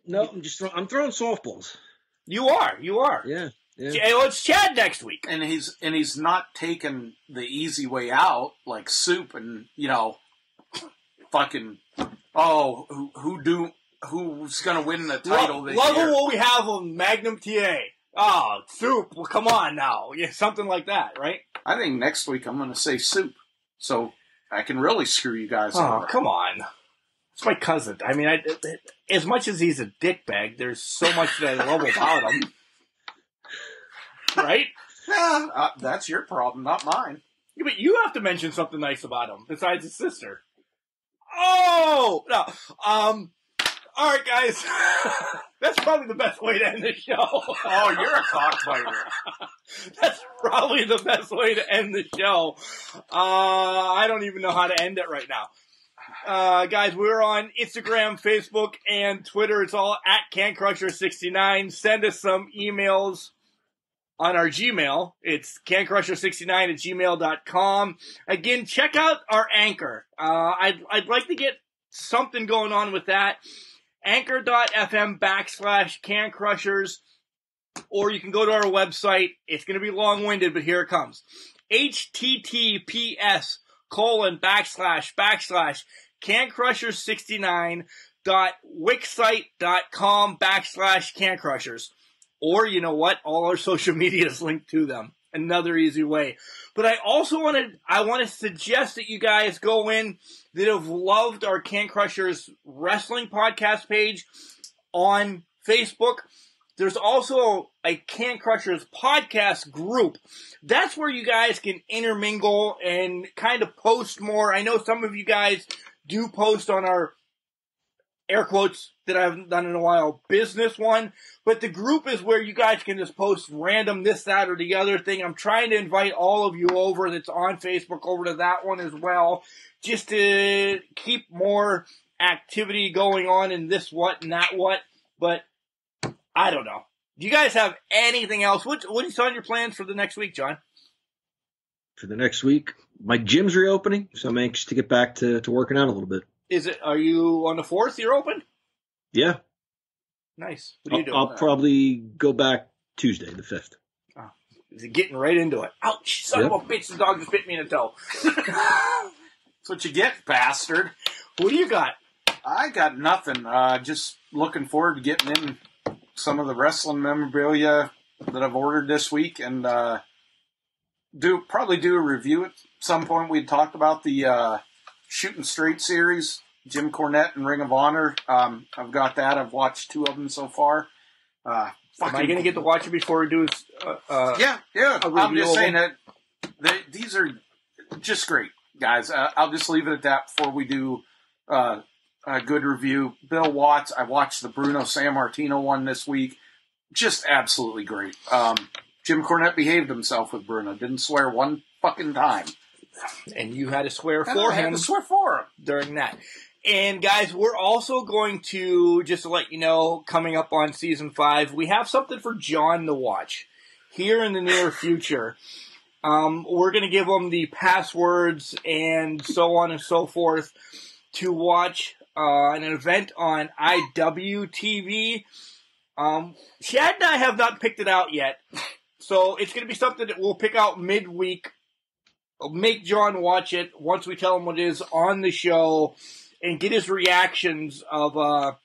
No, I'm throwing softballs. You are. Yeah. Well, it's Chad next week, and he's not taking the easy way out like Soup, and fucking who's gonna win the title this year? Love what we have on Magnum TA. Oh, Soup. Well, come on now. Yeah, something like that, right? I think next week I'm going to say Soup, so I can really screw you guys over. Oh, come on. It's my cousin. I mean, as much as he's a dickbag, there's so much that I love about him. Right? Yeah, that's your problem, not mine. Yeah, but you have to mention something nice about him, besides his sister. Oh! No. All right, guys. That's probably the best way to end the show. Oh, you're a cockfighter. That's probably the best way to end the show. I don't even know how to end it right now. Guys, we're on Instagram, Facebook, and Twitter. It's all at CanCrusher69. Send us some emails on our Gmail. It's cancrusher69@gmail.com. Again, check out our Anchor. I'd like to get something going on with that. Anchor.fm/CanCrushers, or you can go to our website. It's going to be long-winded, but here it comes. https://cancrusher69.wixsite.com/cancrushers. Or, you know what? All our social media is linked to them. Another easy way. But I also want to suggest that you guys go in that have loved our Can Crushers Wrestling Podcast page on Facebook. There's also a Can Crushers Podcast group. That's where you guys can intermingle and kind of post more. I know some of you guys do post on our, air quotes, that I haven't done in a while, business one. But the group is where you guys can just post random this, that, or the other thing. I'm trying to invite all of you over that's on Facebook over to that one as well, just to keep more activity going on in this what and that what, but I don't know. Do you guys have anything else? What is on your plans for the next week, John? For the next week, my gym's reopening, so I'm anxious to get back to working out a little bit. Are you on the 4th you're open? Yeah. Nice. What are you doing? I'll probably go back Tuesday, the 5th. Oh, is he getting right into it? Ouch, son of a bitch, the dog just bit me in the toe. That's what you get, bastard. What do you got? I got nothing. Just looking forward to getting in some of the wrestling memorabilia that I've ordered this week, and probably do a review at some point. We talked about the Shooting Straight series, Jim Cornette and Ring of Honor. I've got that. I've watched 2 of them so far. Am I going to get to watch it before we do? Yeah. I'm just saying that these are just great, guys. I'll just leave it at that before we do a good review. Bill Watts. I watched the Bruno Sammartino one this week. Just absolutely great. Jim Cornette behaved himself with Bruno. Didn't swear one fucking time. And you had to swear for him. I had to swear for him during that. And guys, we're also going to, just to let you know, coming up on season 5, we have something for John to watch here in the near future. We're going to give him the passwords and so on and so forth to watch an event on IWTV. Chad and I have not picked it out yet. So it's going to be something that we'll pick out midweek. Make John watch it once we tell him what it is on the show and get his reactions of an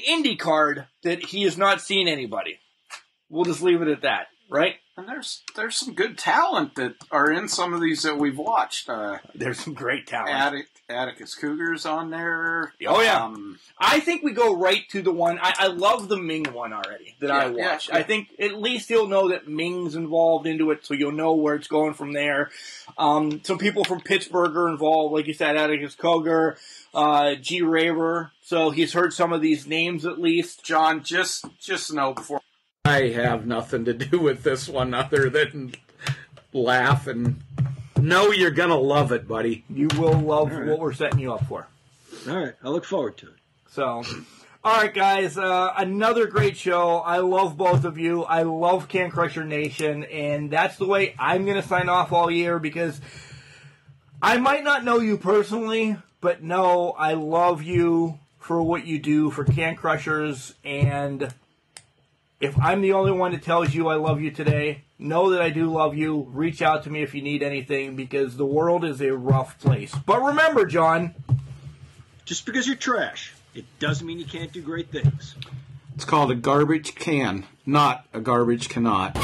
indie card that he has not seen anybody. We'll just leave it at that, right? And there's some good talent that are in some of these that we've watched. There's some great talent. Atticus Cougars on there. Oh, yeah. I think we go right to the one. I love the Ming one already that I watched. Yeah. I think at least you'll know that Ming's involved into it, so you'll know where it's going from there. Some people from Pittsburgh are involved, like you said, Atticus Cougar, G. Raver. So he's heard some of these names at least. John, just know before. I have nothing to do with this one other than laugh and know you're going to love it, buddy. You will love what we're setting you up for. All right. I look forward to it. So, all right, guys. Another great show. I love both of you. I love Can Crusher Nation, and that's the way I'm going to sign off all year because I might not know you personally, but no, I love you for what you do for Can Crushers, and if I'm the only one that tells you I love you today, know that I do love you. Reach out to me if you need anything because the world is a rough place. But remember, John, just because you're trash, it doesn't mean you can't do great things. It's called a garbage can, not a garbage cannot.